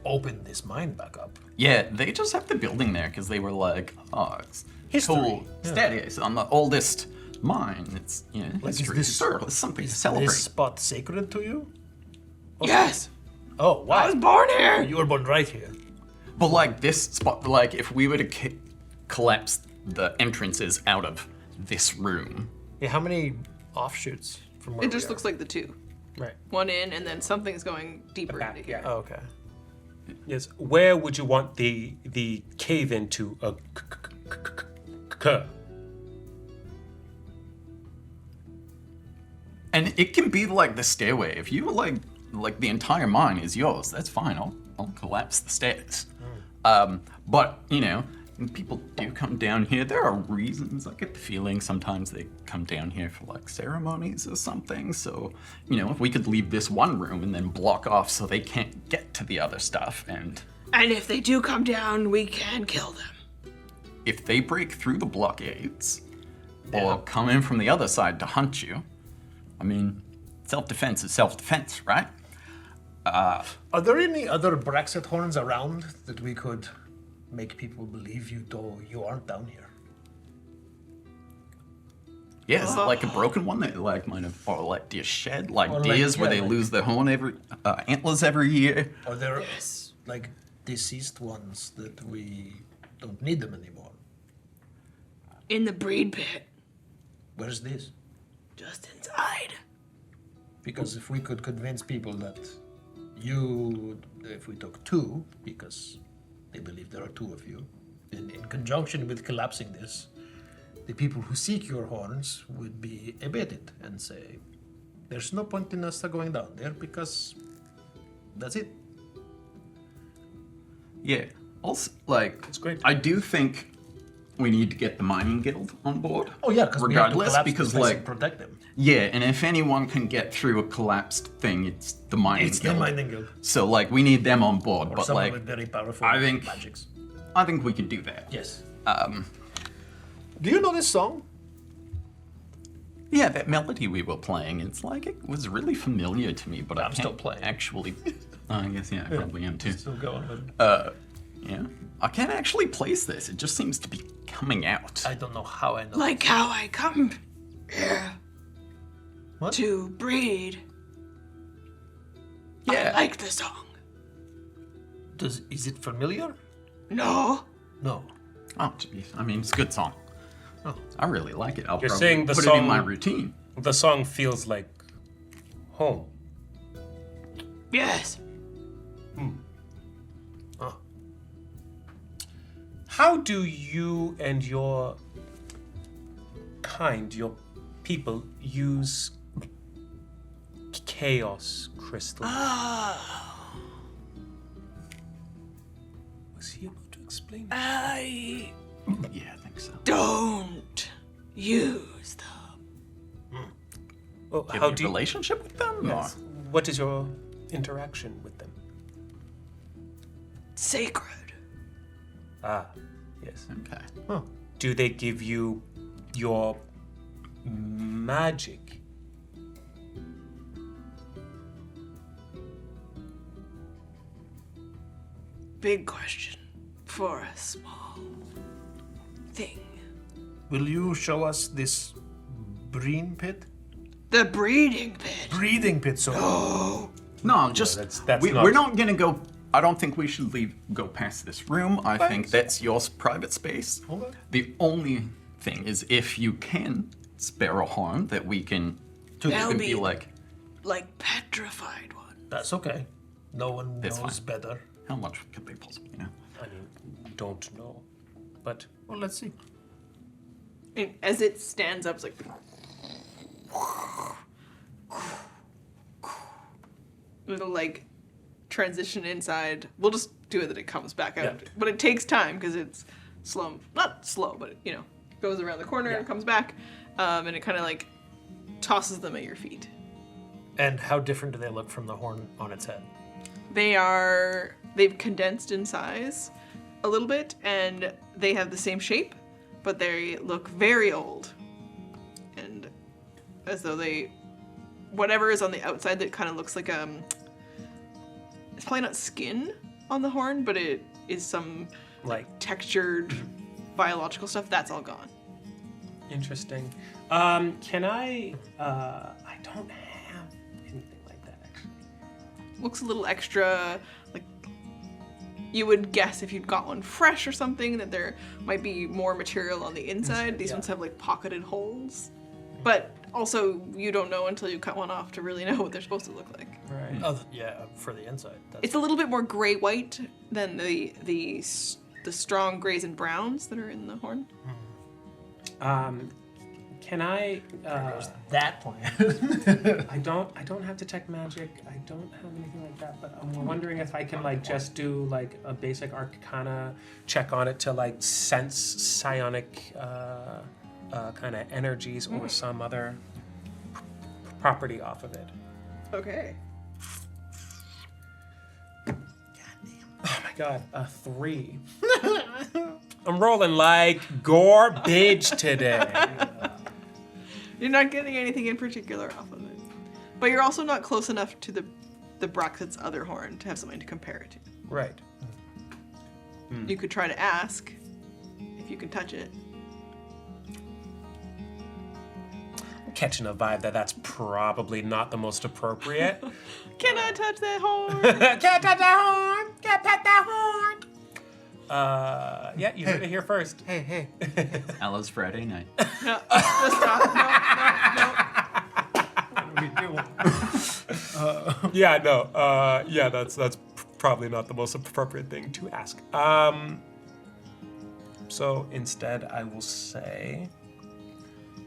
open this mine back up.
Yeah, they just have the building there because they were like, oh, it's
History,
cool.
yeah.
Steady. It's on the oldest mine. It's, you know,
Like,
history. Historical. It's something to
is
celebrate.
this spot sacred to you?
Yes.
Oh, wow.
I was born here.
You were born right here.
But like this spot, like if we were to collapse the entrances out of this room,
Yeah, how many offshoots from where
It just
we
looks like the two.
Right.
One in, and then something's going deeper into here.
Oh, okay.
Yes. Where would you want the cave into occur?
and it can be like the stairway. If you like the entire mine is yours, that's fine. I'll collapse the stairs. But you know, when people do come down here, there are reasons. I get the feeling sometimes they come down here for like ceremonies or something. So, you know, if we could leave this one room and then block off so they can't get to the other stuff, and
And if they do come down, we can kill them.
if they break through the blockades or come in from the other side to hunt you, I mean, self-defense is self-defense, right?
Are there any other Brexit horns around that we could make people believe you, though you aren't down here?
Yeah, is it like a broken one that like might have, or like deer shed, like
Or like-
deers where
yeah,
they
like-
lose their horn antlers every year?
Are there like deceased ones that we don't need them anymore?
In the breed pit,
Where's this?
just inside.
Because if we could convince people that you, if we took two, because they believe there are two of you, in conjunction with collapsing this, the people who seek your horns would be abated and say, there's no point in us going down there because that's it.
Yeah. Also, like,
That's great.
I do think we need to get the mining guild on board.
Oh yeah, because we have to
regardless,
collapse
because
this place
like,
and protect them.
yeah, and if anyone can get through a collapsed thing, it's the mining
It's
guild.
the mining guild.
So like, we need them on board,
Or
but
someone
like,
with very powerful
I think-
magics.
I think we can do that.
Yes.
Um,
Do you know this song?
yeah, that melody we were playing, it's like it was really familiar to me, but I
I'm
can't
still playing.
actually. I guess yeah, I probably am too.
Still going with
Yeah, I can't actually place this. It just seems to be coming out.
I don't know how I know.
Like how I come here
What?
to breed.
Yeah.
I like the song.
Is it familiar?
No.
No.
Oh, jeez. I mean, it's a good song. I really like it. I'll
You're
probably
saying the
put
song-
it in my routine.
The song feels like home.
Yes.
How do you and your kind, your people, use chaos crystals? Was he about to explain?
I
Yeah, I think so.
don't use them.
Well,
Do you
how
have
do
a
you?
relationship with them?
Yes. What is your interaction with them?
Sacred.
Ah, yes.
Or... Okay.
Do they give you your magic?
Big question for a small thing.
Will you show us this breeding pit?
The breeding pit.
Breeding pit, so
No, just
that's not-
we're not gonna go. I don't think we should go past this room. I think that's your private space.
Okay.
The only thing is, if you can spare a horn that we can,
That'll
it could be
be-
like,
Like petrified one.
that's okay. No one
That's
knows
fine.
better.
how much could they possibly,
I mean, don't know, but
Well, let's see.
And as it stands up, it's like. It'll like transition inside. We'll just do it that it comes back out.
Yeah.
But it takes time because it's slow. Not slow, but it, goes around the corner and comes back. And it kind of like tosses them at your feet.
And how different do they look from the horn on its head?
They've condensed in size a little bit and they have the same shape, but they look very old. And as though whatever is on the outside that kind of looks like it's probably not skin on the horn, but it is some like textured biological stuff. That's all gone.
interesting. Can I don't have anything like that actually.
Looks a little extra, like you would guess if you'd got one fresh or something that there might be more material on the inside. These ones have like pocketed holes. But also you don't know until you cut one off to really know what they're supposed to look like.
Right.
For the inside.
It's a little bit more gray-white than the strong grays and browns that are in the horn.
Can I?
that plan.
I don't have detect magic. I don't have anything like that. But I'm wondering if I can like just do like a basic Arcana check on it to like sense psionic kind of energies or some other property off of it.
Okay.
Oh my god, a 3. I'm rolling like garbage today.
You're not getting anything in particular off of it. But you're also not close enough to the Braxet's other horn to have something to compare it to.
Right.
You could try to ask if you can touch it.
I'm catching a vibe that's probably not the most appropriate.
Can I touch that horn?
Can't touch that horn! Can't touch that horn! Yeah, you heard it here first.
Hey.
Ella's Friday night.
No, just stop. No.
Yeah, that's probably not the most appropriate thing to ask. So instead, I will say,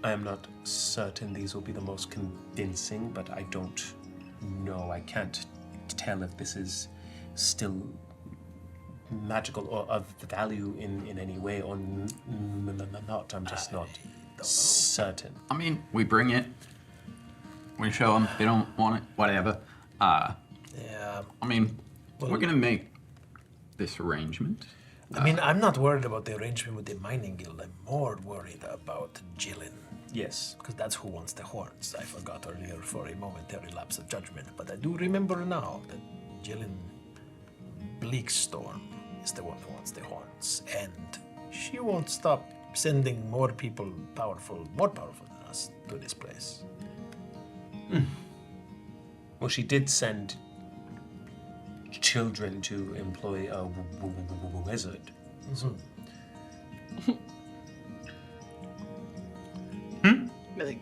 I am not certain these will be the most convincing, but I don't know. I can't tell if this is still magical or of value in any way or not. I'm just not certain.
I mean, we bring it, we show them, they don't want it, whatever.
Yeah.
I mean, we're gonna make this arrangement.
I mean, I'm not worried about the arrangement with the mining guild. I'm more worried about Jillin.
Yes.
Because that's who wants the horns. I forgot earlier for a momentary lapse of judgment, but I do remember now that Jillin Bleakstorm is the one who wants the horns, and she won't stop sending more people more powerful than us to this place.
Well, she did send children to employ a wizard. So
Really.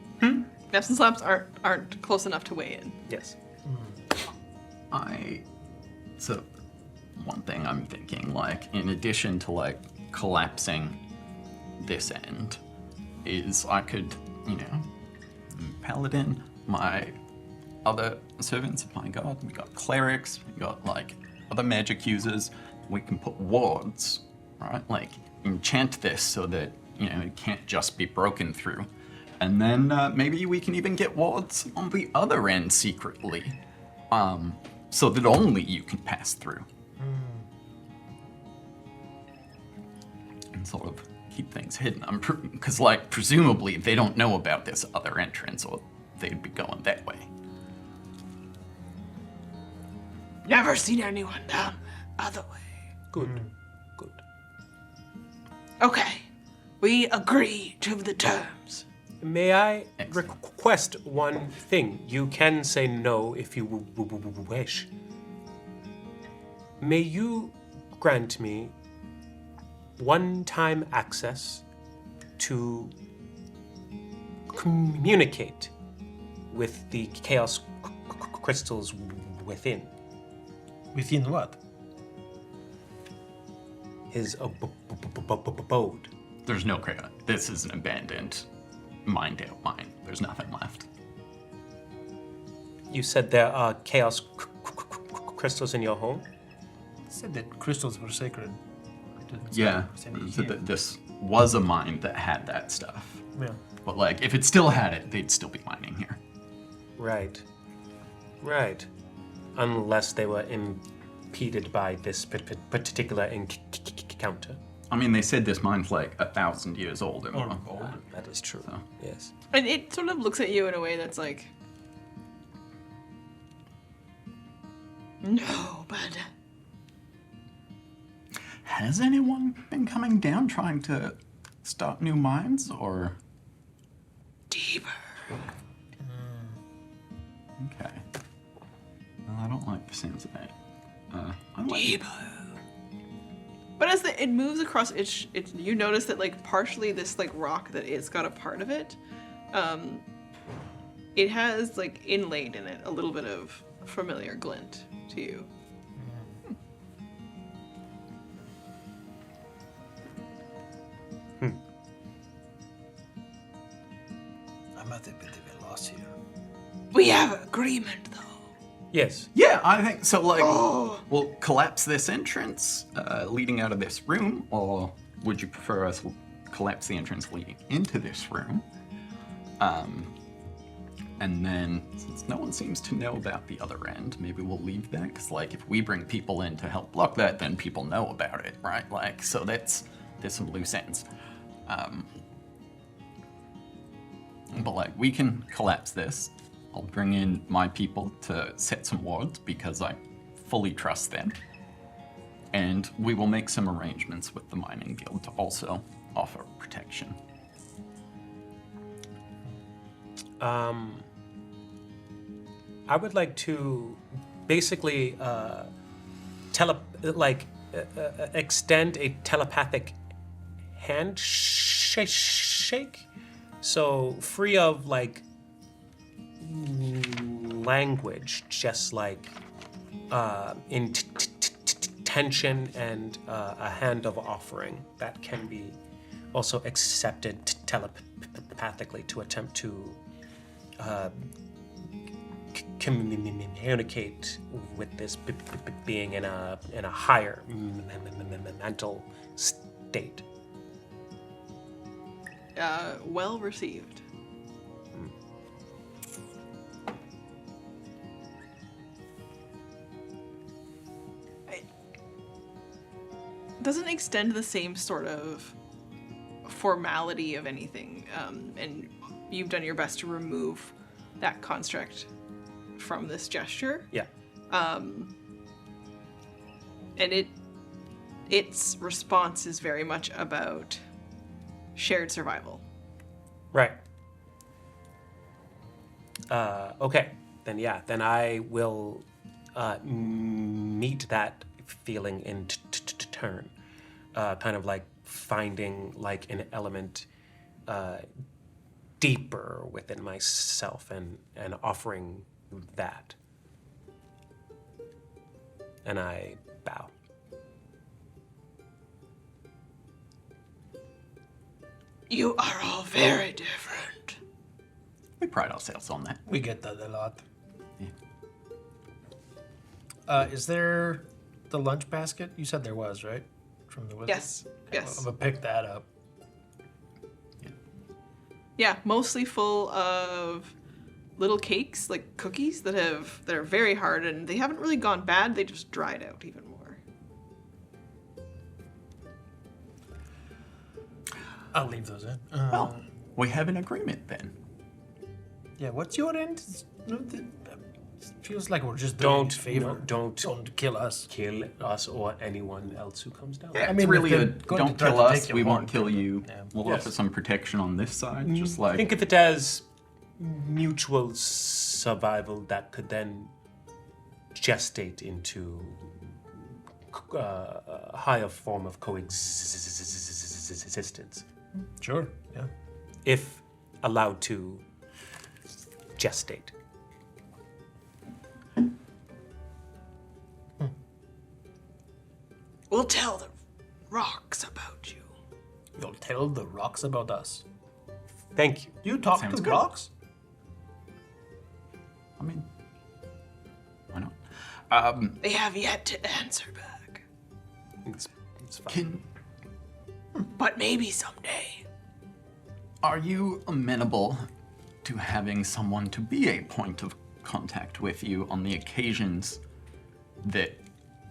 Naps and slaps aren't close enough to weigh in.
Yes.
So, one thing I'm thinking, like, in addition to, like, collapsing this end, is I could, Paladin, my other servants of my god, we got clerics, we got, like, other magic users, we can put wards, right? Like, enchant this so that, it can't just be broken through. And then maybe we can even get wards on the other end secretly, so that only you can pass through. And sort of keep things hidden. Because, presumably they don't know about this other entrance, or they'd be going that way.
Never seen anyone down the other way.
Good. Good.
Okay. We agree to the terms.
May I
Excellent.
request one thing? You can say no if you wish. May you grant me one-time access to communicate with the chaos crystals within
Within what?
his abode?
There's no crayon. This is an abandoned, mined out mine. There's nothing left.
You said there are chaos crystals in your home?
Said that crystals were sacred. It didn't
Yeah,
say
so this was a mine that had that stuff.
Yeah.
But if it still had it, they'd still be mining here.
Right. Right. Unless they were impeded by this particular encounter.
I mean, they said this mine's 1,000 years old or more.
That is true.
So.
Yes.
And it sort of looks at you in a way that's like, no, but
Has anyone been coming down trying to start new mines, or?
deeper.
Okay. Well, I don't like the sounds of that. I like
Deeper. But as it moves across, you notice that partially this rock that it's got a part of it, it has inlaid in it a little bit of familiar glint to you.
I'm at a bit of a loss here.
We have agreement though.
Yes.
Yeah, I think so. We'll collapse this entrance leading out of this room, or would you prefer us collapse the entrance leading into this room? And then, since no one seems to know about the other end, maybe we'll leave that. Because, if we bring people in to help block that, then people know about it, right? So there's some loose ends. But, we can collapse this. I'll bring in my people to set some wards because I fully trust them. And we will make some arrangements with the mining guild to also offer protection.
I would like to basically extend a telepathic handshake, so free of language, just intention and a hand of offering that can be also accepted telepathically to attempt to communicate with this being in a higher mental state.
Well received. Doesn't extend the same sort of formality of anything, and you've done your best to remove that construct from this gesture.
Yeah.
And its response is very much about shared survival.
Right. Okay. Then I will meet that feeling in turn. Kind of finding like an element deeper within myself and offering that. And I bow.
You are all very different.
We pride ourselves on that.
We get that a lot.
Yeah.
Is there the lunch basket? You said there was, right? From the wizard?
Yes.
I'm
Yes.
gonna pick that up.
Yeah, mostly full of little cakes, like cookies that are very hard and they haven't really gone bad. They just dried out even more.
I'll leave those in.
Well, we have an agreement then.
Yeah, what's your end? It feels like we're just doing
Don't
a favor.
no, don't
kill us.
kill us or anyone else who comes down.
Yeah,
I
it's
mean,
really
if
a
they're going to
don't
try
kill
to
us,
take your
we
horn,
won't kill you.
yeah.
We'll
Yes.
offer some protection on this side, just like...
Think of it as mutual survival that could then gestate into a higher form of coexistence,
Sure, yeah.
if allowed to gestate.
We'll tell the rocks about you.
You'll tell the rocks about us.
Thank you.
You talk
Sounds
to
good.
rocks?
I mean, why not?
They have yet to answer back.
It's fine.
Can...
But maybe someday.
Are you amenable to having someone to be a point of contact with you on the occasions that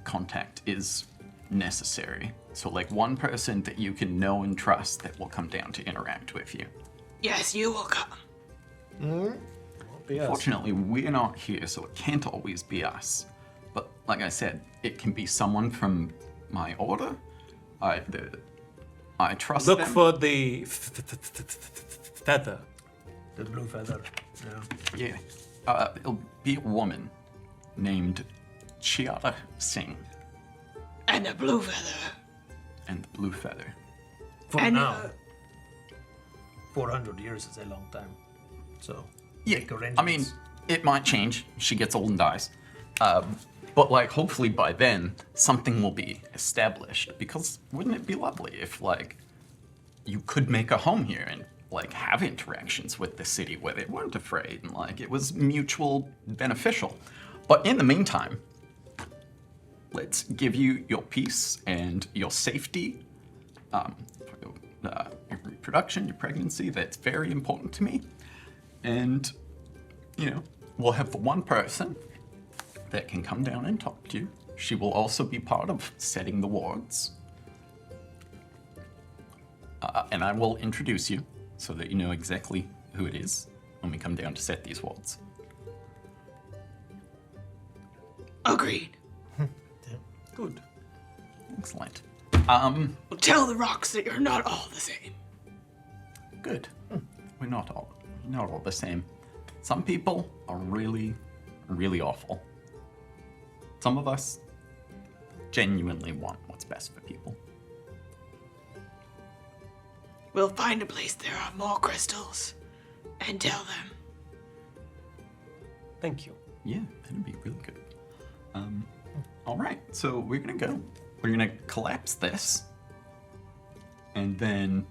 contact is necessary? So like one person that you can know and trust that will come down to interact with you.
Yes, you will come.
Yes.
Fortunately, we're not here, so it can't always be us. But like I said, it can be someone from my order. I trust
Look
them.
for the feather.
The blue feather. Yeah.
Yeah. It'll be a woman named Chiara Singh.
And a blue feather.
And the blue feather.
For
And,
now. 400 years is a long time. So,
Yeah,
make
I mean,
arrangements.
it might change. She gets old and dies. But like, hopefully by then, something will be established. Because wouldn't it be lovely if like, you could make a home here and like have interactions with the city where they weren't afraid and like it was mutual beneficial. But in the meantime, let's give you your peace and your safety, your reproduction, your pregnancy. That's very important to me. And, you know, we'll have the one person that can come down and talk to you. She will also be part of setting the wards. And I will introduce you so that you know exactly who it is when we come down to set these wards.
Agreed.
Good.
Excellent.
We'll tell the rocks that you're not all the same.
Good. We're not all the same. Some people are really, really awful. Some of us genuinely want what's best for people.
We'll find a place there are more crystals and tell them.
Thank you.
Yeah, that'd be really good. All right, so we're gonna go. We're gonna collapse this, and then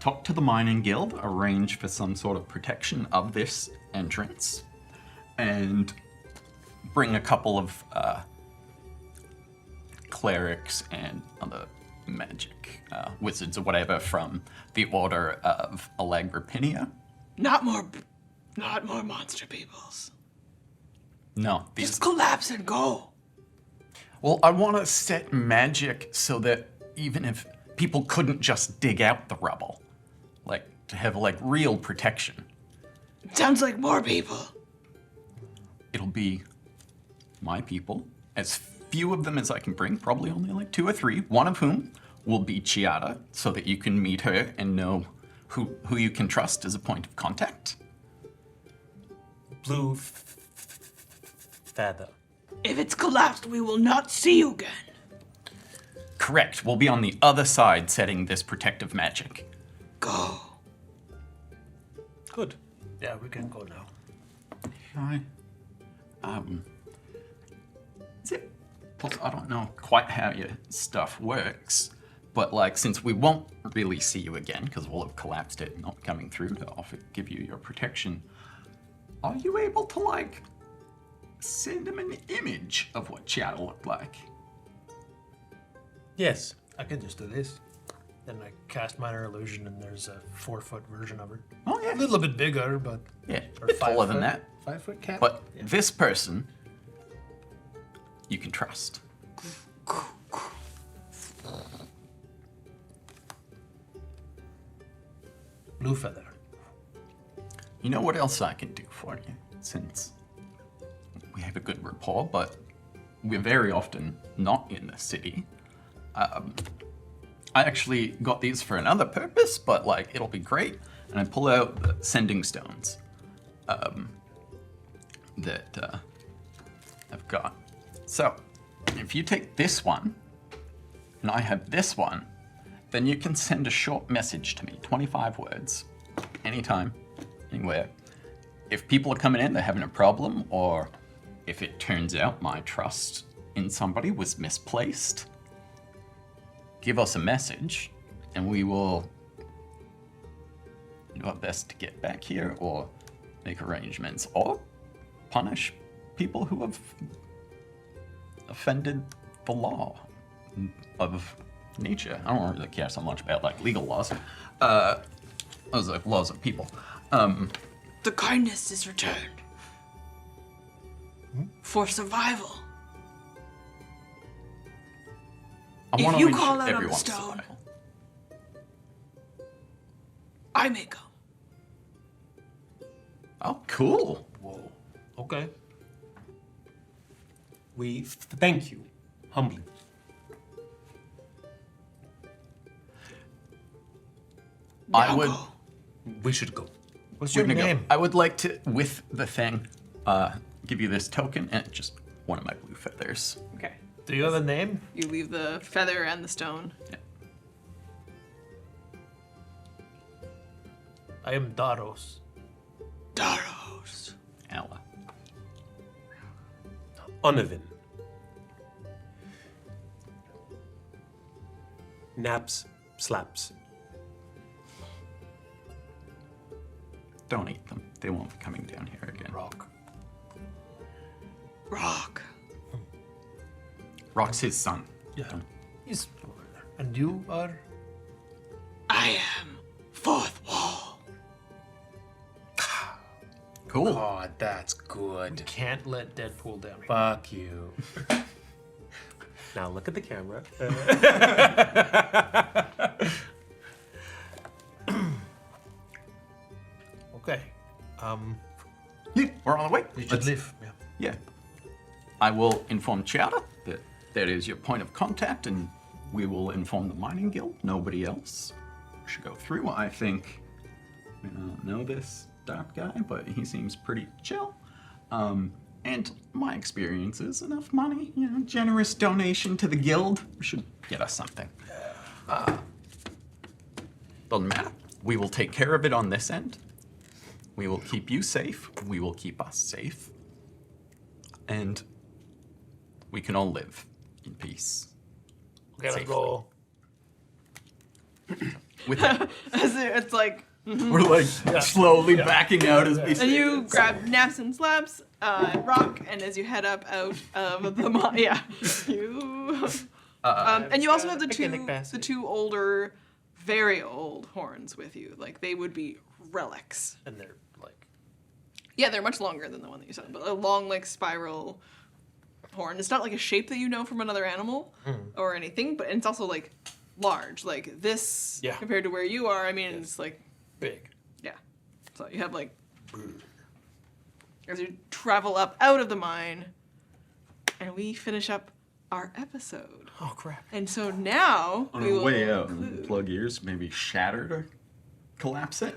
talk to the mining guild, arrange for some sort of protection of this entrance, and bring a couple of clerics and other magic wizards or whatever from the order of Allegrapinia.
Not more monster peoples.
No, these.
Just collapse and go.
Well, I want to set magic so that even if people couldn't just dig out the rubble, like to have like real protection,
Sounds like more people.
it'll be my people, as few of them as I can bring, probably only like 2 or 3, one of whom will be Chiara, so that you can meet her and know who you can trust as a point of contact.
Blue feather.
If it's collapsed, we will not see you again.
Correct. We'll be on the other side setting this protective magic.
Go.
Good.
Yeah, we can go now.
Is it? I don't know quite how your stuff works, but like since we won't really see you again because we'll have collapsed it, not coming through to give you your protection, are you able to like send him an image of what Shadow looked like?
Yes.
I can just do this. Then I cast Minor Illusion, and there's a 4-foot version of her.
Oh yeah,
A little bit bigger, but
yeah, a
or
bit
5
taller than
foot-
that.
5-foot cat.
But this person, you can trust.
Blue feather.
You know what else I can do for you? Since we have a good rapport, but we're very often not in the city. I actually got these for another purpose, but like it'll be great. And I pull out the sending stones that I've got. So if you take this one, and I have this one, then you can send a short message to me, 25 words, anytime, anywhere. If people are coming in, they're having a problem, or if it turns out my trust in somebody was misplaced, give us a message, and we will do our best to get back here, or make arrangements, or punish people who have offended the law of nature. I don't really care so much about like legal laws. Those are laws of people.
The kindness is returned. For survival.
I
If
want to
you
reach
call out on the
everyone's
stone,
survival.
I may go.
Oh, cool.
Whoa. Okay.
We thank you, humbly.
I
Now
would.
go.
We should go.
What's
We're
your
gonna go.
name?
I would like to, with the thing, give you this token and just one of my blue feathers.
Okay.
Do you have a name?
You leave the feather and the stone.
Yeah.
I am Daros.
Daros.
Ella.
Onovan. Naps, slaps.
Don't eat them. They won't be coming down here again.
Rock.
Rock.
Rock's his son.
Yeah. He's over there. And you are?
I am fourth wall.
Cool.
God, that's good.
Can't let Deadpool down.
Fuck you. Now look at the camera.
Okay.
Yeah, we're on the way.
We should
Let's-
leave. Yeah.
Yeah. I will inform Chowder that that is your point of contact, and we will inform the mining guild. Nobody else should go through. I think I don't know this dark guy, but he seems pretty chill. And my experience is enough money, generous donation to the guild should get us something. Doesn't matter. We will take care of it on this end. We will keep you safe. We will keep us safe. And we can all live in peace.
We gotta
Safely.
go.
With that,
It's like,
we're like slowly backing out as we
and
say
you
this.
grab naps and slaps, rock, and as you head up out of the you. And you also have the two older, very old horns with you. Like they would be relics.
And they're like,
Yeah, they're much longer than the one that you said, but a long like spiral horn. It's not like a shape that you know from another animal or anything, but it's also like large. Like this compared to where you are, I mean, it's like
big.
yeah. So you have like as you travel up out of the mine, and we finish up our episode.
Oh crap.
And so now
On
we
our
will
way out,
conclude.
plug ears, maybe shattered or collapse it.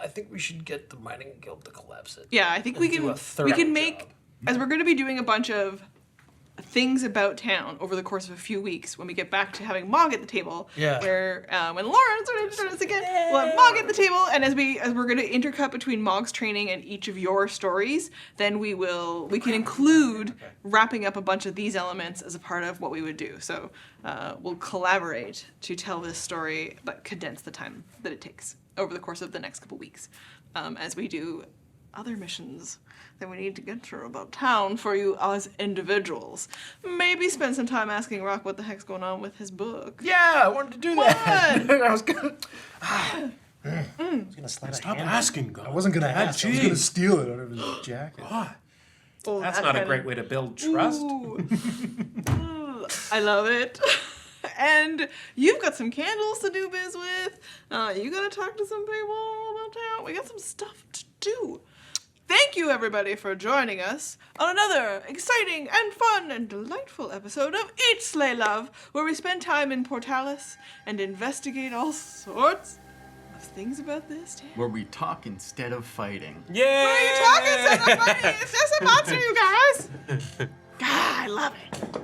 I think we should get the mining guild to collapse it.
Yeah, I think we
And do
can
a thorough
make
job.
as we're going to be doing a bunch of things about town over the course of a few weeks when we get back to having Mogg at the table.
Yeah.
Where when Lauren's ready to join us again, we'll have Mogg at the table, and as we're going to intercut between Mogg's training and each of your stories, then we can include wrapping up a bunch of these elements as a part of what we would do. So we'll collaborate to tell this story, but condense the time that it takes over the course of the next couple weeks, as we do other missions that we need to get through about town for you as individuals. Maybe spend some time asking Rock what the heck's going on with his book.
Yeah, I wanted to do that.
What?
I was gonna.
Stop asking, God.
I wasn't gonna ask. I was gonna steal it out of his jacket.
Oh,
That's
that
not a
kind
great
of-
way to build trust.
Ooh. I love it. And you've got some candles to do biz with. You gotta talk to some people about town. We got some stuff to do. Thank you, everybody, for joining us on another exciting and fun and delightful episode of Eat, Slay, Love, where we spend time in Portalis and investigate all sorts of things about this town.
Where we talk instead of fighting.
Yeah.
What are you talking so funny? It's just a monster, you guys. God, I love it.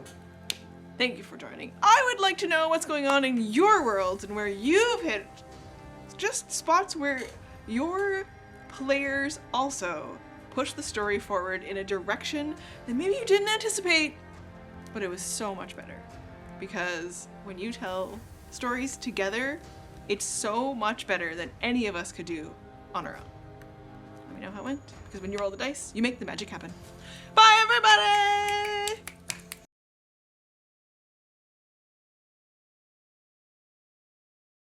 Thank you for joining. I would like to know what's going on in your worlds and where you've hit just spots where your players also push the story forward in a direction that maybe you didn't anticipate, but it was so much better. Because when you tell stories together, it's so much better than any of us could do on our own. Let me know how it went, because when you roll the dice, you make the magic happen. Bye, everybody!